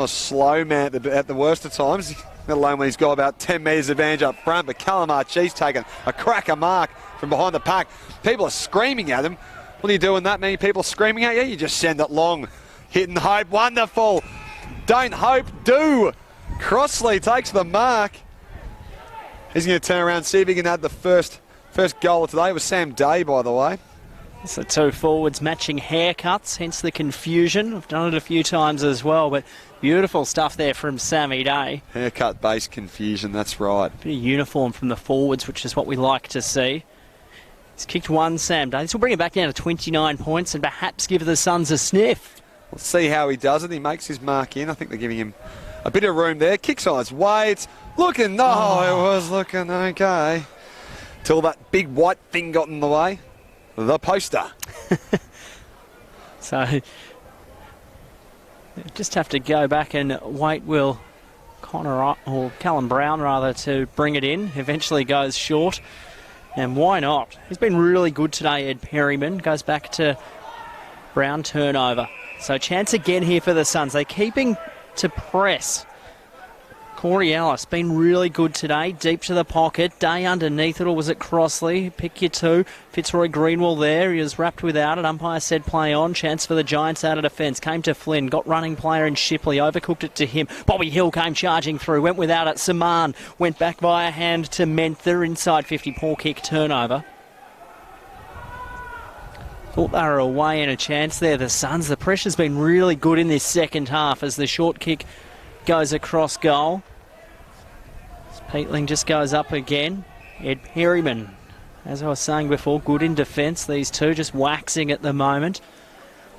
S2: a slow man at the worst of times, let alone when he's got about 10 metres advantage up front. But Callum Archie's taken a cracker mark from behind the pack. People are screaming at him. What are you doing that many people screaming at you? You just send it long. Hit and hope, wonderful. Don't hope, do. Crossley takes the mark. He's going to turn around and see if he can add the first goal of today. It was Sam Day, by the way.
S1: It's the two forwards matching haircuts, hence the confusion. I've done it a few times as well, but Beautiful stuff there from Sammy Day.
S2: Haircut-based confusion, that's right.
S1: Bit of uniform from the forwards, which is what we like to see. He's kicked one, Sam Day. This will bring it back down to 29 points and perhaps give the Suns a sniff.
S2: We'll see how he does it. He makes his mark in. I think they're giving him a bit of room there. Kicks on its way. It's looking, it was looking okay. Till that big white thing got in the way. The poster.
S1: So, just have to go back and wait. Will Connor or Callum Brown rather to bring it in? Eventually goes short, and why not? He's been really good today. Ed Perryman goes back to Brown turnover. So chance again here for the Suns. They're keeping to press. Corey Ellis been really good today, deep to the pocket. Day underneath it, or was it Crossley? Pick your two. Fitzroy Greenwell there. He was wrapped without it. Umpire said play on. Chance for the Giants out of defence. Came to Flynn. Got running player in Shipley. Overcooked it to him. Bobby Hill came charging through. Went without it. Saman went back via hand to Menther. Inside 50. Poor kick turnover. Thought they were away in a chance there. The Suns. The pressure's been really good in this second half as the short kick goes across goal. Peatling just goes up again. Ed Perryman, as I was saying before, good in defence. These two just waxing at the moment.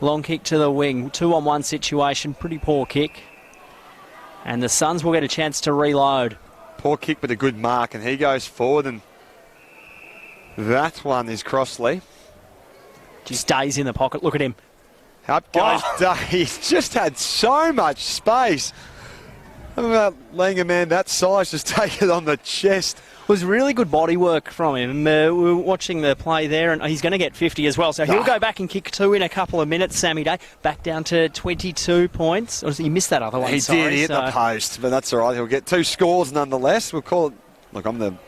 S1: Long kick to the wing. 2-on-1 situation. Pretty poor kick. And the Suns will get a chance to reload.
S2: Poor kick but a good mark, and he goes forward, and that one is Crossley.
S1: Just stays in the pocket. Look at him.
S2: Up goes Day. He's just had so much space. How about letting a man that size just take it on the chest?
S1: It was really good body work from him. We were watching the play there, and he's going to get 50 as well. So he'll go back and kick two in a couple of minutes, Sammy Day. Back down to 22 points. Or he missed that other one,
S2: He did hit the post, but that's all right. He'll get two scores nonetheless. We'll call it... Look, I'm going to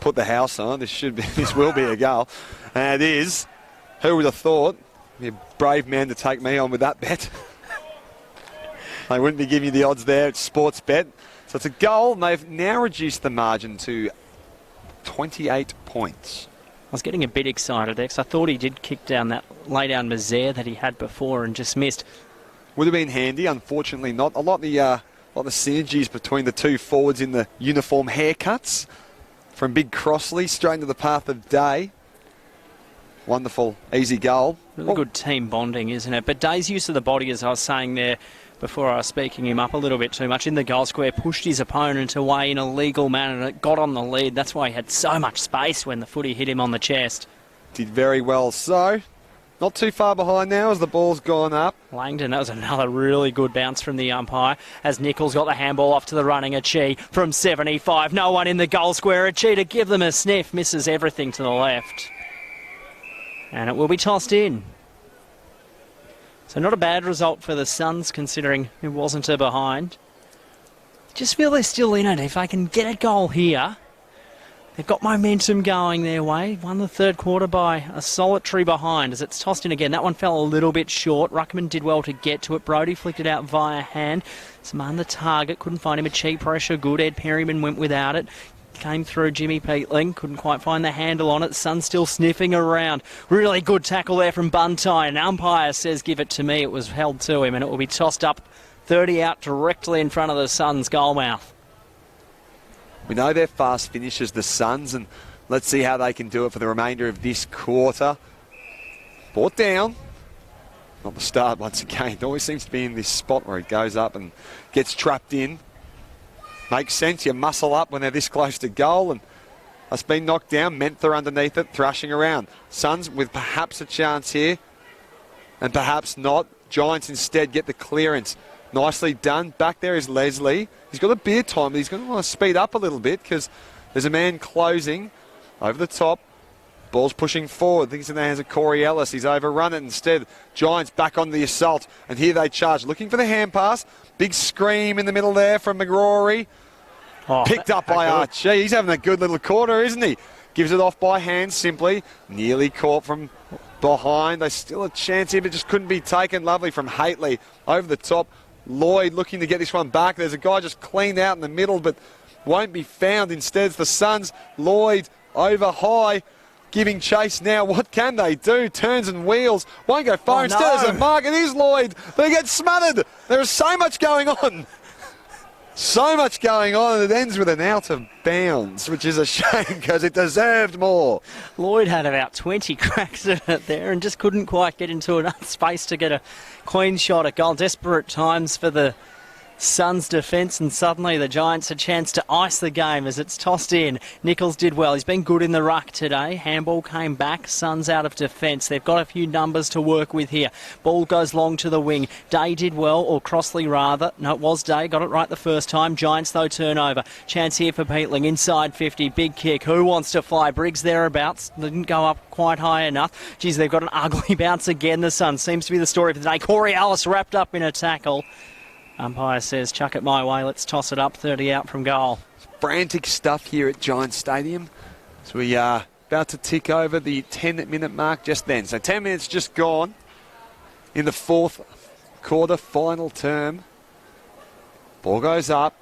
S2: put the house on. This will be a goal. And it is. Who would have thought? Be a brave man to take me on with that bet. They wouldn't be giving you the odds there. It's sports bet. So it's a goal, and they've now reduced the margin to 28 points.
S1: I was getting a bit excited there because I thought he did kick down that lay down Mazaire that he had before and just missed.
S2: Would have been handy, unfortunately not. A lot of the synergies between the two forwards in the uniform haircuts. From Big Crossley straight into the path of Day. Wonderful, easy goal.
S1: Really good team bonding, isn't it? But Day's use of the body, as I was saying there before I was speaking him up a little bit too much, in the goal square, pushed his opponent away in a legal manner, and it got on the lead. That's why he had so much space when the footy hit him on the chest.
S2: Did very well. So, not too far behind now as the ball's gone up.
S1: Langdon, that was another really good bounce from the umpire as Nichols got the handball off to the running Achie from 75. No one in the goal square. Achie to give them a sniff. Misses everything to the left. And it will be tossed in. So not a bad result for the Suns considering it wasn't a behind. Just feel they're still in it. If they can get a goal here, they've got momentum going their way. Won the third quarter by a solitary behind as it's tossed in again. That one fell a little bit short. Ruckman did well to get to it. Brodie flicked it out via hand. Saman the target. Couldn't find him. A cheap pressure. Good. Ed Perryman went without it. Came through Jimmy Peatling. Couldn't quite find the handle on it. Sun still sniffing around. Really good tackle there from Buntai. An umpire says give it to me. It was held to him and it will be tossed up 30 out directly in front of the Suns' goal mouth.
S2: We know they're fast finishers, the Suns, and let's see how they can do it for the remainder of this quarter. Brought down. Not the start once again. It always seems to be in this spot where it goes up and gets trapped in. Makes sense. You muscle up when they're this close to goal, and it's been knocked down. Menther underneath it, thrashing around. Suns with perhaps a chance here, and perhaps not. Giants instead get the clearance. Nicely done. Back there is Leslie. He's got a beer time, but he's going to want to speed up a little bit because there's a man closing over the top. Ball's pushing forward. I think it's in the hands of Corey Ellis. He's overrun it instead. Giants back on the assault, and here they charge. Looking for the hand pass. Big scream in the middle there from McGrory. Picked up by Archie. He's having a good little quarter, isn't he? Gives it off by hand simply. Nearly caught from behind. There's still a chance here, but just couldn't be taken. Lovely from Haitley over the top. Lloyd looking to get this one back. There's a guy just cleaned out in the middle, but won't be found. Instead, it's the Suns. Lloyd over high. giving chase now. What can they do? Turns and wheels. Won't go far. Instead, there's a mark. It is Lloyd. They get smothered. There is so much going on. So much going on, and it ends with an out of bounds, which is a shame because it deserved more.
S1: Lloyd had about 20 cracks at it there and just couldn't quite get into enough space to get a clean shot at goal. Desperate times for the Suns defence, and suddenly the Giants a chance to ice the game as it's tossed in. Nichols did well. He's been good in the ruck today. Handball came back. Suns out of defence. They've got a few numbers to work with here. Ball goes long to the wing. Day did well, or Crossley rather. No, it was Day. Got it right the first time. Giants though turnover. Chance here for Peatling. Inside 50. Big kick. Who wants to fly? Briggs thereabouts. Didn't go up quite high enough. Geez, they've got an ugly bounce again. The Suns seems to be the story for the day. Corey Ellis wrapped up in a tackle. Umpire says, chuck it my way, let's toss it up, 30 out from goal.
S2: Frantic stuff here at Giants Stadium. So we are about to tick over the 10-minute mark just then. So 10 minutes just gone in the fourth quarter, final term. Ball goes up.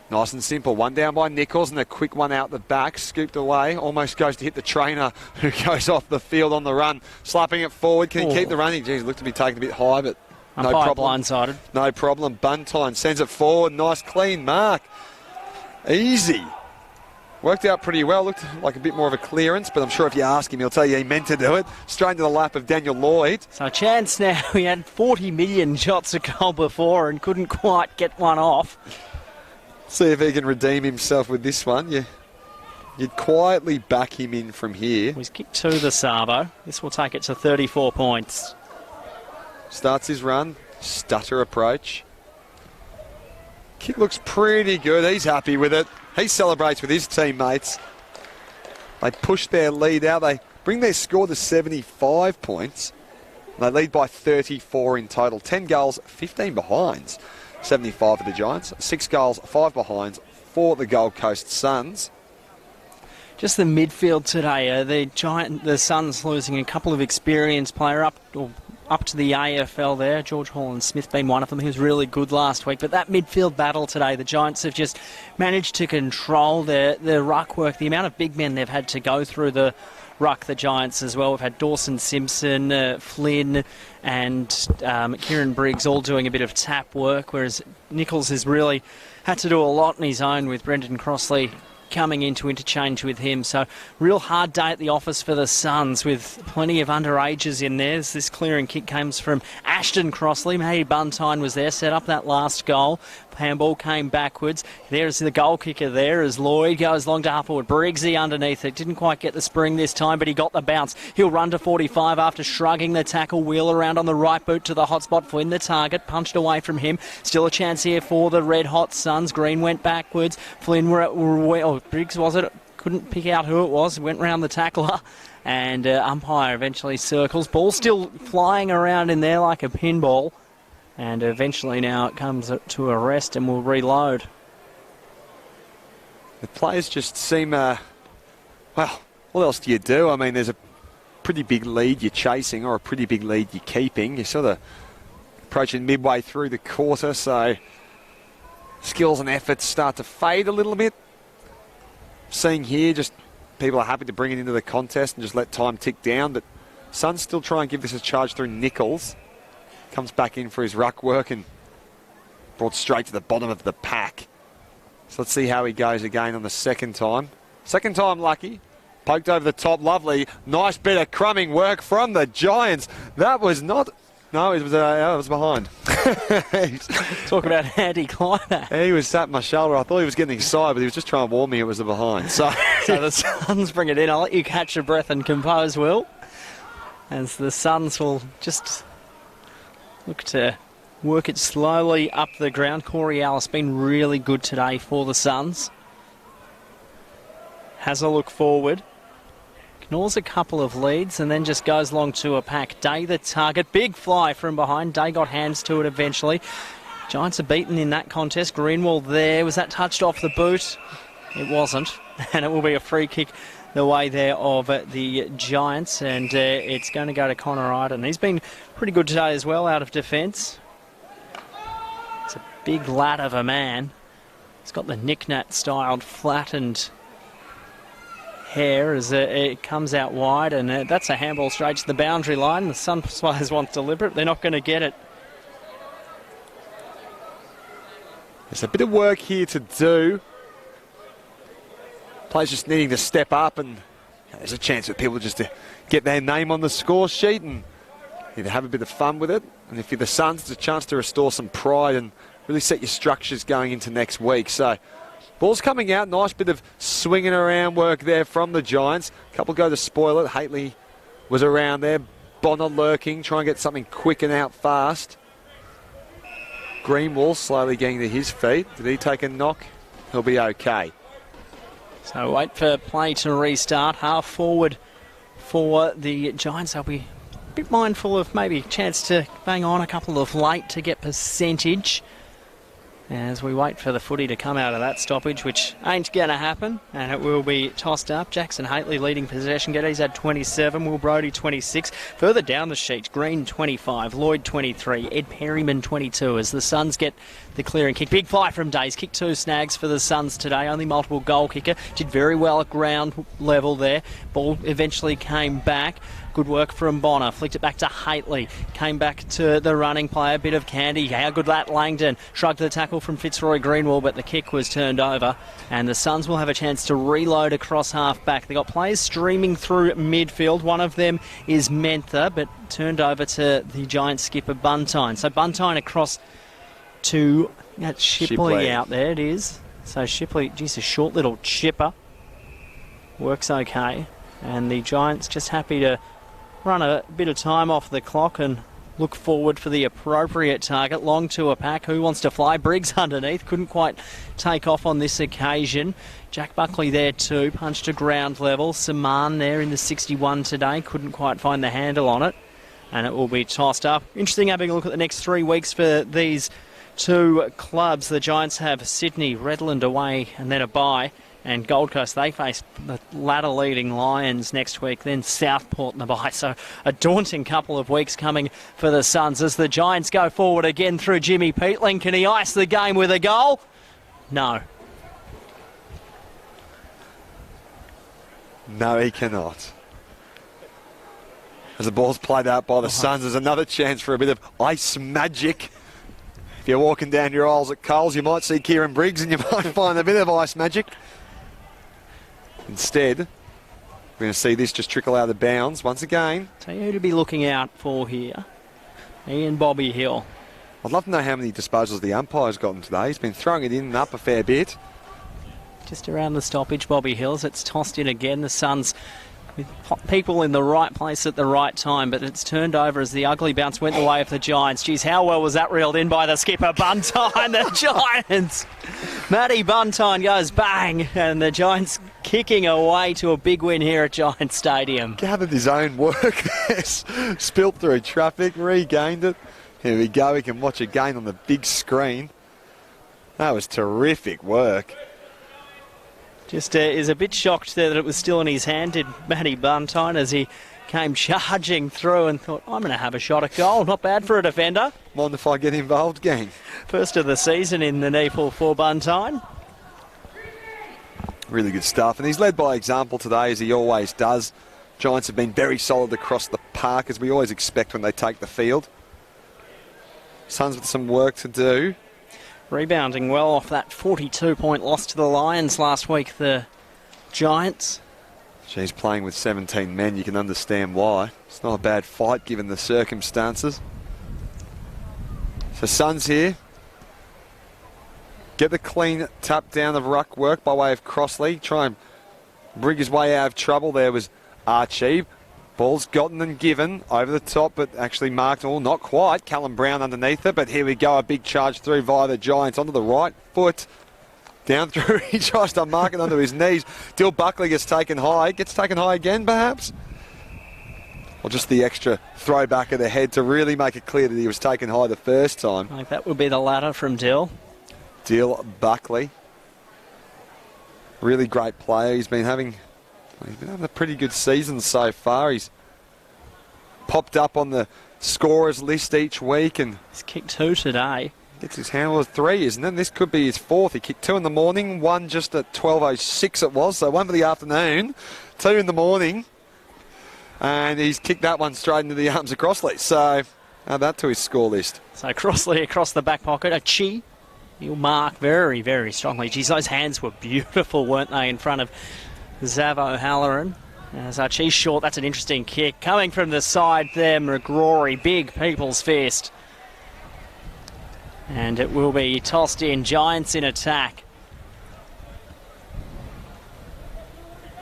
S2: Nice and simple. One down by Nichols and a quick one out the back. Scooped away. Almost goes to hit the trainer who goes off the field on the run. Slapping it forward. Can he keep the running? Geez, looked to be taken a bit high, but no problem.
S1: Blindsided.
S2: No problem. Buntine sends it forward. Nice clean mark. Easy. Worked out pretty well. Looked like a bit more of a clearance, but I'm sure if you ask him, he'll tell you he meant to do it. Straight into the lap of Daniel Lloyd.
S1: So a chance now. He had 40 million shots at goal before and couldn't quite get one off.
S2: See if he can redeem himself with this one. You'd quietly back him in from here.
S1: He's kicked to the Savo. This will take it to 34 points.
S2: Starts his run. Stutter approach. Kick looks pretty good. He's happy with it. He celebrates with his teammates. They push their lead out. They bring their score to 75 points. They lead by 34 in total. 10 goals, 15 behinds. 75 for the Giants. 6 goals, 5 behinds for the Gold Coast Suns.
S1: Just the midfield today. The Suns losing a couple of experienced players up to the AFL there. George Holland-Smith being one of them. He was really good last week. But that midfield battle today, the Giants have just managed to control their ruck work. The amount of big men they've had to go through the ruck, the Giants as well. We've had Dawson Simpson, Flynn and Kieran Briggs all doing a bit of tap work, whereas Nichols has really had to do a lot on his own with Brendan Crossley coming into interchange with him. So real hard day at the office for the Suns with plenty of underages in there. This clearing kick comes from Ashton Crossley. Maybe Buntine was there, set up that last goal. Handball came backwards. There's the goal kicker there as Lloyd goes long to Upperwood. Briggsy underneath it. Didn't quite get the spring this time, but he got the bounce. He'll run to 45 after shrugging the tackle. Wheel around on the right boot to the hot spot. Flynn the target. Punched away from him. Still a chance here for the red hot Suns. Green went backwards. Flynn Briggs was it? Couldn't pick out who it was. Went round the tackler. And umpire eventually circles. Ball still flying around in there like a pinball. And eventually now it comes to a rest and we'll reload.
S2: The players just seem, well, what else do you do? I mean, there's a pretty big lead you're chasing or a pretty big lead you're keeping. You're sort of approaching midway through the quarter, so skills and efforts start to fade a little bit. Seeing here, just people are happy to bring it into the contest and just let time tick down, but Suns still try and give this a charge through Nichols. Comes back in for his ruck work and brought straight to the bottom of the pack. So let's see how he goes again on the second time. Second time lucky. Poked over the top, lovely. Nice bit of crumbing work from the Giants. That was not... No, it was behind.
S1: Talk about anti-climax.
S2: He was sat on my shoulder. I thought he was getting excited, but he was just trying to warn me it was the behind. So
S1: the Suns bring it in. I'll let you catch your breath and compose, Will. As the Suns will just... look to work it slowly up the ground. Corey Ellis been really good today for the Suns. Has a look forward. Ignores a couple of leads and then just goes long to a pack. Day the target. Big fly from behind. Day got hands to it eventually. Giants are beaten in that contest. Greenwald there. Was that touched off the boot? It wasn't. And it will be a free kick the way there of the Giants, and it's going to go to Connor Iden. He's been pretty good today as well out of defence. It's a big lad of a man. He's got the Nick Nat styled flattened hair as it comes out wide, and that's a handball straight to the boundary line. The Sun players want to deliver it. They're not going to get it.
S2: There's a bit of work here to do. Players just needing to step up, and there's a chance for people just to get their name on the score sheet and either have a bit of fun with it. And if you're the Suns, it's a chance to restore some pride and really set your structures going into next week. So ball's coming out. Nice bit of swinging around work there from the Giants. A couple go to spoil it. Haitley was around there. Bonner lurking, trying to get something quick and out fast. Greenwall slowly getting to his feet. Did he take a knock? He'll be okay.
S1: So wait for play to restart. Half forward for the Giants. They'll be a bit mindful of maybe a chance to bang on a couple of late to get percentage as we wait for the footy to come out of that stoppage, which ain't going to happen, and it will be tossed up. Jackson Haitley leading possession. Geddes had 27, Will Brodie 26. Further down the sheet, Green 25, Lloyd 23, Ed Perryman 22 as the Suns get the clearing kick. Big fly from Days. Kick 2 snags for the Suns today. Only multiple goal kicker. Did very well at ground level there. Ball eventually came back. Good work from Bonner. Flicked it back to Haitley. Came back to the running player. Bit of candy. How good that Langdon. Shrugged the tackle from Fitzroy Greenwall, but the kick was turned over. And the Suns will have a chance to reload across half back. They've got players streaming through midfield. One of them is Mentha, but turned over to the Giants skipper Buntine. So Buntine across to that Shipley out there. It is. So Shipley, geez, a short little chipper. Works okay. And the Giants just happy to run a bit of time off the clock and look forward for the appropriate target. Long to a pack. Who wants to fly? Briggs underneath. Couldn't quite take off on this occasion. Jack Buckley there too. Punched to ground level. Saman there in the 61 today. Couldn't quite find the handle on it. And it will be tossed up. Interesting having a look at the next 3 weeks for these two clubs. The Giants have Sydney, Redland away and then a bye. And Gold Coast, they face the ladder-leading Lions next week, then Southport in the bye. So a daunting couple of weeks coming for the Suns as the Giants go forward again through Jimmy Peatling. Can he ice the game with a goal? No.
S2: No, he cannot. As the ball's played out by the Suns, there's another chance for a bit of ice magic. If you're walking down your aisles at Coles, you might see Kieran Briggs and you might find a bit of ice magic. Instead, we're going to see this just trickle out of bounds once again.
S1: Tell you who to be looking out for here. Ian Bobby Hill.
S2: I'd love to know how many disposals the umpire's gotten today. He's been throwing it in and up a fair bit.
S1: Just around the stoppage, Bobby Hills. It's tossed in again. The Suns with people in the right place at the right time, but it's turned over as the ugly bounce went the way of the Giants. Geez, how well was that reeled in by the skipper, Buntine, the Giants. Matty Buntine goes bang, and the Giants kicking away to a big win here at Giants Stadium.
S2: Gathered his own work, spilt through traffic, regained it. Here we go, we can watch again on the big screen. That was terrific work.
S1: Just is a bit shocked there that it was still in his hand, did Matty Buntine, as he came charging through and thought, I'm going to have a shot at goal. Not bad for a defender.
S2: Mind if I get involved, gang?
S1: First of the season in the NEAFL for Buntine.
S2: Really good stuff. And he's led by example today, as he always does. Giants have been very solid across the park, as we always expect when they take the field. Suns with some work to do.
S1: Rebounding well off that 42-point loss to the Lions last week, the Giants.
S2: She's playing with 17 men. You can understand why. It's not a bad fight given the circumstances. So Suns here. Get the clean tap down of ruck work by way of Crossley. Try and bring his way out of trouble. There was Archie. Ball's gotten and given over the top, but actually marked all, not quite. Callum Brown underneath it, but here we go. A big charge through via the Giants onto the right foot. Down through, he tries to mark it onto his knees. Dill Buckley gets taken high. Gets taken high again, perhaps? Or just the extra throw back of the head to really make it clear that he was taken high the first time.
S1: I think that would be the latter from Dill.
S2: Dill Buckley. Really great player. He's been having a pretty good season so far. He's popped up on the scorers list each week, and
S1: he's kicked 2 today.
S2: Gets his handle of 3, isn't it? This could be his 4th. He kicked 2 in the morning, 1 just at 12:06 it was, so 1 for the afternoon, 2 in the morning, and he's kicked that one straight into the arms of Crossley. So add that to his score list.
S1: So Crossley across the back pocket. Chi, he'll mark very, very strongly. Geez, those hands were beautiful, weren't they, in front of Zav O'Halloran. As Archie's short, that's an interesting kick. Coming from the side there, McGrory, big people's fist. And it will be tossed in. Giants in attack.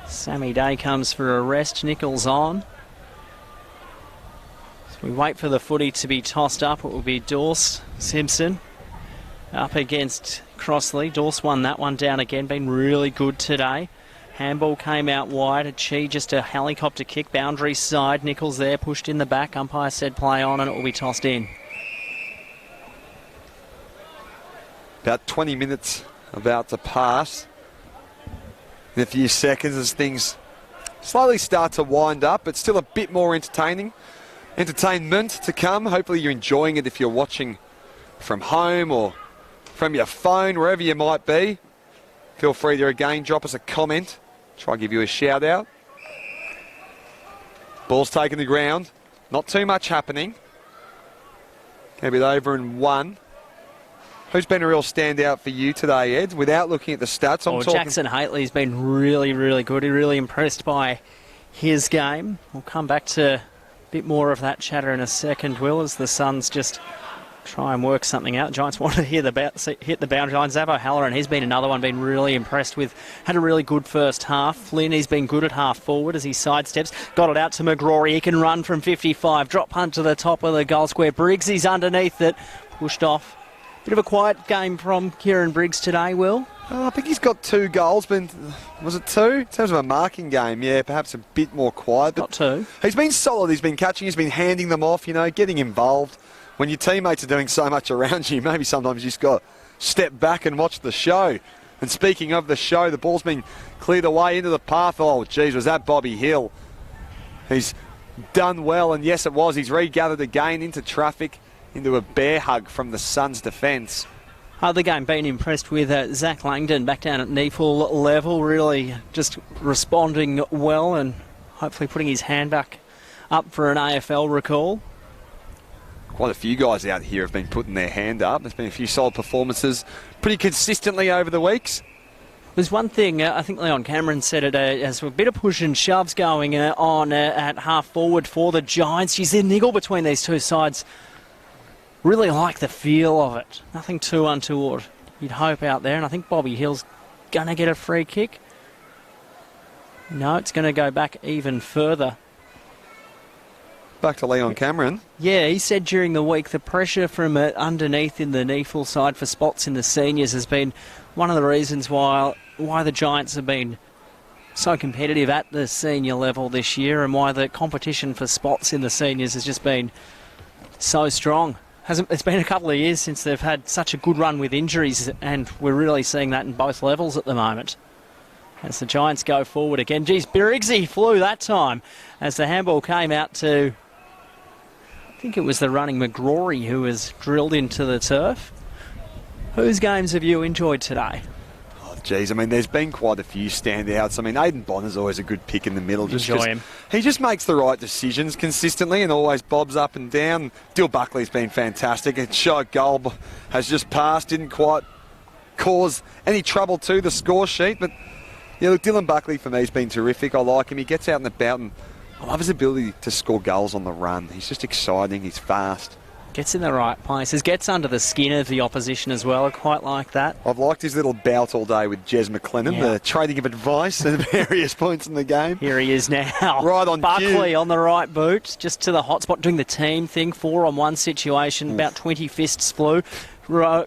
S1: Sammy Day comes for a rest. Nichols on. So we wait for the footy to be tossed up. It will be Dorse Simpson up against Crossley. Dorse won that one down again. Been really good today. Handball came out wide. Chi just a helicopter kick. Boundary side. Nichols there pushed in the back. Umpire said play on and it will be tossed in.
S2: About 20 minutes about to pass. In a few seconds as things slowly start to wind up, but still a bit more entertainment to come. Hopefully you're enjoying it if you're watching from home or from your phone, wherever you might be. Feel free to again drop us a comment. Try and give you a shout out. Ball's taken the ground. Not too much happening. Going to be over in 1. Who's been a real standout for you today, Ed? Without looking at the stats, I'm talking...
S1: Jackson Hately's been really, really good. He's really impressed by his game. We'll come back to a bit more of that chatter in a second, Will, as the Suns just try and work something out. Giants want to hit the boundary line. Zav O'Halloran, he's been another one, been really impressed with. Had a really good first half. Flynn, he's been good at half forward as he sidesteps. Got it out to McGrory. He can run from 55. Drop punt to the top of the goal square. Briggs, he's underneath it. Pushed off. Bit of a quiet game from Kieran Briggs today, Will.
S2: I think he's got 2 goals, but was it 2? In terms of a marking game, yeah, perhaps a bit more quiet. But
S1: got 2.
S2: He's been solid. He's been catching. He's been handing them off, getting involved. When your teammates are doing so much around you, maybe sometimes you just got to step back and watch the show. And speaking of the show, the ball's been cleared away into the path. Oh, geez, was that Bobby Hill? He's done well, and yes, it was. He's regathered again into traffic, into a bear hug from the Suns' defence.
S1: Other game, been impressed with Zach Langdon back down at NEAFL level, really just responding well and hopefully putting his hand back up for an AFL recall.
S2: Quite a few guys out here have been putting their hand up. There's been a few solid performances pretty consistently over the weeks.
S1: There's one thing, I think Leon Cameron said it, as a bit of push and shoves going on at half forward for the Giants. You see a niggle between these two sides. Really like the feel of it. Nothing too untoward, you'd hope, out there. And I think Bobby Hill's going to get a free kick. No, it's going to go back even further.
S2: Back to Leon Cameron.
S1: Yeah, he said during the week the pressure from underneath in the NEAFL side for spots in the seniors has been one of the reasons why the Giants have been so competitive at the senior level this year, and why the competition for spots in the seniors has just been so strong. It's been a couple of years since they've had such a good run with injuries, and we're really seeing that in both levels at the moment. As the Giants go forward again. Geez, Briggsy flew that time as the handball came out to, I think it was the running McGrory who was drilled into the turf. Whose games have you enjoyed today?
S2: Oh, geez, I mean, there's been quite a few standouts. I mean, Aidan Bonner's always a good pick in the middle.
S1: Enjoy him.
S2: He just makes the right decisions consistently and always bobs up and down. Dill Buckley's been fantastic. A shot goal has just passed, didn't quite cause any trouble to the score sheet. But, yeah, look, Dylan Buckley for me has been terrific. I like him. He gets out and about, and I love his ability to score goals on the run. He's just exciting. He's fast. Gets
S1: in the right places, gets under the skin of the opposition as well. I quite like that.
S2: I've liked his little bout all day with Jez McLennan, the trading of advice at various points in the game.
S1: Here he is now.
S2: Right on
S1: Buckley
S2: cue.
S1: On the right boot, just to the hot spot, doing the team thing, 4-on-1 situation. Oof. About 20 fists flew.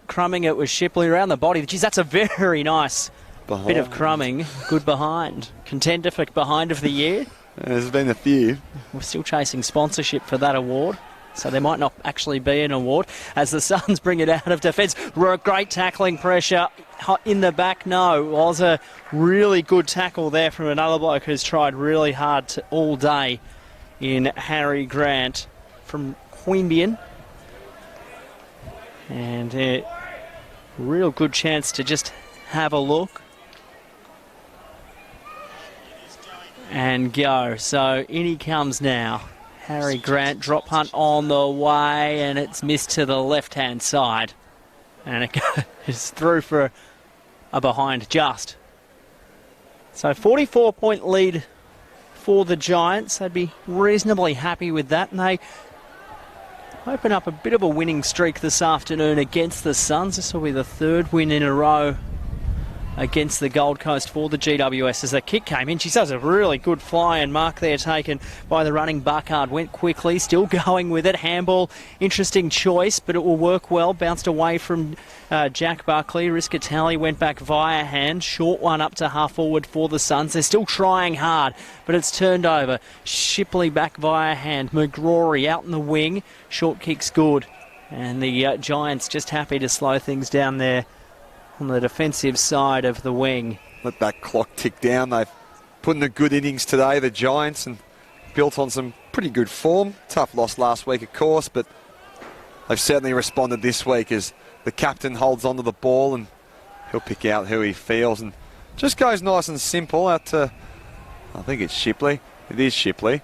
S1: Crumbing it with Shipley around the body. Geez, that's a very nice bit of crumbing. Good behind. Contender for behind of the year.
S2: There's been a few.
S1: We're still chasing sponsorship for that award, so there might not actually be an award as the Suns bring it out of defence. Great tackling pressure in the back. No, it was a really good tackle there from another bloke who's tried really hard all day in Harry Grant from Queanbeyan. And a real good chance to just have a look. And go. So in he comes now. Harry Grant, drop punt on the way, and it's missed to the left-hand side. And it goes through for a behind just. So 44-point lead for the Giants. They'd be reasonably happy with that, and they open up a bit of a winning streak this afternoon against the Suns. This will be the third win in a row against the Gold Coast for the GWS as the kick came in. She does a really good fly and mark there taken by the running Buckard. Went quickly, still going with it. Handball, interesting choice, but it will work well. Bounced away from Jack Buckley. Riscatelli went back via hand. Short one up to half forward for the Suns. They're still trying hard, but it's turned over. Shipley back via hand. McGrory out in the wing. Short kick's good. And the Giants just happy to slow things down there on the defensive side of the wing.
S2: Let that clock tick down. They've put in a good innings today, the Giants, and built on some pretty good form. Tough loss last week, of course, but they've certainly responded this week as the captain holds onto the ball and he'll pick out who he feels and just goes nice and simple out to, I think it's Shipley. It is Shipley.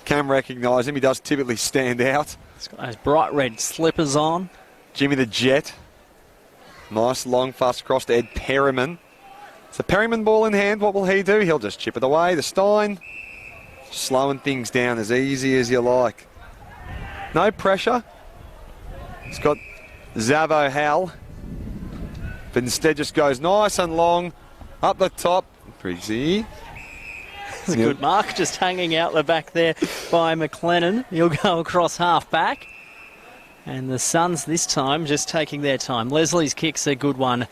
S2: Can recognise him. He does typically stand out.
S1: He's got those bright red slippers on.
S2: Jimmy the Jet. Nice long fast cross to Ed Perryman. It's a Perryman ball in hand. What will he do? He'll just chip it away to Stein. Slowing things down as easy as you like. No pressure. He's got Zavo Hal. But instead just goes nice and long. Up the top. Pretty.
S1: It's a good mark. Just hanging out the back there by McLennan. He'll go across half back. And the Suns this time just taking their time. Leslie's kick's a good one.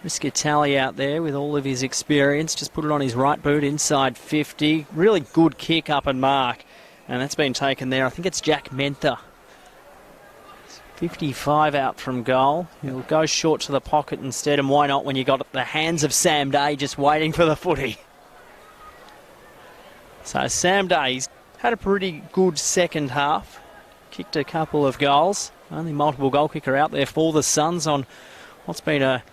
S1: Riscatelli out there with all of his experience. Just put it on his right boot inside 50. Really good kick up and mark. And that's been taken there. I think it's Jack Menther. 55 out from goal. He'll go short to the pocket instead. And why not when you got the hands of Sam Day just waiting for the footy. So Sam Day's had a pretty good second half. Kicked a couple of goals. Only multiple goal kicker out there for the Suns on what's been a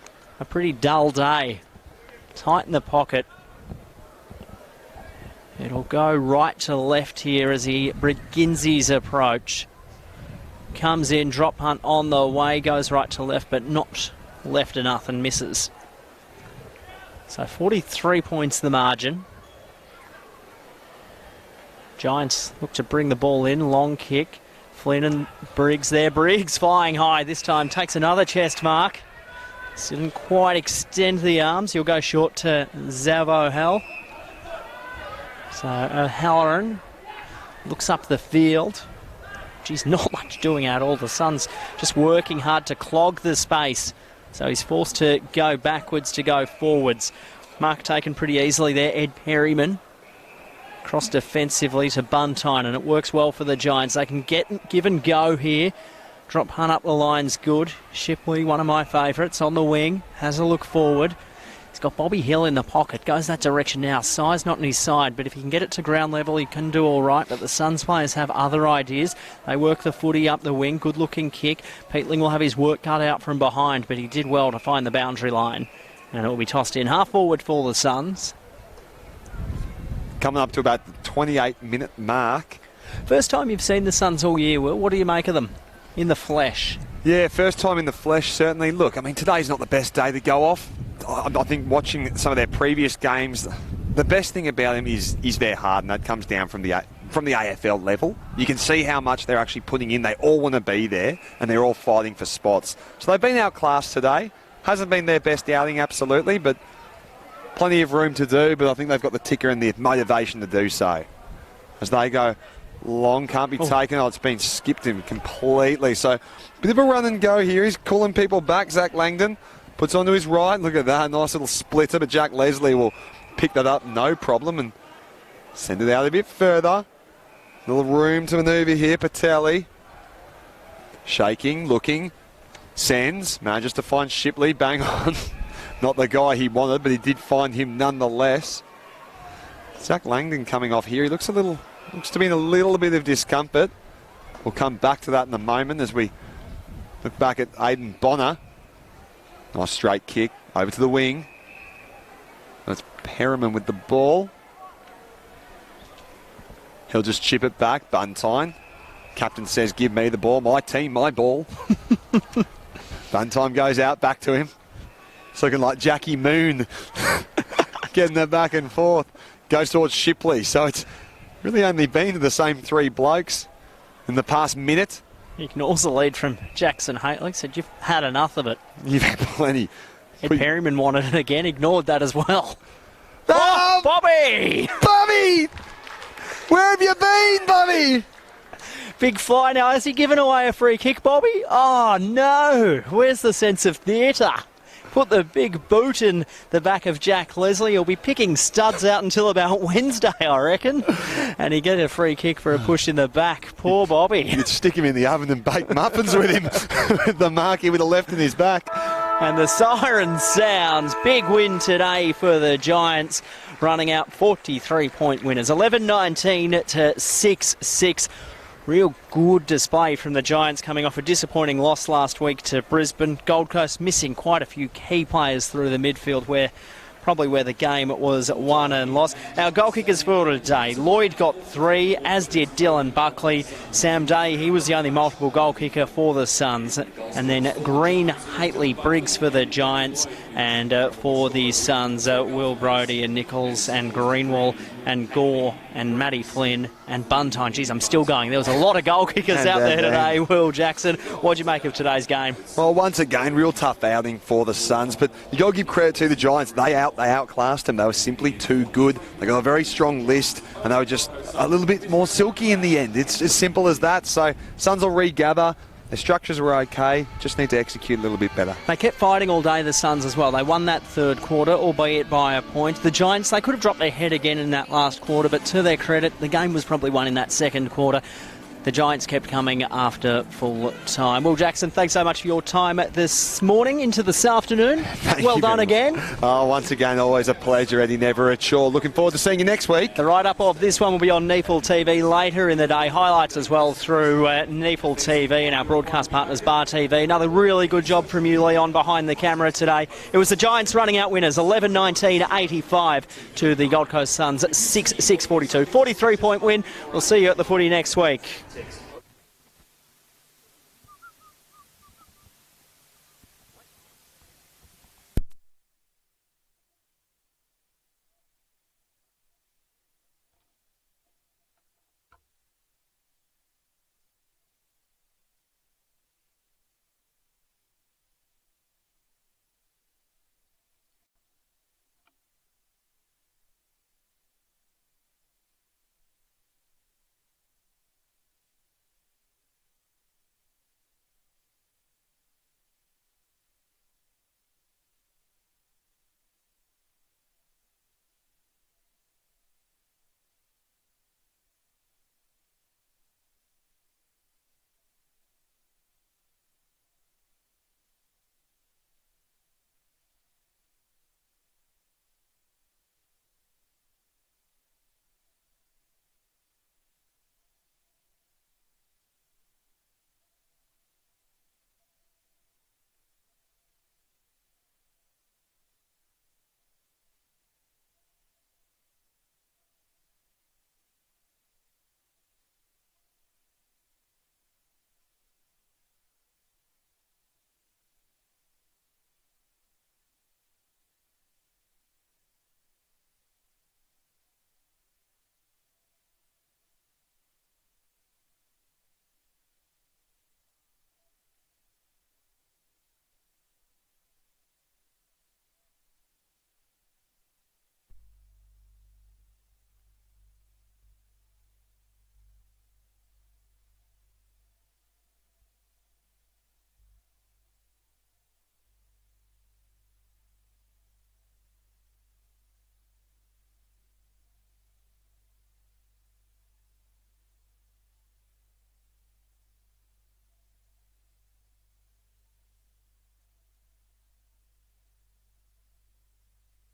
S1: pretty dull day. Tight in the pocket. It'll go right to left here as he begins his approach. Comes in, drop punt on the way, goes right to left, but not left enough and misses. So 43 points the margin. Giants look to bring the ball in, long kick. Flynn and Briggs there. Briggs flying high this time. Takes another chest mark. Didn't quite extend the arms. He'll go short to Zavo Hell. So O'Halloran looks up the field. Geez, not much doing at all. The Suns just working hard to clog the space. So he's forced to go backwards to go forwards. Mark taken pretty easily there. Ed Perryman. Cross defensively to Buntine, and it works well for the Giants. They can give and go here. Drop hunt up the line's good. Shipley, one of my favourites, on the wing. Has a look forward. He's got Bobby Hill in the pocket. Goes that direction now. Size not on his side, but if he can get it to ground level, he can do all right. But the Suns players have other ideas. They work the footy up the wing. Good-looking kick. Peatling will have his work cut out from behind, but he did well to find the boundary line. And it will be tossed in half forward for the Suns.
S2: Coming up to about the 28-minute mark.
S1: First time you've seen the Suns all year, Will. What do you make of them in the flesh?
S2: Yeah, first time in the flesh, certainly. Look, I mean, today's not the best day to go off. I think watching some of their previous games, the best thing about them is their heart, and that comes down from the AFL level. You can see how much they're actually putting in. They all want to be there, and they're all fighting for spots. So they've been outclassed today. Hasn't been their best outing, absolutely, but plenty of room to do, but I think they've got the ticker and the motivation to do so. As they go long, can't be taken. Oh, it's been skipped him completely. So, bit of a run and go here. He's calling people back. Zach Langdon puts onto his right. Look at that. Nice little splitter, but Jack Leslie will pick that up, no problem, and send it out a bit further. Little room to manoeuvre here. Patelli. Shaking, looking. Sends. Manages to find Shipley. Bang on. Not the guy he wanted, but he did find him nonetheless. Zach Langdon coming off here. He looks to be in a little bit of discomfort. We'll come back to that in a moment as we Look back at Aidan Bonner. Nice straight kick over to the wing. That's Perriman with the ball. He'll just chip it back. Buntine. Captain says, give me the ball. My team, my ball. Buntine goes out, back to him. It's looking like Jackie Moon getting that back and forth. Goes towards Shipley. So it's really only been the same three blokes in the past minute.
S1: You can also lead from Jackson Haitley. Said you've had enough of it.
S2: You've had plenty.
S1: Ed Perryman wanted it again, ignored that as well.
S2: Oh,
S1: Bobby!
S2: Bobby! Where have you been, Bobby?
S1: Big fly now. Has he given away a free kick, Bobby? Oh, no. Where's the sense of theatre? Put the big boot in the back of Jack Leslie. He'll be picking studs out until about Wednesday, I reckon. And he get a free kick for a push in the back. Poor Bobby.
S2: You'd stick him in the oven and bake muffins with him. With the marquee with the left in his back.
S1: And the siren sounds. Big win today for the Giants. Running out 43-point winners. 11-19 to 6-6. Real good display from the Giants coming off a disappointing loss last week to Brisbane. Gold Coast missing quite a few key players through the midfield probably where the game was won and lost. Our goal kickers for today. Lloyd got 3, as did Dylan Buckley. Sam Day, he was the only multiple goal kicker for the Suns. And then Green, Haitley, Briggs for the Giants. And for the Suns, Will Brodie and Nichols and Greenwall and Gore and Matty Flynn and Buntine. Geez, I'm still going. There was a lot of goal kickers out there today. Will Jackson, what'd you make of today's game?
S2: Well, once again, real tough outing for the Suns, but you got to give credit to the Giants. They outclassed them. They were simply too good. They got a very strong list, and they were just a little bit more silky in the end. It's as simple as that. So Suns will regather. Their structures were okay, just need to execute a little bit better.
S1: They kept fighting all day, the Suns as well. They won that third quarter, albeit by a point. The Giants, they could have dropped their head again in that last quarter, but to their credit, the game was probably won in that second quarter. The Giants kept coming after full time. Will Jackson, thanks so much for your time this morning into this afternoon. Well done again.
S2: Oh, once again, always a pleasure, Eddie. Never a chore. Looking forward to seeing you next week.
S1: The write-up of this one will be on NEAFL TV later in the day. Highlights as well through NEAFL TV and our broadcast partners, Bar TV. Another really good job from you, Leon, behind the camera today. It was the Giants running out winners, 11-19-85 to the Gold Coast Suns, 6-42. 43-point win. We'll see you at the footy next week.